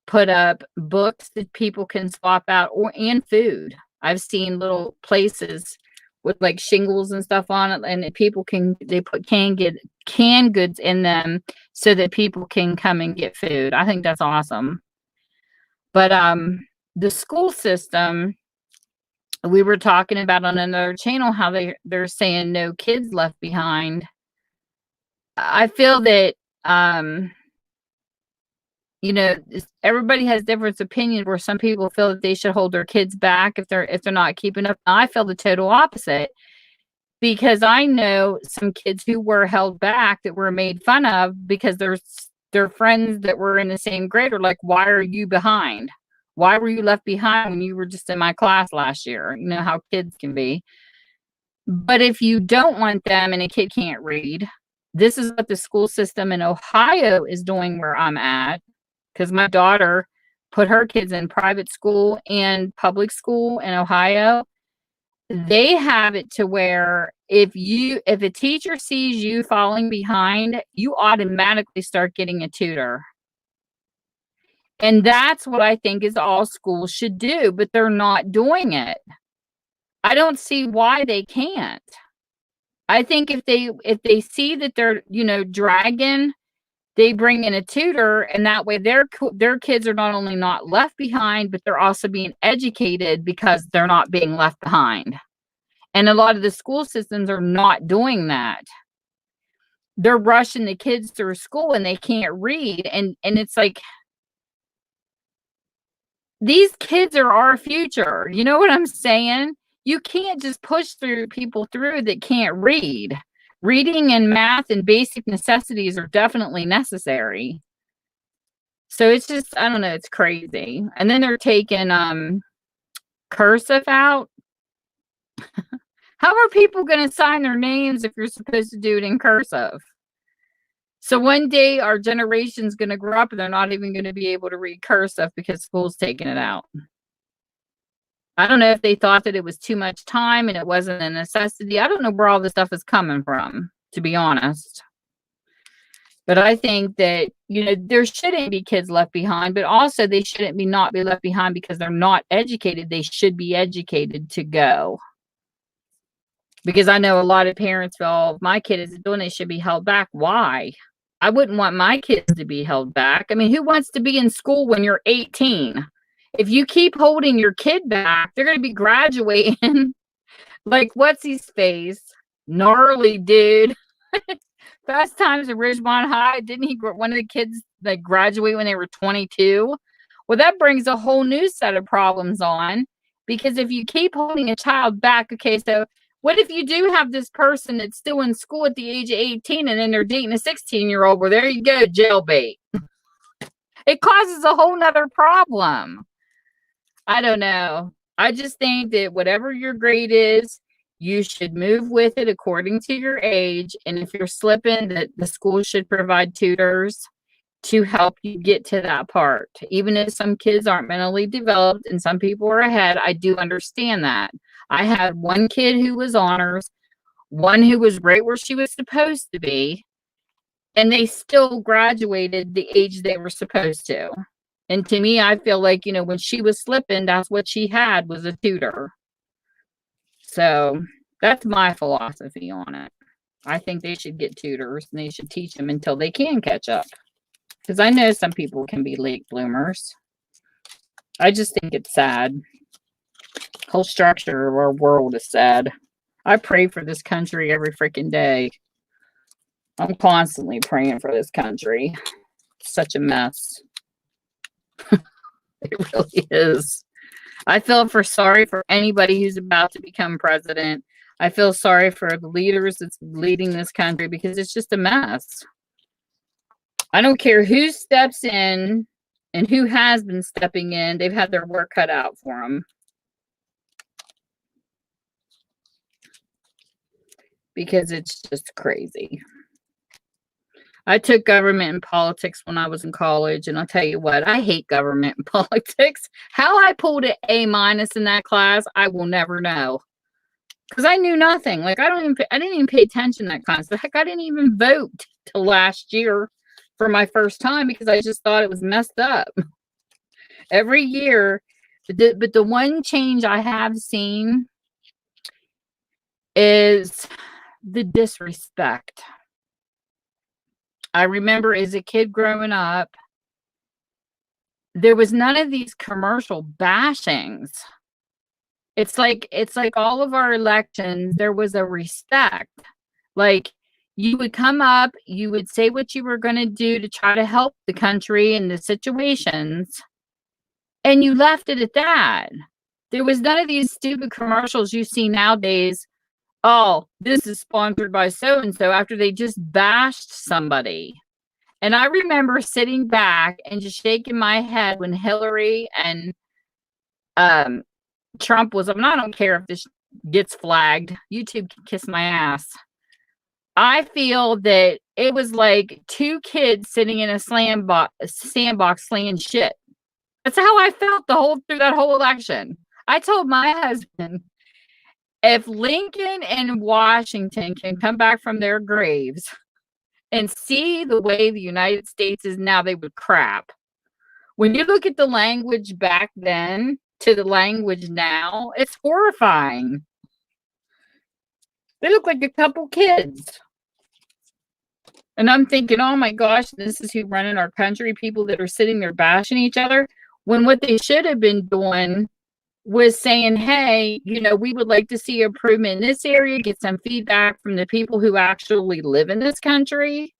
put up books that people can swap out and food. I've seen little places with like shingles and stuff on it, and people they put canned goods in them so that people can come and get food. I think that's awesome. But the school system, we were talking about on another channel how they're saying no kids left behind. I feel that everybody has different opinions where some people feel that they should hold their kids back if they're not keeping up. I feel the total opposite, because I know some kids who were held back that were made fun of because their friends that were in the same grade are like, why are you behind? Why were you left behind when you were just in my class last year? You know how kids can be. But if you don't want them and a kid can't read, this is what the school system in Ohio is doing where I'm at, because my daughter put her kids in private school and public school in Ohio. They have it to where if a teacher sees you falling behind, you automatically start getting a tutor. And that's what I think is all schools should do, but they're not doing it. I don't see why they can't. I think if they see that they're, dragging, they bring in a tutor, and that way their kids are not only not left behind, but they're also being educated because they're not being left behind. And a lot of the school systems are not doing that. They're rushing the kids through school and they can't read. And it's like, these kids are our future. You know what I'm saying? You can't just push people through that can't read. Reading and math and basic necessities are definitely necessary. So it's just, I don't know, it's crazy. And then they're taking cursive out. How are people going to sign their names if you're supposed to do it in cursive? So one day our generation's going to grow up and they're not even going to be able to read cursive because school's taking it out. I don't know if they thought that it was too much time and it wasn't a necessity. I don't know where all this stuff is coming from, to be honest. But I think that, there shouldn't be kids left behind, but also they shouldn't not be left behind because they're not educated. They should be educated to go. Because I know a lot of parents feel, if my kid isn't doing it, should be held back. Why? I wouldn't want my kids to be held back. I mean, who wants to be in school when you're 18? If you keep holding your kid back, they're going to be graduating like, what's his face? Gnarly dude. Fast Times at Ridgemont High. Didn't one of the kids like graduate when they were 22? Well, that brings a whole new set of problems on, because if you keep holding a child back, okay, so what if you do have this person that's still in school at the age of 18 and then they're dating a 16-year-old? Well, there you go, jailbait. It causes a whole nother problem. I don't know. I just think that whatever your grade is, you should move with it according to your age. And if you're slipping, that the school should provide tutors to help you get to that part. Even if some kids aren't mentally developed and some people are ahead, I do understand that. I had one kid who was honors, one who was right where she was supposed to be, and they still graduated the age they were supposed to. And to me, I feel like, when she was slipping, that's what she had, was a tutor. So that's my philosophy on it. I think they should get tutors and they should teach them until they can catch up. Because I know some people can be late bloomers. I just think it's sad. Whole structure of our world is sad. I pray for this country every freaking day. I'm constantly praying for this country. It's such a mess. It really is. I feel sorry for anybody who's about to become president. I feel sorry for the leaders that's leading this country, because it's just a mess. I don't care who steps in and who has been stepping in. They've had their work cut out for them. Because it's just crazy. I took government and politics when I was in college, and I'll tell you what, I hate government and politics. How I pulled an A minus in that class, I will never know. Because I knew nothing. Like I didn't even pay attention to that class. The heck, I didn't even vote till last year for my first time because I just thought it was messed up. Every year, but the one change I have seen is the disrespect. I remember as a kid growing up, there was none of these commercial bashings. It's like all of our elections, there was a respect. Like you would come up, you would say what you were going to do to try to help the country in the situations, and you left it at that. There was none of these stupid commercials you see nowadays. Oh, this is sponsored by so and so after they just bashed somebody. And I remember sitting back and just shaking my head when Hillary and um, Trump was. I mean, I don't care if this gets flagged. YouTube can kiss my ass. I feel that it was like two kids sitting in a sandbox slaying shit. That's how I felt through that whole election. I told my husband, if Lincoln and Washington can come back from their graves and see the way the United States is now, they would crap. When you look at the language back then to the language now, it's horrifying. They look like a couple kids. And I'm thinking, oh my gosh, this is who running our country, people that are sitting there bashing each other, when what they should have been doing was saying, hey, we would like to see improvement in this area, get some feedback from the people who actually live in this country,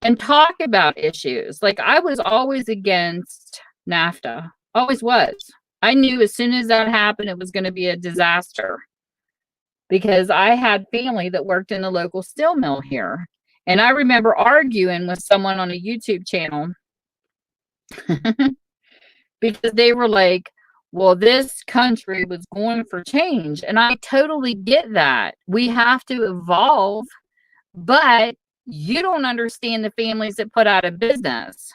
and talk about issues. Like I was always against NAFTA, always was. I knew as soon as that happened, it was going to be a disaster because I had family that worked in the local steel mill here. And I remember arguing with someone on a YouTube channel because they were like, well, this country was going for change. And I totally get that. We have to evolve, but you don't understand the families that put out of business.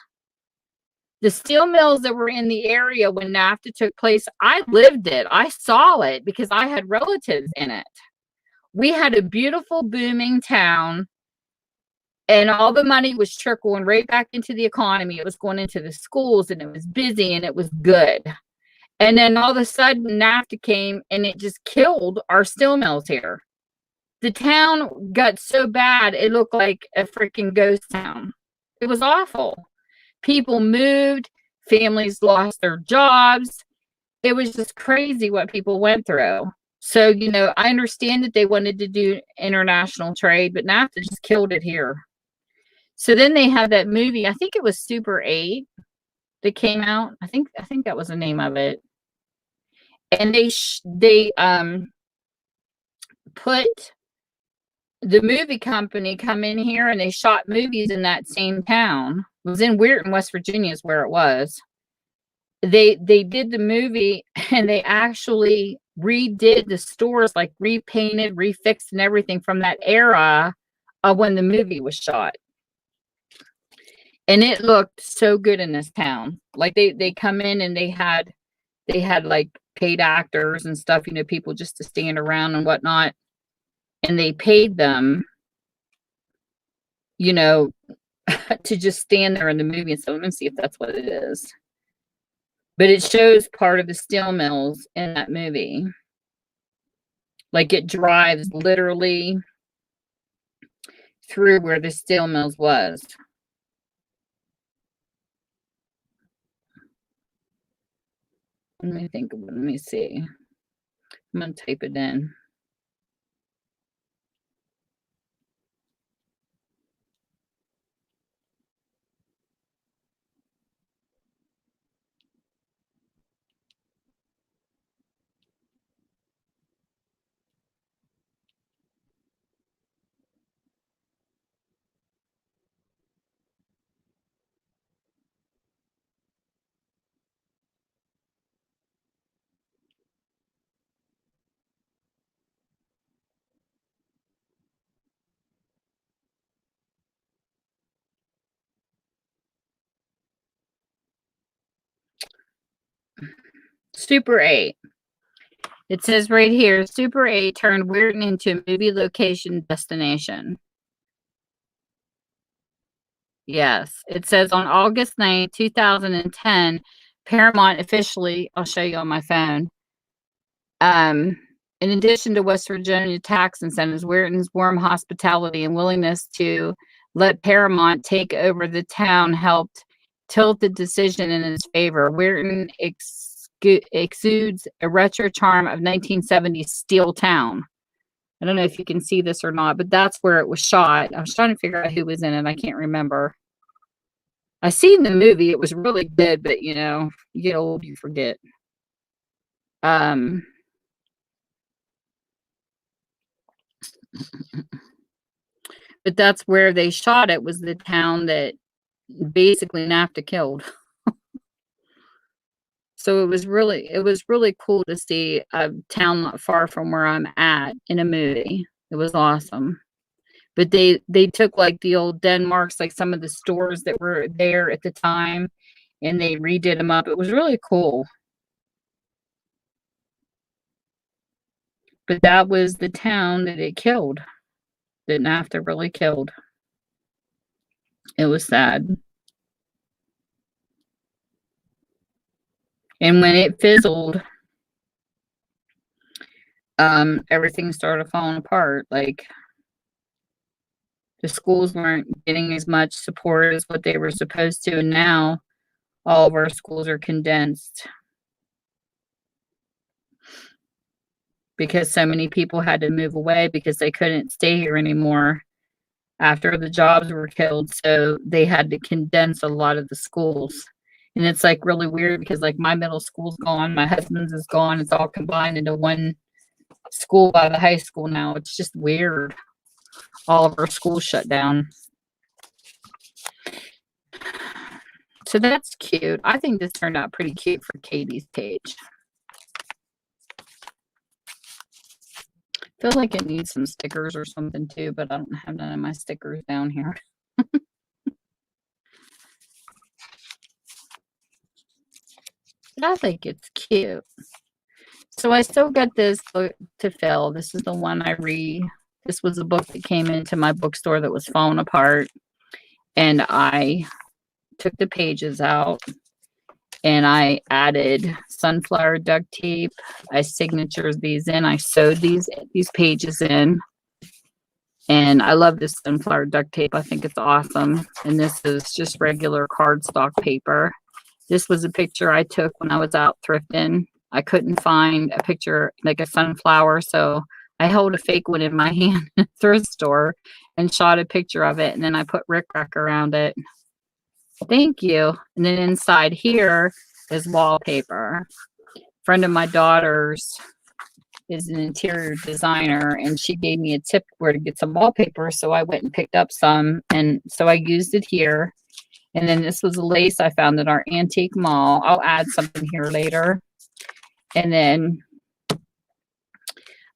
The steel mills that were in the area when NAFTA took place, I lived it. I saw it because I had relatives in it. We had a beautiful, booming town, and all the money was trickling right back into the economy. It was going into the schools, and it was busy, and it was good. And then all of a sudden, NAFTA came, and it just killed our steel mills here. The town got so bad, it looked like a freaking ghost town. It was awful. People moved, families lost their jobs. It was just crazy what people went through. So, I understand that they wanted to do international trade, but NAFTA just killed it here. So then they had that movie, I think it was Super 8 that came out. I think that was the name of it. And they put the movie company come in here and they shot movies in that same town. It was in Weirton, West Virginia is where it was. They did the movie and they actually redid the stores, like repainted, refixed and everything from that era of when the movie was shot. And it looked so good in this town. Like they come in and they had like paid actors and stuff, people just to stand around and whatnot. And they paid them, to just stand there in the movie. And so let me see if that's what it is. But it shows part of the steel mills in that movie. Like it drives literally through where the steel mills was. Let me see. I'm going to type it in. Super 8. It says right here, Super 8 turned Weirton into a movie location destination. Yes. It says on August 9th, 2010, Paramount officially, I'll show you on my phone. In addition to West Virginia tax incentives, Weirton's warm hospitality and willingness to let Paramount take over the town helped tilt the decision in his favor. Weirton exudes a retro charm of 1970s steel town. I don't know if you can see this or not, but that's where it was shot. I was trying to figure out who was in it. I can't remember. I seen the movie. It was really good, but you know, you get old, you forget. Um, but that's where they shot it, was the town that basically NAFTA killed. So it was really cool to see a town not far from where I'm at in a movie. It was awesome. But they took like the old Denmarks, like some of the stores that were there at the time, and they redid them up. It was really cool. But that was the town that it killed. That NAFTA really killed. It was sad. And when it fizzled, everything started falling apart. Like the schools weren't getting as much support as what they were supposed to, and now all of our schools are condensed because so many people had to move away because they couldn't stay here anymore after the jobs were killed. So they had to condense a lot of the schools. And it's like really weird because like my middle school's gone, my husband's is gone. It's all combined into one school by the high school now. It's just weird. All of our schools shut down. So that's cute. I think this turned out pretty cute for Katie's page. I feel like it needs some stickers or something too, but I don't have none of my stickers down here. I think it's cute. So I still got this book to fill. This is the one I read. This was a book that came into my bookstore that was falling apart. And I took the pages out and I added sunflower duct tape. I signatured these in. I sewed these pages in. And I love this sunflower duct tape. I think it's awesome. And this is just regular cardstock paper. This was a picture I took when I was out thrifting. I couldn't find a picture like a sunflower, so I held a fake one in my hand at a thrift store and shot a picture of it, and then I put rickrack around it. Thank you. And then inside here is wallpaper. A friend of my daughter's is an interior designer, and she gave me a tip where to get some wallpaper, so I went and picked up some, and so I used it here. And then this was a lace I found at our antique mall. I'll add something here later. And then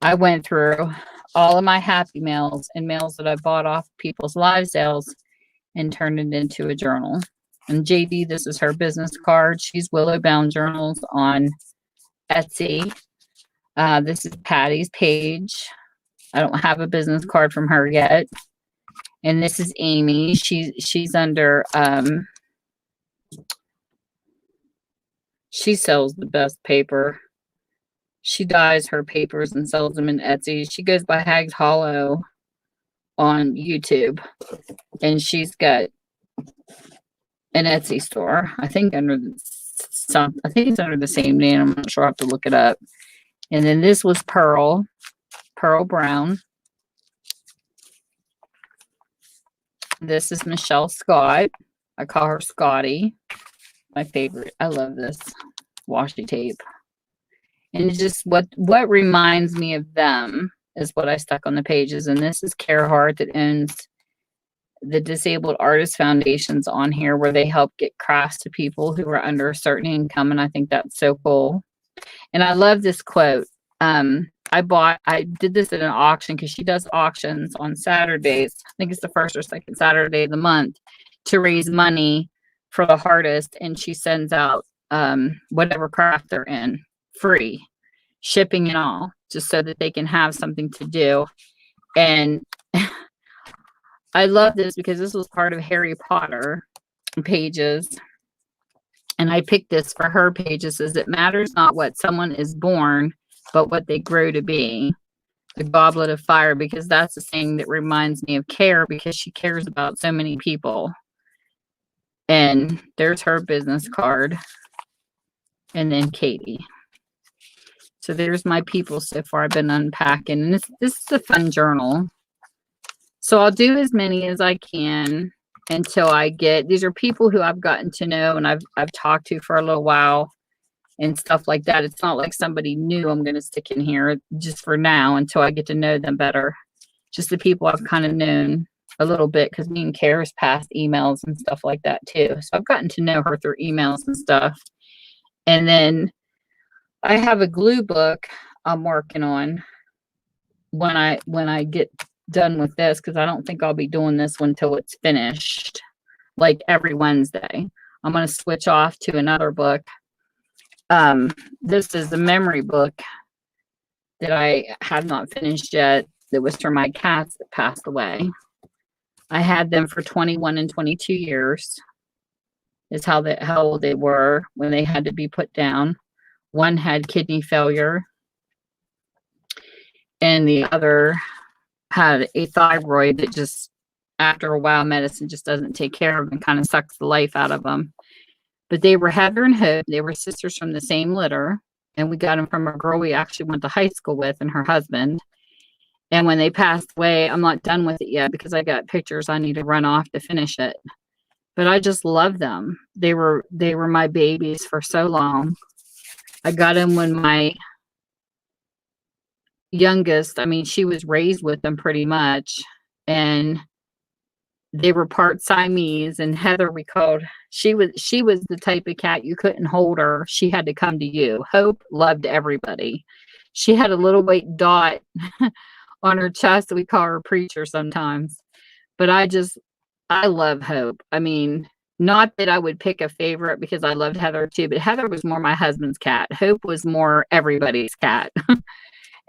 I went through all of my happy mails and mails that I bought off people's live sales and turned it into a journal. And JD, this is her business card. She's Willow Bound Journals on Etsy. This is Patty's page. I don't have a business card from her yet. And this is Amy. She's under she sells the best paper. She dyes her papers and sells them in Etsy. She goes by Hags Hollow on YouTube. And she's got an Etsy store. I think under it's under the same name. I'm not sure. I have to look it up. And then this was Pearl Brown. This is Michelle Scott. I call her Scotty. My favorite. I love this washi tape. And just what reminds me of them is what I stuck on the pages. And this is Carahart that owns the Disabled Artist Foundations on here, where they help get crafts to people who are under a certain income. And I think that's so cool. And I love this quote. I did this at an auction because she does auctions on Saturdays. I think it's the first or second Saturday of the month to raise money for the hardest. And she sends out whatever craft they're in. free, shipping and all, just so that they can have something to do. And I love this because this was part of Harry Potter pages. And I picked this for her pages. Says it matters not what someone is born, but what they grow to be. The Goblet of Fire, because that's the thing that reminds me of Care, because she cares about so many people. And there's her business card. And then Katie. So there's my people so far. I've been unpacking. And this is a fun journal. So I'll do as many as I can until I get, these are people who I've gotten to know and I've talked to for a little while and stuff like that. It's not like somebody new I'm going to stick in here just for now until I get to know them better. Just the people I've kind of known a little bit, because me and Kara's passed emails and stuff like that too. So I've gotten to know her through emails and stuff. And then I have a glue book I'm working on when I get done with this, because I don't think I'll be doing this one until it's finished, like every Wednesday. I'm going to switch off to another book. This is the memory book that I have not finished yet. That was for my cats that passed away. I had them for 21 and 22 years. Is how old they were when they had to be put down. One had kidney failure, and the other had a thyroid that just, after a while, medicine just doesn't take care of them and kind of sucks the life out of them. But they were Heather and Hope. They were sisters from the same litter. And we got them from a girl we actually went to high school with and her husband. And when they passed away, I'm not done with it yet because I got pictures I need to run off to finish it. But I just love them. They were my babies for so long. I got them when my youngest, I mean, she was raised with them pretty much. And they were part Siamese, and Heather, we called, she was the type of cat you couldn't hold her. She had to come to you. Hope loved everybody. She had a little white dot on her chest. We call her Preacher sometimes. But I love Hope. I mean, not that I would pick a favorite because I loved Heather too, but Heather was more my husband's cat. Hope was more everybody's cat.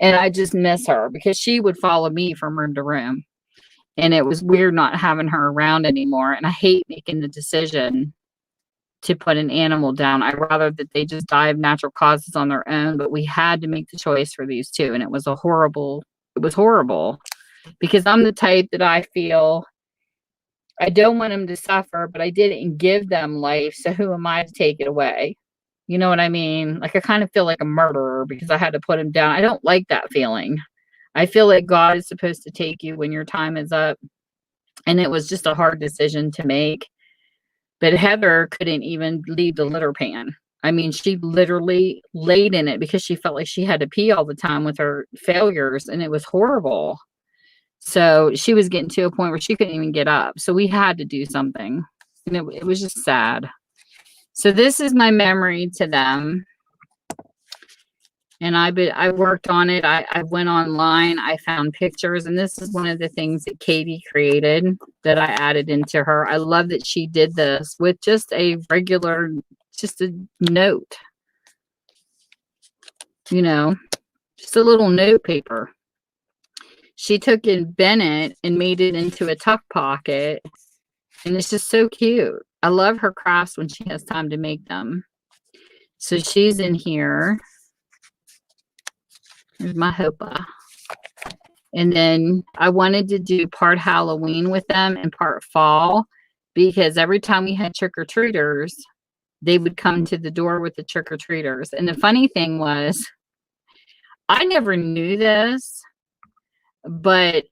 And I just miss her because she would follow me from room to room. And it was weird not having her around anymore. And I hate making the decision to put an animal down. I'd rather that they just die of natural causes on their own. But we had to make the choice for these two. And it was horrible because I'm the type that I feel I don't want them to suffer, but I didn't give them life. So who am I to take it away? You know what I mean? Like, I kind of feel like a murderer because I had to put him down. I don't like that feeling. I feel like God is supposed to take you when your time is up. And it was just a hard decision to make. But Heather couldn't even leave the litter pan. I mean, she literally laid in it because she felt like she had to pee all the time with her failures. And it was horrible. So she was getting to a point where she couldn't even get up. So we had to do something. And it was just sad. So this is my memory to them. And I worked on it. I went online. I found pictures. And this is one of the things that Katie created that I added into her. I love that she did this with just a regular, just a note. You know, just a little note paper. She took in Bennett and made it into a tuck pocket. And it's just so cute. I love her crafts when she has time to make them. So she's in here. There's my Hopa. And then I wanted to do part Halloween with them and part fall, because every time we had trick-or-treaters, they would come to the door with the trick-or-treaters. And the funny thing was, I never knew this, but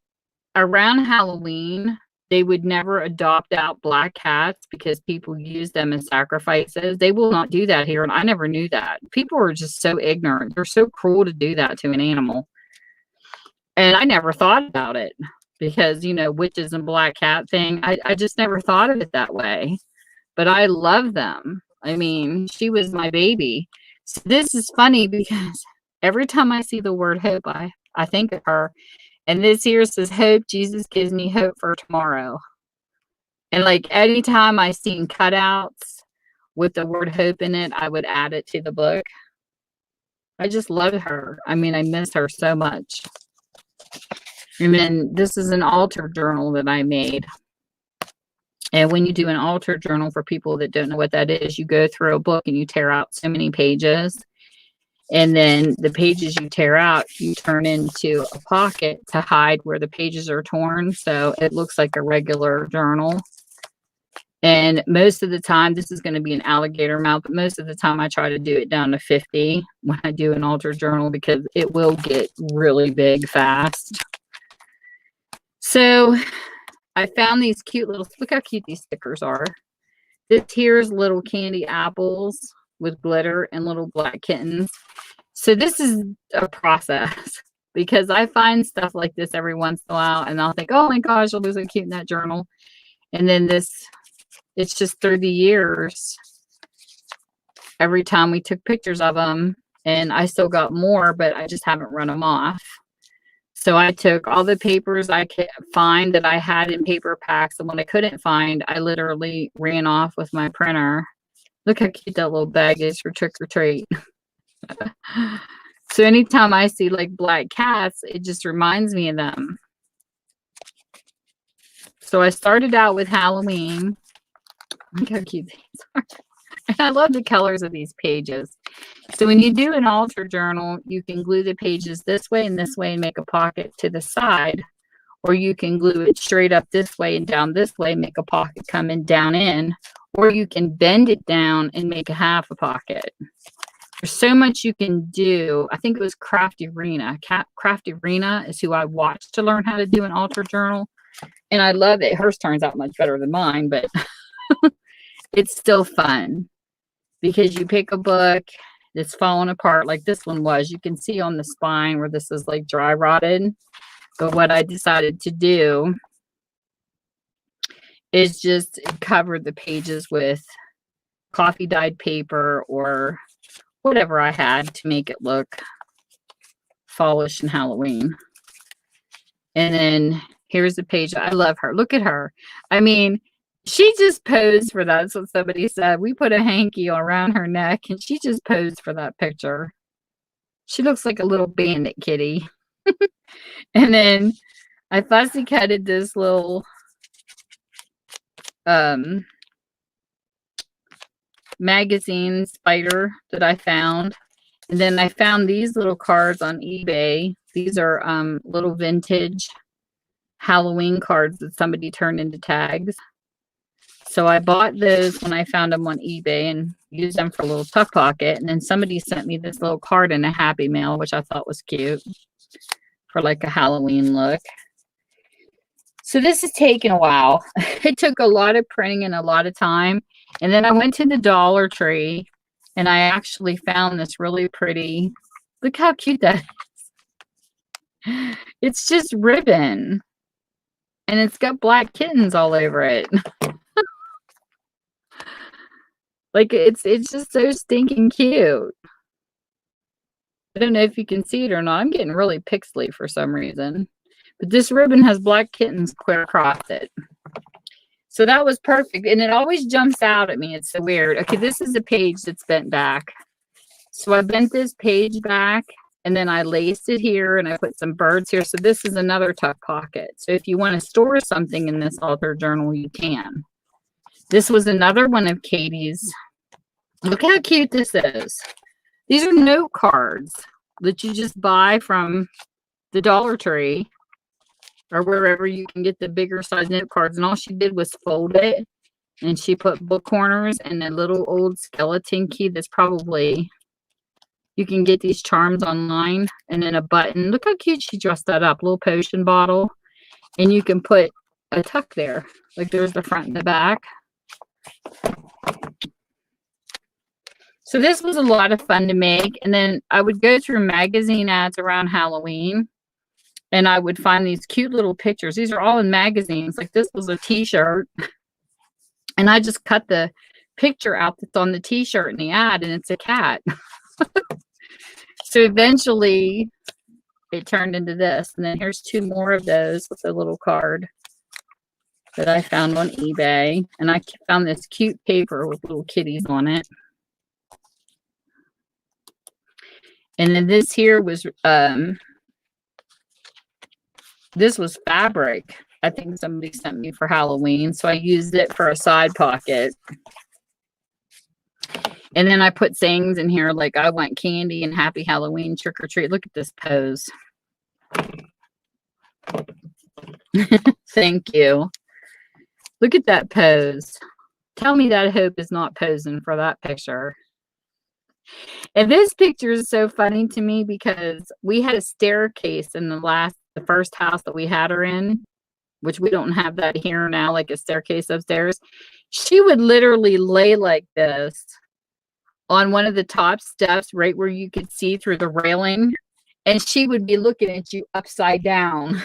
around Halloween, they would never adopt out black cats because people use them as sacrifices. They will not do that here. And I never knew that. People are just so ignorant. They're so cruel to do that to an animal. And I never thought about it because, you know, witches and black cat thing. I just never thought of it that way. But I love them. I mean, she was my baby. So this is funny because every time I see the word hope, I think of her. And this here says, hope, Jesus gives me hope for tomorrow. And like anytime I seen cutouts with the word hope in it, I would add it to the book. I just love her. I mean, I miss her so much. And then this is an altar journal that I made. And when you do an altar journal, for people that don't know what that is, you go through a book and you tear out so many pages. And then the pages you tear out, you turn into a pocket to hide where the pages are torn. So it looks like a regular journal. And most of the time, this is going to be an alligator mouth, but most of the time I try to do it down to 50 when I do an altar journal because it will get really big fast. So I found these cute little, look how cute these stickers are. This here's little candy apples with glitter and little black kittens. So this is a process because I find stuff like this every once in a while and I'll think, oh my gosh, it'll be so cute in that journal. And then it's just through the years, every time we took pictures of them, and I still got more, but I just haven't run them off. So I took all the papers I could find that I had in paper packs, and when I couldn't find, I literally ran off with my printer. Look how cute that little bag is for trick or treat. So anytime I see like black cats, it just reminds me of them. So I started out with Halloween. Look how cute these are. And I love the colors of these pages. So when you do an altar journal, you can glue the pages this way and make a pocket to the side. Or you can glue it straight up this way and down this way, make a pocket coming down in. Or you can bend it down and make a half a pocket. There's so much you can do. I think it was Crafty Rena. Crafty Rena is who I watched to learn how to do an altar journal. And I love it. Hers turns out much better than mine, but it's still fun because you pick a book that's falling apart like this one was. You can see on the spine where this is like dry rotted. But what I decided to do is just cover the pages with coffee dyed paper or whatever I had to make it look fallish and Halloween. And then here's the page. I love her. Look at her. I mean, she just posed for that. That's what somebody said. We put a hanky around her neck and she just posed for that picture. She looks like a little bandit kitty. And then I fussy cutted this little magazine spider that I found. And then I found these little cards on eBay. These are little vintage Halloween cards that somebody turned into tags. So I bought those when I found them on eBay and used them for a little tuck pocket. And then somebody sent me this little card in a Happy Mail, which I thought was cute for like a Halloween look. So this has taken a while. It took a lot of printing and a lot of time. And then I went to the Dollar Tree and I actually found this really pretty. Look how cute that is. It's just ribbon. And it's got black kittens all over it. Like it's just so stinking cute. I don't know if you can see it or not. I'm getting really pixely for some reason. But this ribbon has black kittens clear across it. So that was perfect. And it always jumps out at me. It's so weird. Okay, this is a page that's bent back. So I bent this page back and then I laced it here and I put some birds here. So this is another tuck pocket. So if you want to store something in this altar journal, you can. This was another one of Katie's. Look how cute this is. These are note cards that you just buy from the Dollar Tree or wherever you can get the bigger size note cards. And all she did was fold it. And she put book corners and a little old skeleton key that's probably, you can get these charms online. And then a button. Look how cute she dressed that up. Little potion bottle. And you can put a tuck there. Like there's the front and the back. So this was a lot of fun to make. And then I would go through magazine ads around Halloween. And I would find these cute little pictures. These are all in magazines. Like this was a t-shirt. And I just cut the picture out that's on the t-shirt in the ad. And it's a cat. So eventually it turned into this. And then here's two more of those with a little card that I found on eBay. And I found this cute paper with little kitties on it. And then this here was, this was fabric. I think somebody sent me for Halloween. So I used it for a side pocket. And then I put sayings in here like, I want candy and happy Halloween, trick or treat. Look at this pose. Thank you. Look at that pose. Tell me that Hope is not posing for that picture. And this picture is so funny to me because we had a staircase in the first house that we had her in, which we don't have that here now, like a staircase upstairs. She would literally lay like this on one of the top steps, right where you could see through the railing, and she would be looking at you upside down.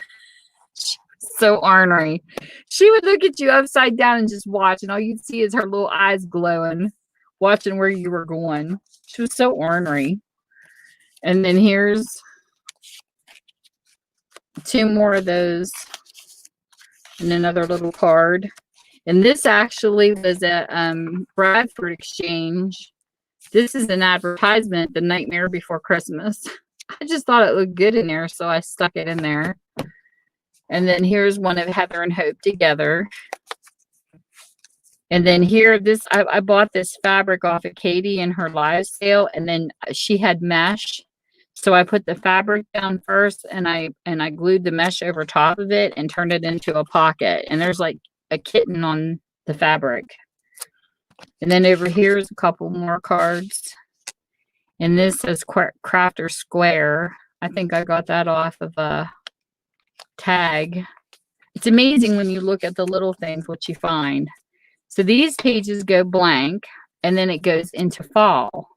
So ornery. She would look at you upside down and just watch, and all you'd see is her little eyes glowing, watching where you were going. She was so ornery. And then here's two more of those and another little card. And this actually was at Bradford Exchange. This is an advertisement, The Nightmare Before Christmas. I just thought it looked good in there, so I stuck it in there. And then here's one of Heather and Hope together. And then here, I bought this fabric off of Katie in her live sale, and then she had mesh. So I put the fabric down first, and I glued the mesh over top of it and turned it into a pocket. And there's like a kitten on the fabric. And then over here is a couple more cards. And this says Crafter Square. I think I got that off of a tag. It's amazing when you look at the little things, what you find. So these pages go blank, and then it goes into fall.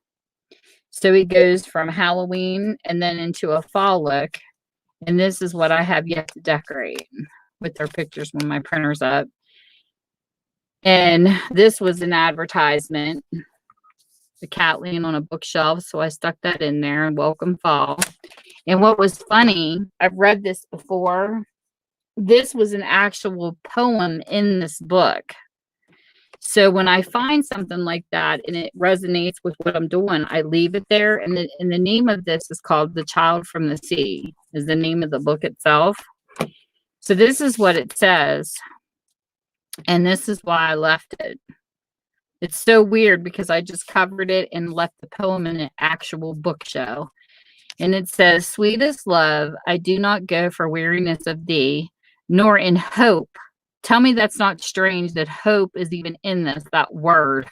So it goes from Halloween and then into a fall look. And this is what I have yet to decorate with their pictures when my printer's up. And this was an advertisement, the cat laying on a bookshelf. So I stuck that in there, and welcome fall. And what was funny, I've read this before. This was an actual poem in this book. So when I find something like that and it resonates with what I'm doing, I leave it there. And the name of this is called The Child from the Sea, is the name of the book itself. So this is what it says. And this is why I left it. It's so weird because I just covered it and left the poem in an actual book show. And it says, sweetest love, I do not go for weariness of thee, nor in hope. Tell me that's not strange that hope is even in this, that word.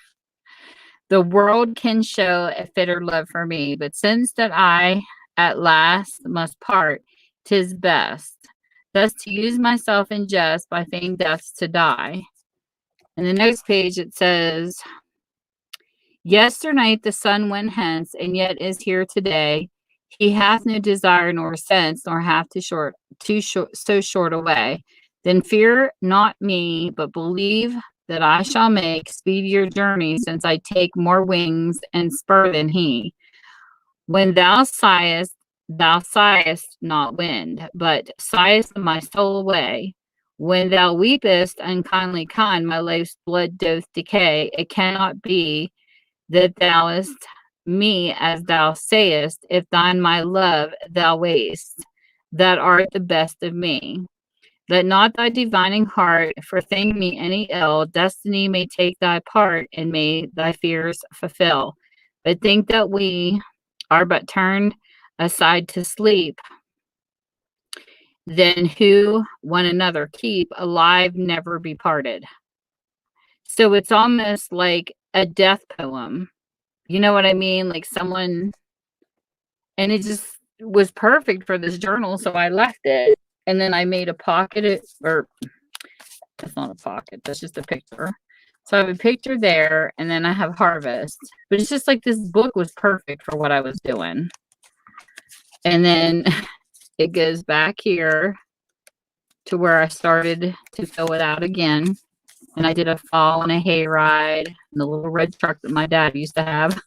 The world can show a fitter love for me, but since that I at last must part, 'tis best. Thus to use myself in jest by feigned deaths to die. And the next page it says, yesternight the sun went hence, and yet is here today. He hath no desire nor sense, nor hath so short a way. Then fear not me, but believe that I shall make speedier journey, since I take more wings and spur than he. When thou sighest not wind, but sighest my soul away. When thou weepest, unkindly kind, my life's blood doth decay. It cannot be that thou'st me as thou sayest, if thine my love thou waste, that art the best of me. Let not thy divining heart forethink me any ill. Destiny may take thy part, and may thy fears fulfill. But think that we are but turned aside to sleep, then who one another keep, alive never be parted. So it's almost like a death poem. You know what I mean? Like someone, and it just was perfect for this journal, so I left it. And then I made a pocket, or that's not a pocket, that's just a picture. So I have a picture there, and then I have harvest. But it's just like this book was perfect for what I was doing. And then it goes back here to where I started to fill it out again. And I did a fall and a hayride, and the little red truck that my dad used to have.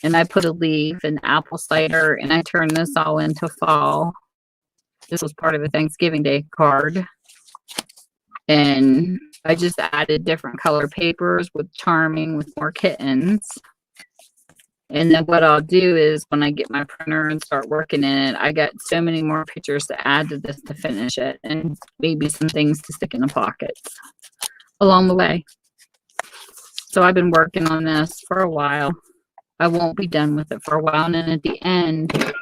And I put a leaf and apple cider, and I turned this all into fall. This was part of the Thanksgiving Day card. And I just added different color papers with charming with more kittens. And then what I'll do is when I get my printer and start working in it, I got so many more pictures to add to this to finish it, and maybe some things to stick in the pockets along the way. So I've been working on this for a while. I won't be done with it for a while. And then at the end,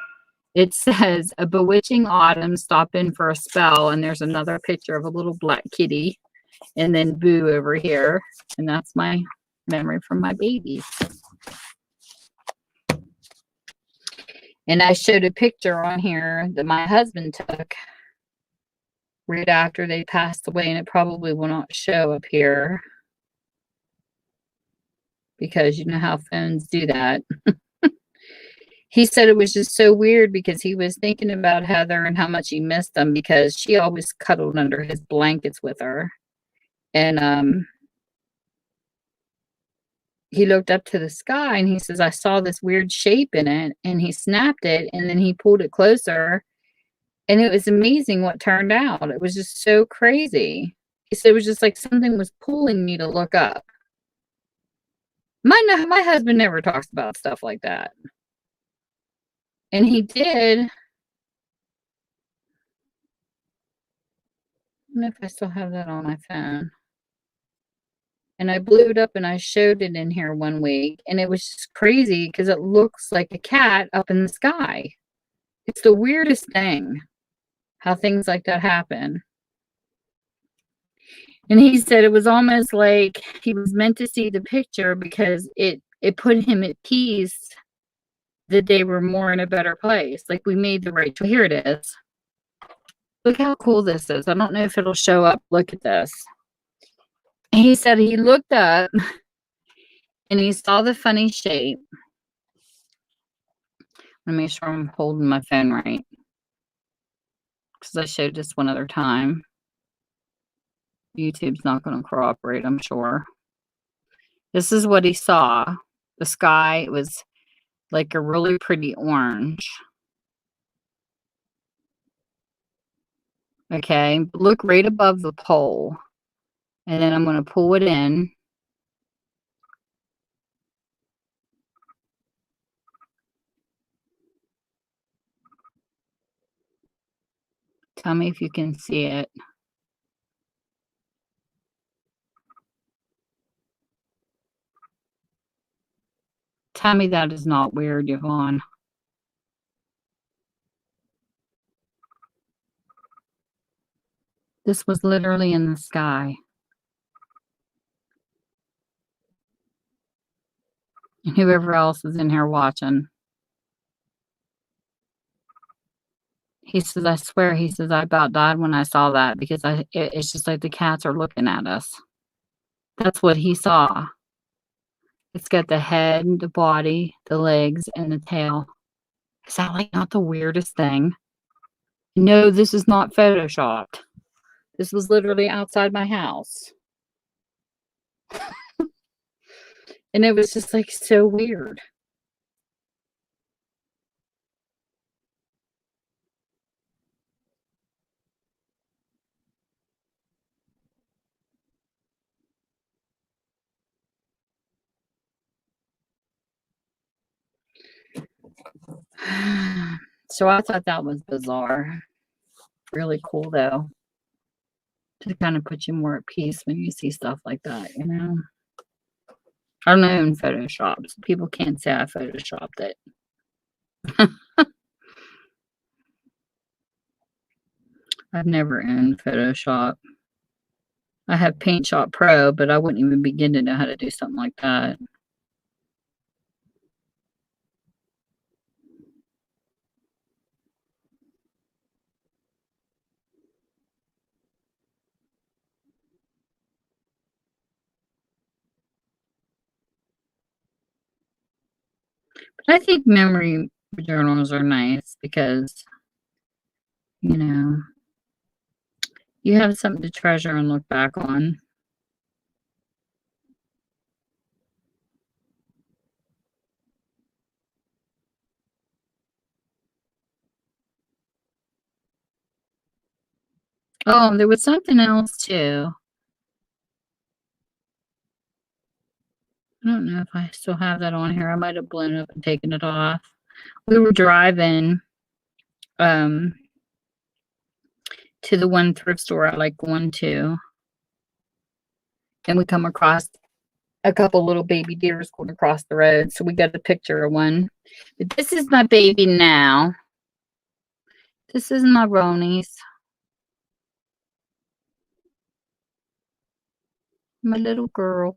it says, a bewitching autumn, stop in for a spell. And there's another picture of a little black kitty. And then Boo over here. And that's my memory from my baby. And I showed a picture on here that my husband took right after they passed away. And it probably will not show up here, because you know how phones do that. He said it was just so weird because he was thinking about Heather and how much he missed them, because she always cuddled under his blankets with her. And he looked up to the sky and he says, I saw this weird shape in it, and he snapped it and then he pulled it closer, and it was amazing what turned out. It was just so crazy. He said it was just like something was pulling me to look up. My husband never talks about stuff like that. And he did. I don't know if I still have that on my phone. And I blew it up and I showed it in here one week, and it was just crazy because it looks like a cat up in the sky. It's the weirdest thing how things like that happen. And he said it was almost like he was meant to see the picture because it put him at peace that they were more in a better place. Like, we made the right choice. Here it is. Look how cool this is. I don't know if it'll show up. Look at this. He said he looked up and he saw the funny shape. Let me make sure I'm holding my phone right, because I showed this one other time. YouTube's not going to cooperate, I'm sure. This is what he saw. The sky was like a really pretty orange. Okay, look right above the pole. And then I'm going to pull it in. Tell me if you can see it. Tell me that is not weird, Yvonne. This was literally in the sky. And whoever else is in here watching. He says, I swear, he says, I about died when I saw that, because it's just like the cats are looking at us. That's what he saw. It's got the head, the body, the legs, and the tail. Is that like not the weirdest thing? No, this is not photoshopped. This was literally outside my house. And it was just like so weird. So I thought that was bizarre. Really cool, though, to kind of put you more at peace when you see stuff like that, you know? I don't own Photoshop, so people can't say I photoshopped it. I've never owned Photoshop. I have Paint Shop Pro, but I wouldn't even begin to know how to do something like that. But I think memory journals are nice because, you know, you have something to treasure and look back on. Oh, there was something else too. I don't know if I still have that on here. I might have blown it up and taken it off. We were driving um to the one thrift store I like going to, and we come across a couple little baby deers going across the road. So we got a picture of one. But this is my baby now. This is my Ronies. My little girl.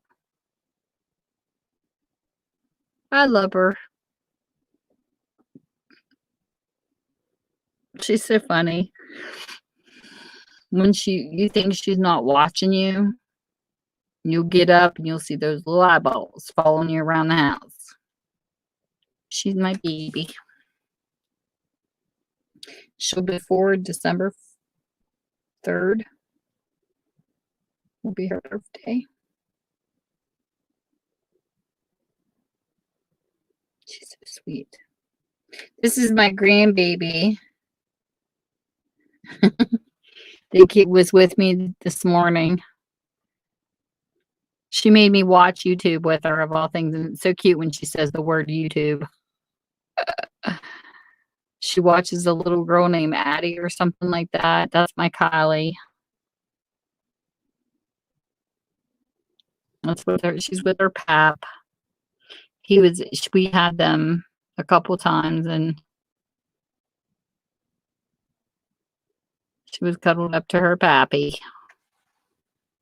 I love her. She's so funny. When you think she's not watching you, you'll get up and you'll see those little eyeballs following you around the house. She's my baby. She'll be 4 December 3rd. Will be her birthday. She's so sweet. This is my grandbaby. The kid was with me this morning. She made me watch YouTube with her, of all things, and it's so cute when she says the word YouTube. She watches a little girl named Addie or something like that. That's my Kylie. That's with her. She's with her pap. We had them a couple times, and she was cuddled up to her pappy.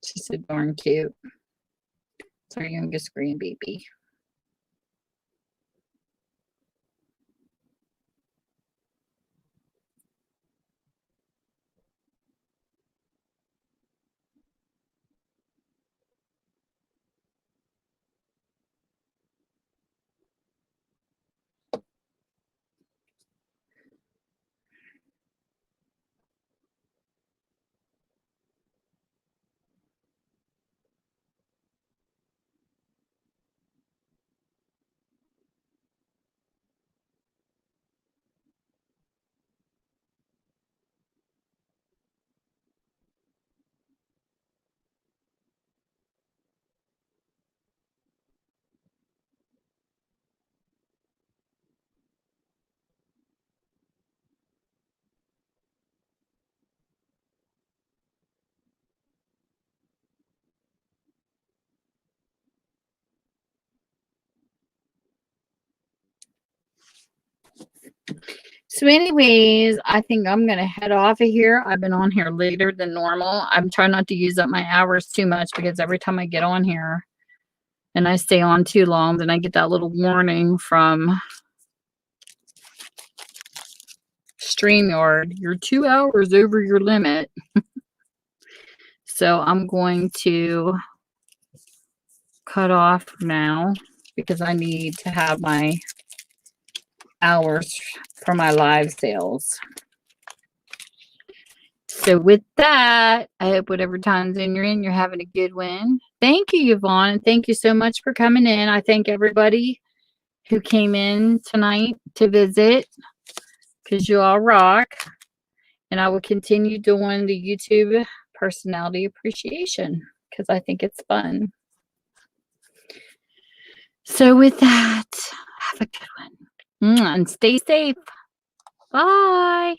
She's so darn cute. It's our youngest grandbaby. So anyways, I think I'm going to head off of here. I've been on here later than normal. I'm trying not to use up my hours too much, because every time I get on here and I stay on too long, then I get that little warning from StreamYard. You're 2 hours over your limit. So I'm going to cut off now, because I need to have my hours for my live sales. So with that, I hope whatever time zone you're in, you're having a good one. Thank you, Yvonne. Thank you so much for coming in. I thank everybody who came in tonight to visit, because you all rock. And I will continue doing the YouTube personality appreciation, because I think it's fun. So with that, have a good one. And stay safe. Bye.